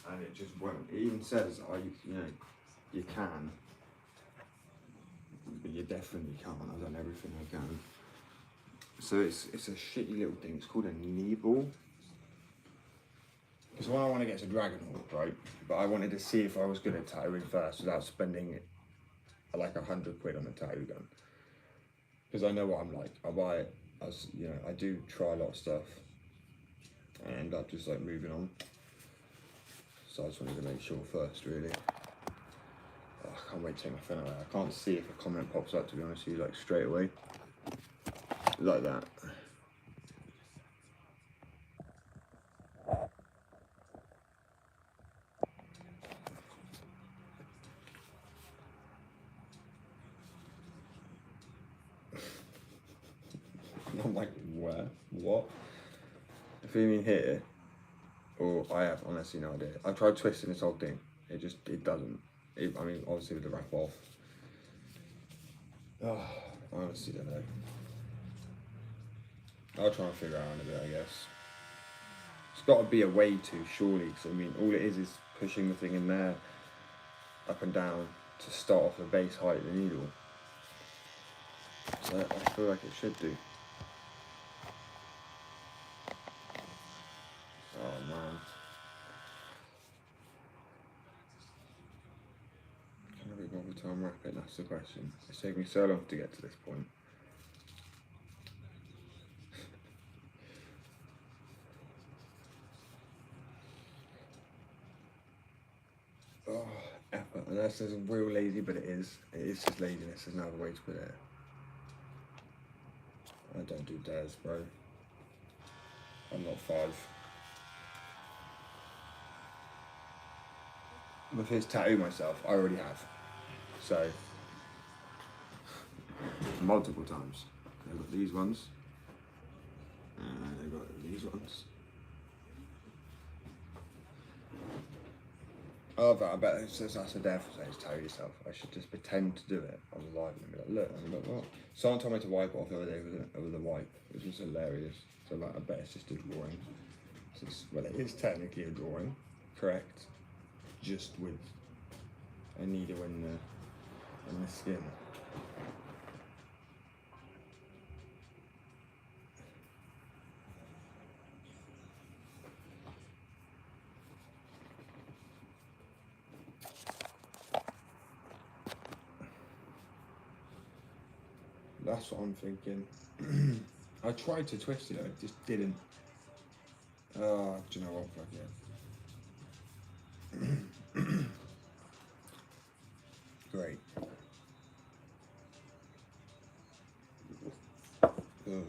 B: and it just won't. It even says, you can, but you definitely can't. I've done everything I can. So it's a shitty little thing. It's called a knee ball. Because what I want to get is a dragon hawk, right? But I wanted to see if I was good at tattooing first without spending like £100 on a tattoo gun. Because I know what I'm like. I buy it as, I do try a lot of stuff. And I end up just like moving on. So I just wanted to make sure first, really. Oh, I can't wait to take my phone away. I can't see if a comment pops up, to be honest with you, like straight away. Like that. I'm like, where? What? If you mean here, or I have honestly no idea. I've tried twisting this whole thing. It doesn't. I mean, obviously with the wrap off. Oh, I honestly don't know. I'll try and figure it out in a bit, I guess. It's got to be a way to, surely. Because I mean, all it is pushing the thing in there, up and down, to start off the base height of the needle. So I feel like it should do. Oh man. Can I be bothered to unwrap it? That's the question. It's taken me so long to get to this point. Oh, effort. And that says real lazy, but it is. It is just laziness. There's no other way to put it. I don't do dares, bro. I'm not 5. With his tattoo myself, I already have. So, multiple times. I've got these ones. And I've got these ones. Oh, but I bet that's a dare for saying tattoo yourself. I should just pretend to do it on the live and be like, look, and I'm like, what? Someone told me to wipe it off the other day with a wipe, which was hilarious. So like, I bet it's just a drawing. So well, it is technically a drawing, correct? Just with a needle in the skin. That's what I'm thinking. I tried to twist it, I just didn't. Oh, do you know what? Fuck it. Great. Ugh.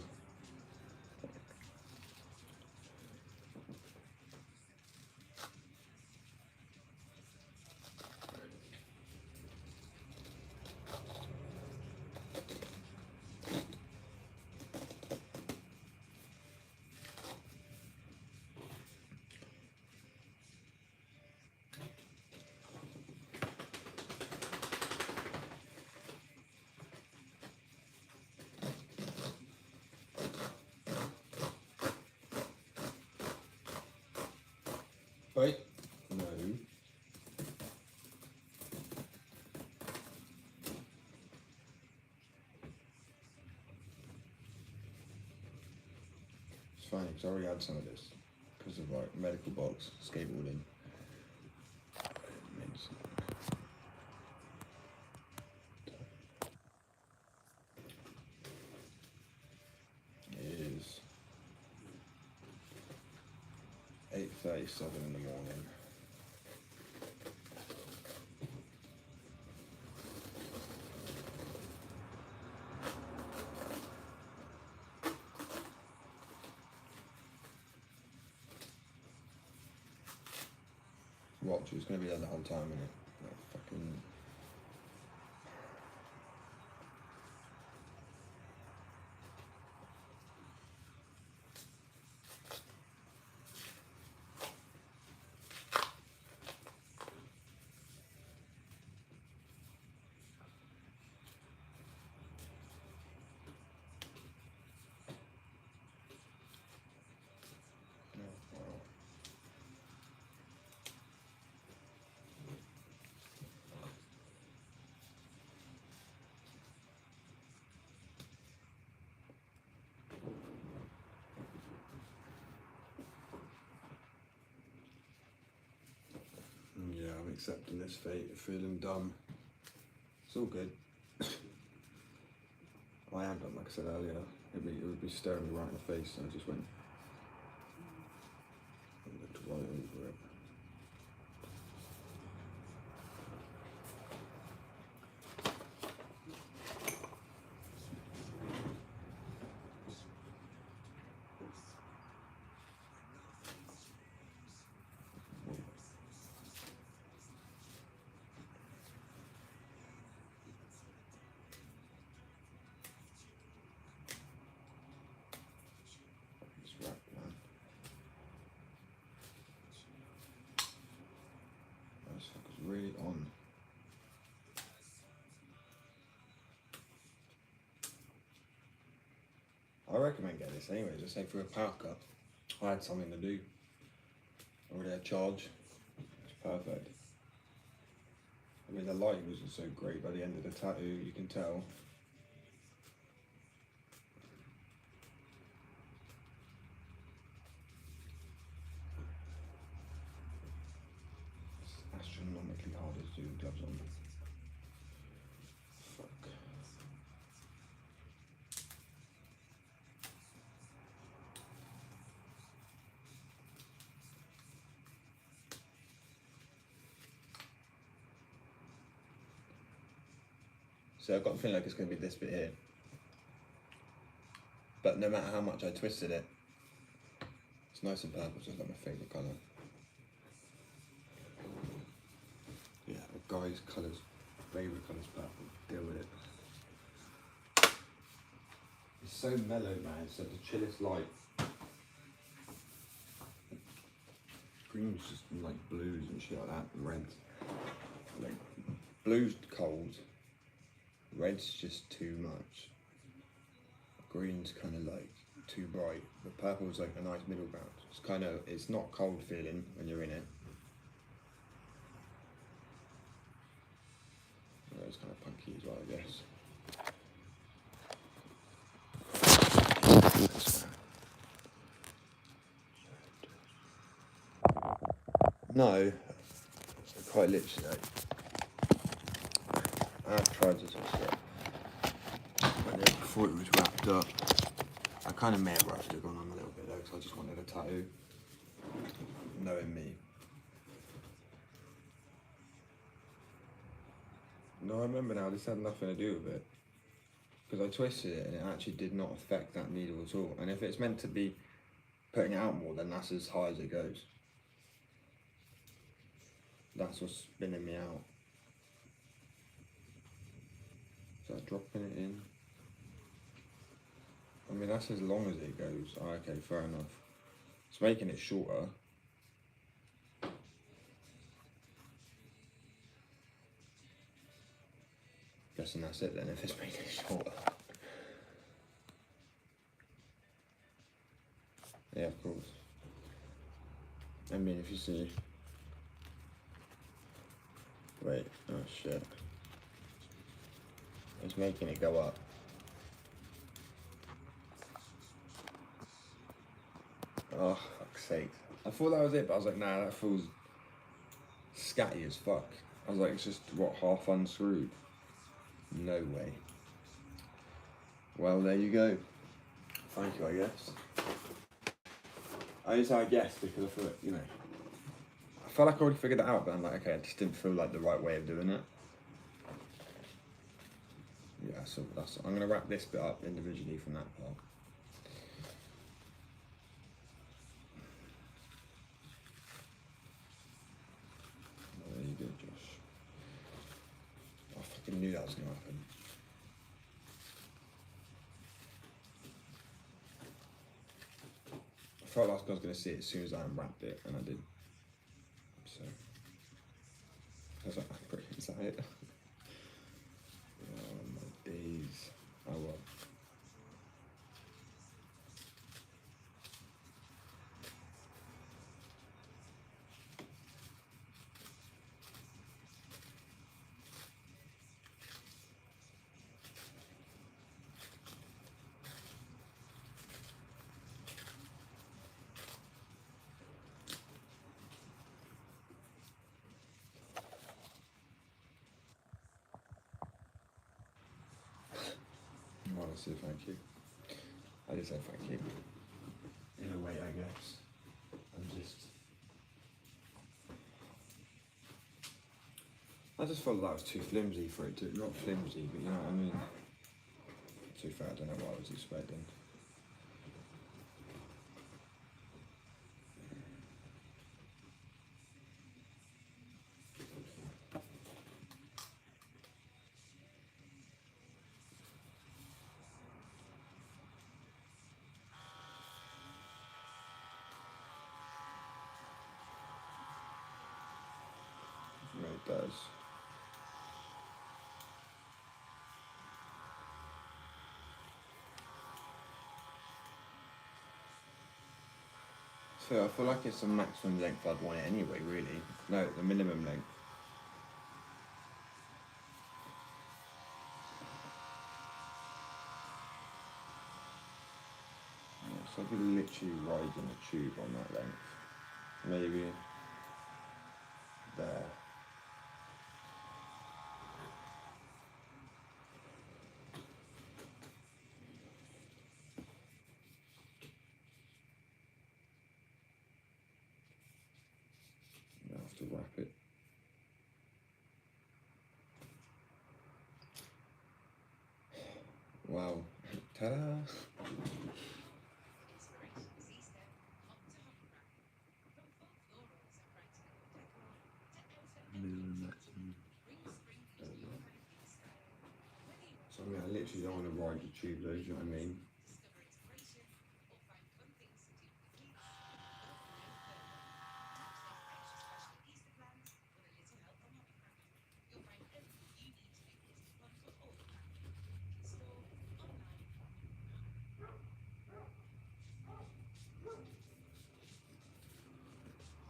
B: Wait. No. It's fine, because I already had some of this. Because of like medical box, skateboarding. It is 8:37 in the morning. Watch, it's going to be there the whole time, isn't it? Like fucking... No,
C: accepting this fate, feeling dumb. It's all good. I am dumb, like I said earlier. It would be staring me right in the face, and I just went and looked right over it. Right, man. This fucker's really on. I recommend getting this anyway, just say for a power cut. I had something to do. Already had charge. It's perfect. I mean, the light wasn't so great by the end of the tattoo, you can tell. Astronomically hard to do gloves on. Fuck. So I've got the feeling like it's going to be this bit here. But no matter how much I twisted it, it's nice and purple, so it's like my favourite colour. Yeah, a guy's colours, favourite colour's purple. Deal with it. It's so mellow, man. It's like the chillest light. Green's just like blues and shit like that, and reds. Like blue's cold, red's just too much. Green's kind of like too bright. The purple's like a nice middle ground. It's kind of, it's not cold feeling when you're in it. It's kind of punky as well, I guess. No, quite literally. I've tried to twist it. But yeah, before it was wrapped up, I kind of may have rushed it on a little bit though, because I just wanted a tattoo. Knowing me. No, I remember now, this had nothing to do with it. Because I twisted it and it actually did not affect that needle at all. And if it's meant to be putting it out more, then that's as high as it goes. That's what's spinning me out. Is that dropping it in? I mean, that's as long as it goes. Oh, okay, fair enough. It's making it shorter. Guessing that's it then, if it's making it shorter. Yeah, of course. I mean, if you see... Wait, oh shit. It's making it go up. Oh, fuck's sake. I thought that was it, but I was like, nah, that feels scatty as fuck. I was like, it's just, what, half unscrewed? No way. Well, there you go. Thank you, I guess. I used to guess because I feel, you know, I felt like I already figured it out, but I'm like, okay, I just didn't feel like the right way of doing it. Yeah, so that's, I'm gonna wrap this bit up individually from that part. There you go, Josh. I fucking knew that was gonna happen. I felt like I was gonna see it as soon as I unwrapped it, and I did. So, I was like, is that it? Oh my days. Oh well. say thank you. I did say thank you.
B: In a way, I guess.
C: I just felt that was too flimsy for it to, not flimsy, but you know what I mean. Too fair, I don't know what I was expecting. It does. So I feel like it's the maximum length I'd want it anyway, really. No, the minimum length. Yeah, so I'd be literally riding a tube on that length. Maybe there. I have to wrap it. Wow. Ta-da! So I mean, I literally don't want to ride the tube though, do you know what I mean?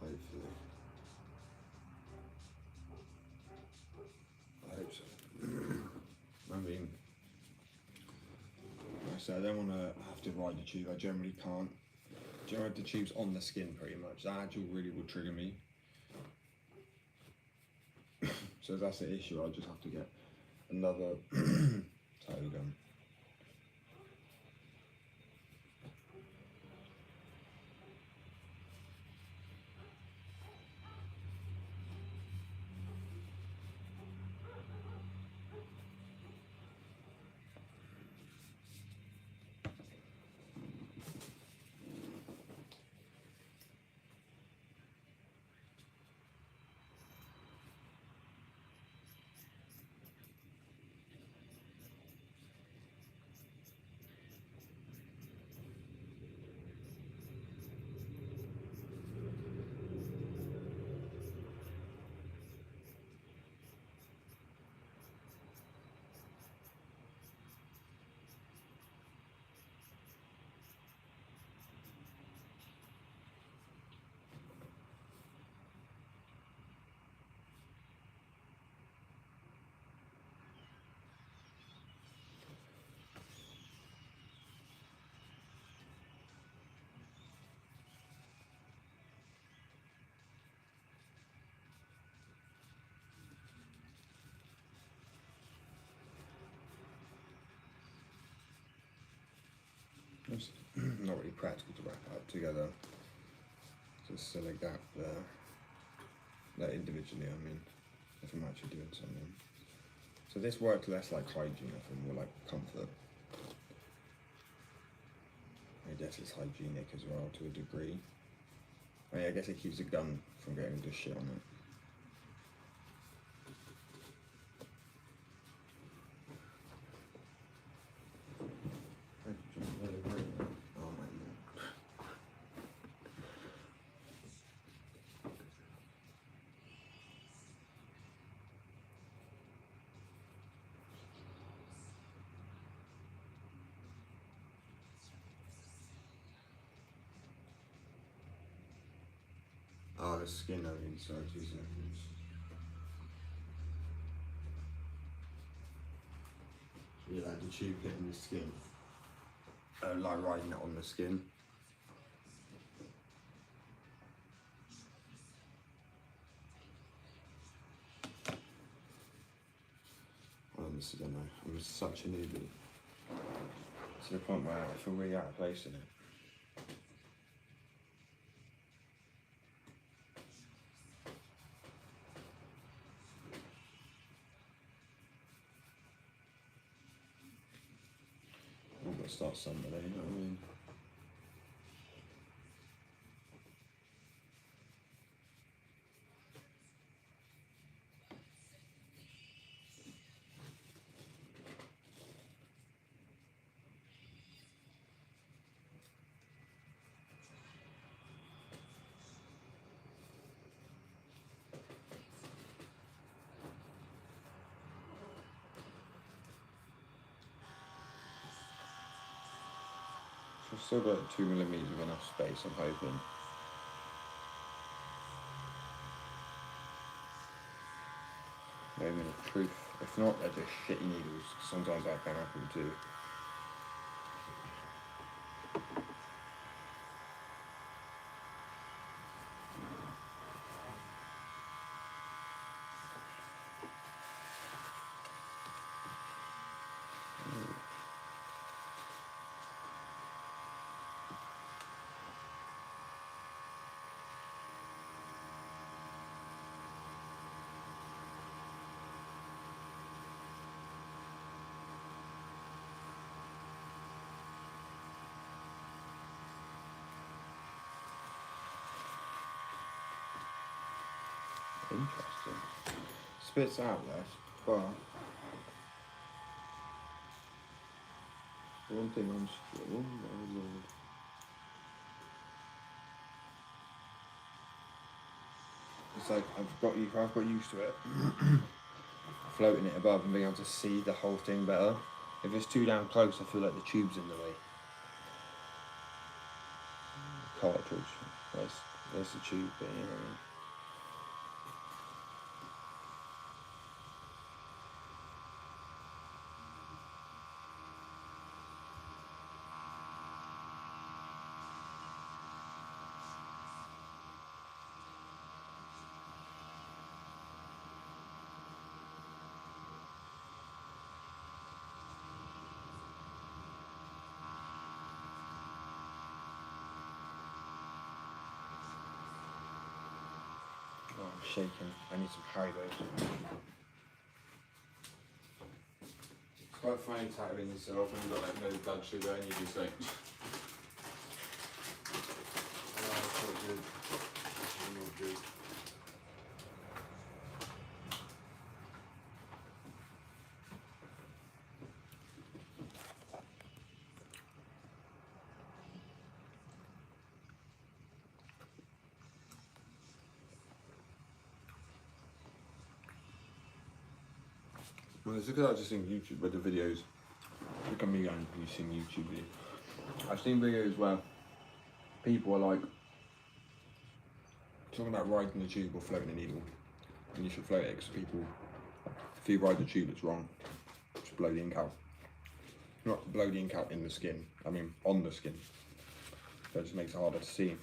C: Hopefully. I hope so. I mean, like I said, I don't want to have to ride the tube. I generally can't. Do you know, the tube's on the skin pretty much. That actually really would trigger me. So if that's the issue, I'll just have to get another toe gun. It's not really practical to wrap it up together. Just still a gap there. Like individually, I mean, if I'm actually doing something. So this worked less like hygiene, I think, more like comfort. I guess it's hygienic as well to a degree. I mean, I guess it keeps the gun from getting just shit on it. Oh my lord. Oh, the skin only inside 2 seconds. Yeah, like the tube hitting the skin. Like riding it on the skin. Honestly, I don't know. I'm such a newbie. to the point where I feel really out of place in it. We've got to start somewhere, you know what I mean? So I've still got 2mm of enough space, I'm hoping. Moment of truth. If not, they're just shitty needles. Sometimes that can happen too. Interesting. Spits out less, but one thing I'm still, oh my lord. It's like I've got used to it. Floating it above and being able to see the whole thing better. If it's too damn close, I feel like the tube's in the way. Cartridge. There's the tube bit, you know what I mean? Oh, I'm shaking. I need some Haribo. It's quite funny tattooing yourself when you've got like no blood sugar and you just like. Oh, it's not good. It's not good. Well, it's because I just think YouTube with the videos. Look at me going using YouTube videos. I've seen videos where people are like talking about riding the tube or floating a needle, and you should float it because people, if you ride the tube, it's wrong. Just blow the ink out. Not blow the ink out in the skin. I mean on the skin. So it just makes it harder to see.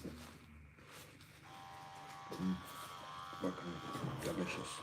C: Fucking delicious.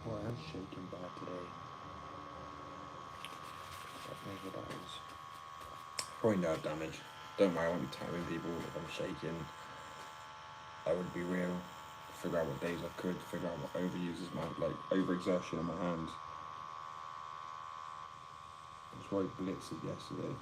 C: Boy, I'm shaking bad today. Maybe that is probably nerve damage. Don't worry, I won't be tattooing people if I'm shaking. I would be real. Figure out what days I could. Figure out what overuses my overexertion on my hands. That's why I blitzed yesterday.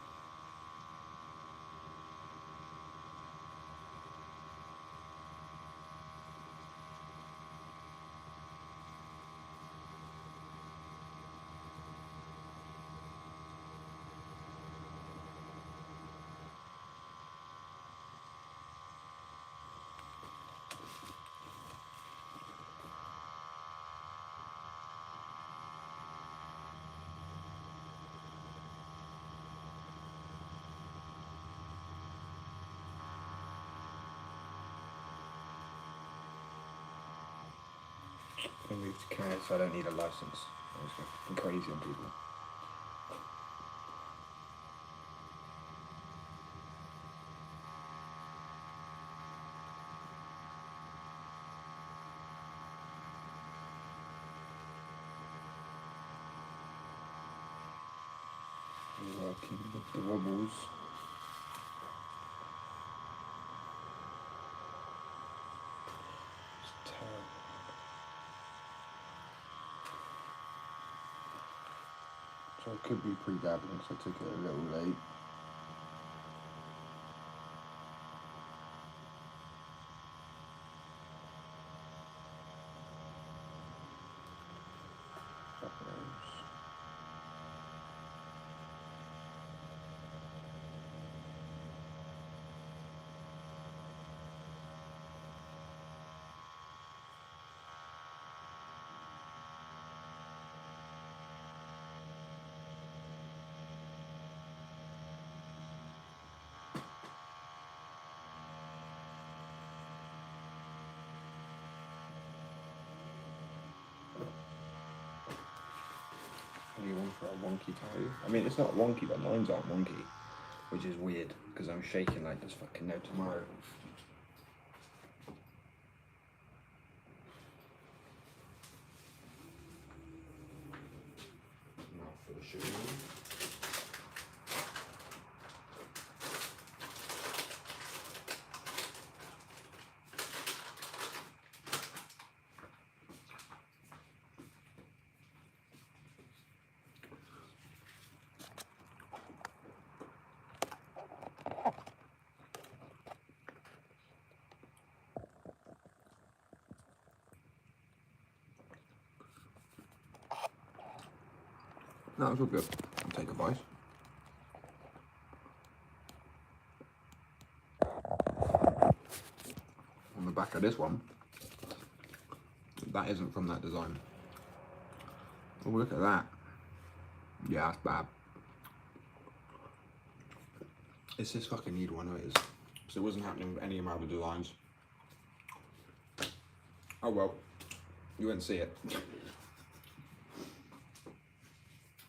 C: I moved to Canada, so I don't need a license. I was fucking crazy on people. Working with the wobbles. It's terrible. So I could be pre-dabbling, so I took it a little late. Fuck knows. What do you want for a wonky tattoo? I mean, it's not wonky, but mine's aren't wonky, which is weird because I'm shaking like there's fucking no tomorrow. Not for the sugar. No, it's all good. I'll take a bite. On the back of this one, that isn't from that design. Oh, look at that. Yeah, that's bad. It's this fucking needle, I know it is. So it wasn't happening with any of my other designs. Oh well, you wouldn't see it.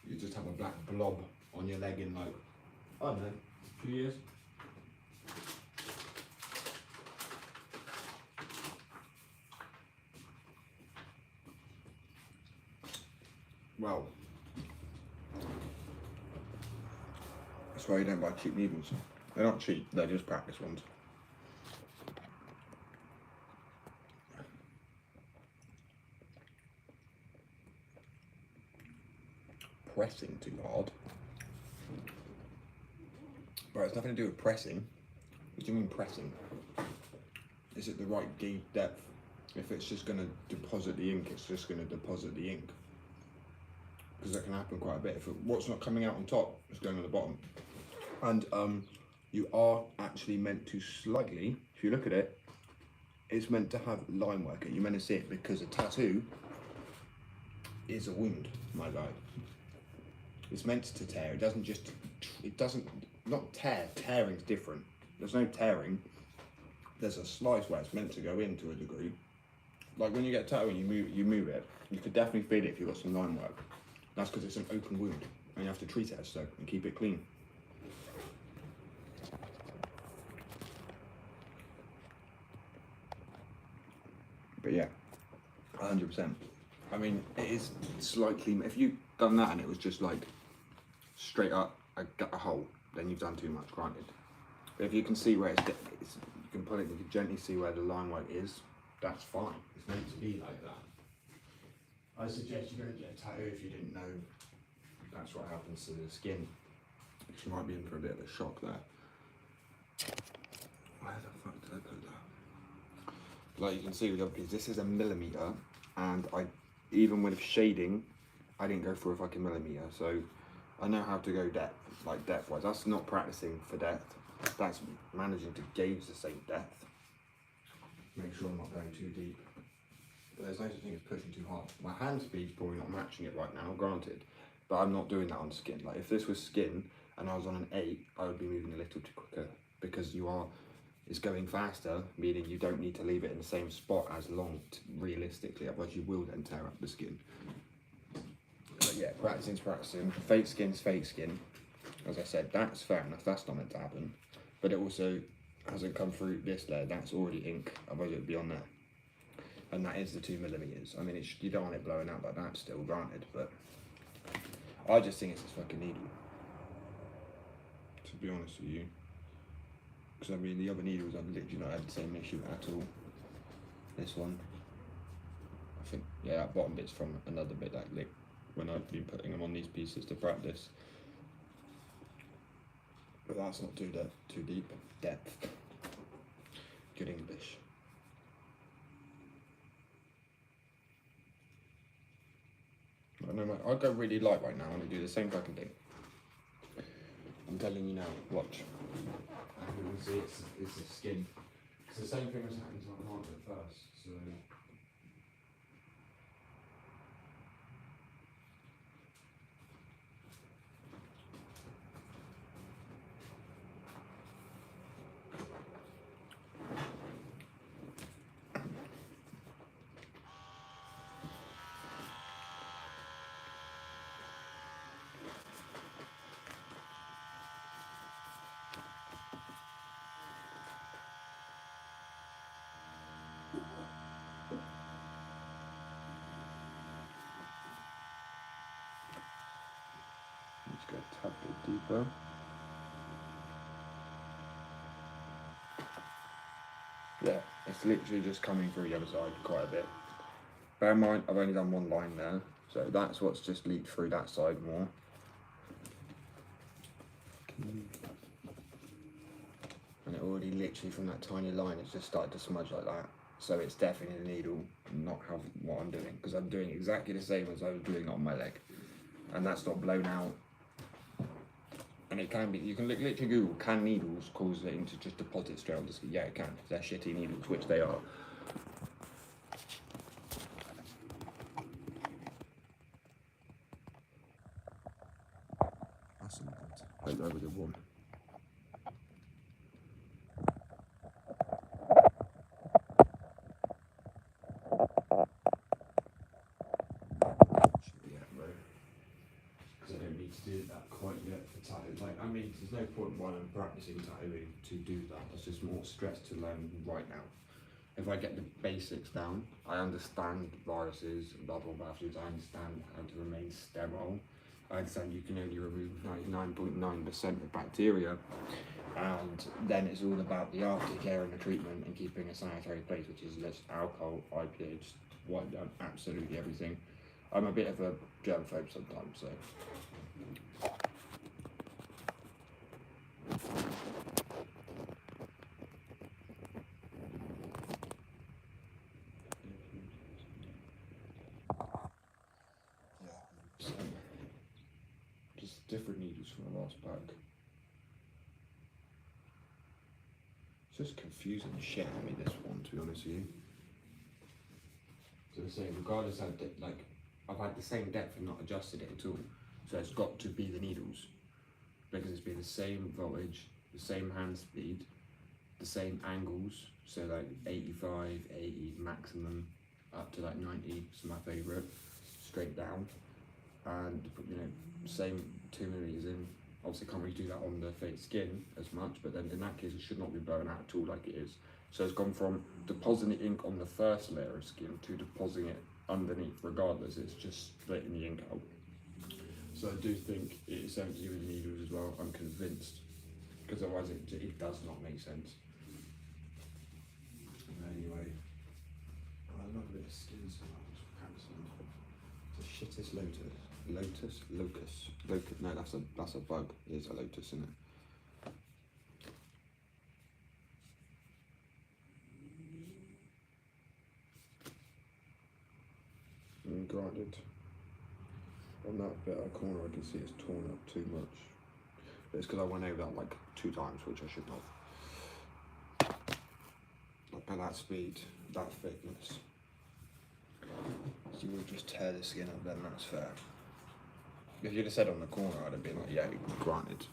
C: You just have a black blob on your leg in like, I don't know, 2 years. Well, that's why you don't buy cheap needles. They're not cheap, they're just practice ones. Pressing too hard. But it's nothing to do with pressing. What do you mean pressing? Is it the right gauge depth? If it's just going to deposit the ink, it's just going to deposit the ink. Because that can happen quite a bit. If what's not coming out on top is going on the bottom. And you are actually meant to slightly, if you look at it, it's meant to have line work. You're meant to see it because a tattoo is a wound, my guy. It's meant to tear. It doesn't just, it doesn't, not tear. Tearing's different. There's no tearing. There's a slice where it's meant to go in to a degree. Like when you get a tattoo and you move it, you could definitely feel it if you've got some line work. That's because it's an open wound and you have to treat it as so and keep it clean. But yeah, 100%. I mean, it is slightly, if you've done that and it was just like straight up a hole, then you've done too much, granted. But if you can see where you can pull it, you can gently see where the line work is, that's fine. It's meant to be like that. I suggest you don't get a tattoo if you didn't know that's what happens to the skin. You might be in for a bit of a shock there. Where the fuck did I put that? Like you can see with the other piece, this is a millimeter, and even with shading, I didn't go for a fucking millimeter, so I know how to go depth, like depth-wise. That's not practicing for depth. That's managing to gauge the same depth. Make sure I'm not going too deep. But there's no such thing as pushing too hard. My hand speed's probably not matching it right now, granted, but I'm not doing that on skin. Like if this was skin and I was on an 8, I would be moving a little too quicker because you are
B: it's going faster, meaning you don't need to leave it in the same spot as long realistically, otherwise you will then tear up the skin. But yeah, practicing's practicing. Fake skin's fake skin. As I said, that's fair enough, that's not meant to happen. But it also hasn't come through this layer, that's already ink, otherwise it would be on there. And that is the 2mm. I mean, you don't want it blowing out like that still, granted, but I just think it's this fucking needle. To be honest with you. Because I mean, the other needles I've literally not had the same issue at all. This one, I think, yeah, that bottom bit's from another bit that when I've been putting them on these pieces to practice. But that's not too deep depth. Good English. I know, mate, I'll go really light right now and I do the same fucking thing. I'm telling you now, watch. And you can see it's the skin. It's the same thing as happened to my heart at first, so. Let's go a tad bit deeper. Yeah, it's literally just coming through the other side quite a bit. Bear in mind, I've only done one line there, so that's what's just leaked through that side more. And it already literally from that tiny line, it's just started to smudge like that. So it's definitely the needle, not what I'm doing, because I'm doing exactly the same as I was doing on my leg. And that's not blown out. And it can be, you can literally Google, can needles cause the ink to just deposit straight on the skin? Yeah, it can, if they're shitty needles, which they are. That's something. Hope that was a one. Because I don't need to do that quite yet for tattoo. Like, I mean, there's no point while I'm practicing tattooing to do that. That's just more stress to learn right now. If I get the basics down, I understand viruses, bubble baths, I understand how to remain sterile. I understand you can only remove 99.9% of bacteria, and then it's all about the aftercare and the treatment and keeping a sanitary place, which is less alcohol, IPA, just wipe down absolutely everything. I'm a bit of a germaphobe sometimes, so. So, just different needles from the last pack. It's just confusing the shit out of me, this one, to be honest with you. So I say, regardless of like, I've had the same depth and not adjusted it at all. So it's got to be the needles. Because it's been the same voltage, the same hand speed, the same angles. So like 85, 80 maximum, up to like 90 is my favourite, straight down. And you know, same 2mm in. Obviously can't really do that on the fake skin as much, but then in that case it should not be blown out at all like it is. So it's gone from depositing the ink on the first layer of skin to depositing it underneath. Regardless, it's just splitting the ink out. So I do think it is something to do with the needles as well, I'm convinced. Because otherwise it does not make sense. Anyway, I love a bit of skin so much. The shittest locust. No, that's a bug. It's a lotus, isn't it? And granted, on that bit of corner I can see it's torn up too much. But it's because I went over that like 2 times, which I should not. Like at that speed, that thickness. So you would just tear the skin up then, that's fair. If you'd have said on the corner, I'd have been like, yeah, granted.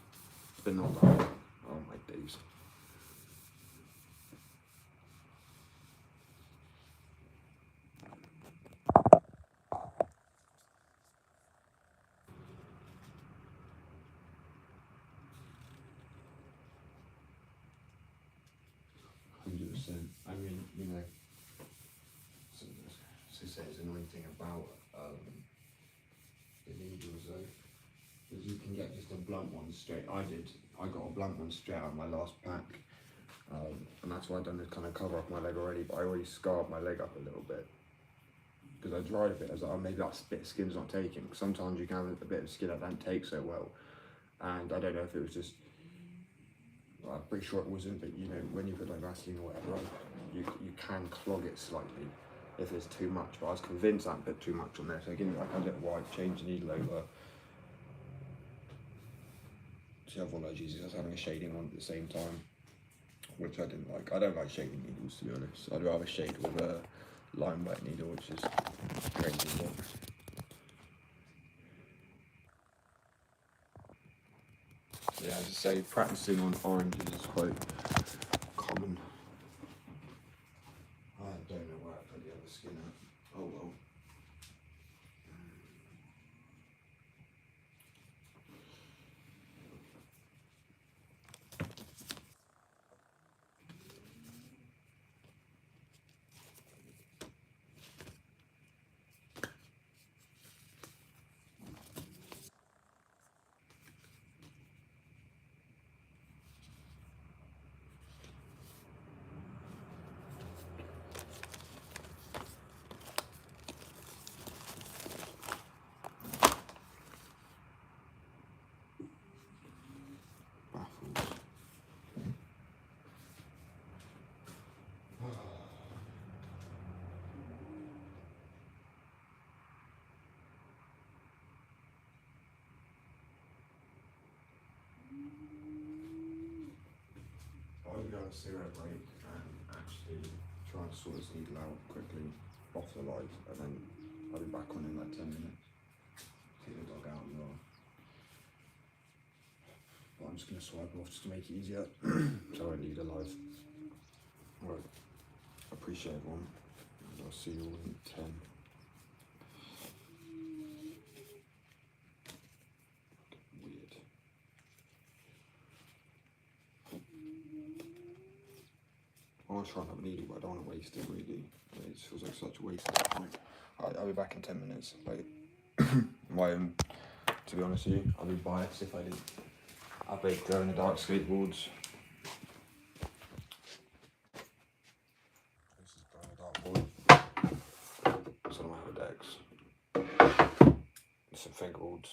B: But not that. Oh my days. you know, so say it's annoying thing about the needles though, is you can get just a blunt one straight. I got a blunt one straight out of my last pack, and that's why I done this kind of cover up my leg already, but I already scarred my leg up a little bit. Because I dried a bit, I was like, oh, maybe that bit of skin's not taking. Sometimes you can have a bit of skin that don't take so well, and I don't know if it was just, well, I'm pretty sure it wasn't, but you know, when you put like Vaseline or whatever, you can clog it slightly if there's too much, but I was convinced I put too much on there, so I give it like a little wipe, change the needle over. The other one I was using, I was having a shading one at the same time, which I didn't like. I don't like shading needles, to be honest. I'd rather shade with a lime wet needle, which is crazy. Yeah, as I say, practicing on oranges is quite common. I don't know where I put the other skin at. Oh well. I'm going to cigarette break and actually try and sort this needle out quickly off the light, and then I'll be back on in like 10 minutes. Take the dog out as well. But I'm just going to swipe off just to make it easier so I won't leave it alive. Alright, appreciate everyone. I'll see you all in 10. Weird. I want to try and have a needle, but I don't want to waste it really. It just feels like such a waste at that point. Alright, I'll be back in 10 minutes. Like, to be honest with you, I'll be biased if I did. I baked glow in the dark skateboards. This is glow in the dark board. Some of my other decks. Some fingerboards.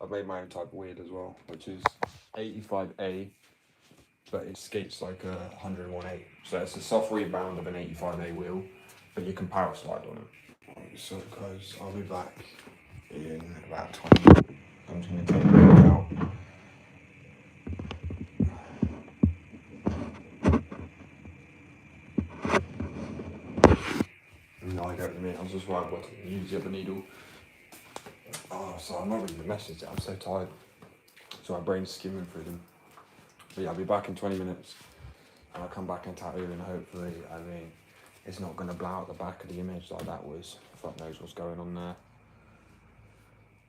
B: I've made my own type of weird as well, which is 85A. But it skates like a 101A. So it's a soft rebound of an 85A wheel, but you can power slide on it. So guys, I'll be back in about 20 minutes. I'm just going to take the wheel out. No, I don't mean, I was just worried what to use the other needle. Oh, so I'm not reading the message, I'm so tired. So my brain's skimming through them. But yeah, I'll be back in 20 minutes, and I'll come back and tattoo, and hopefully, I mean, it's not going to blow out the back of the image like that was. Fuck knows what's going on there.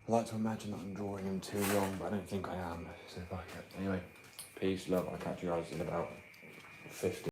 B: I like to imagine that I'm drawing him too long, but I don't think I am, so fuck it. Anyway, peace, love, I'll catch you guys in about 50.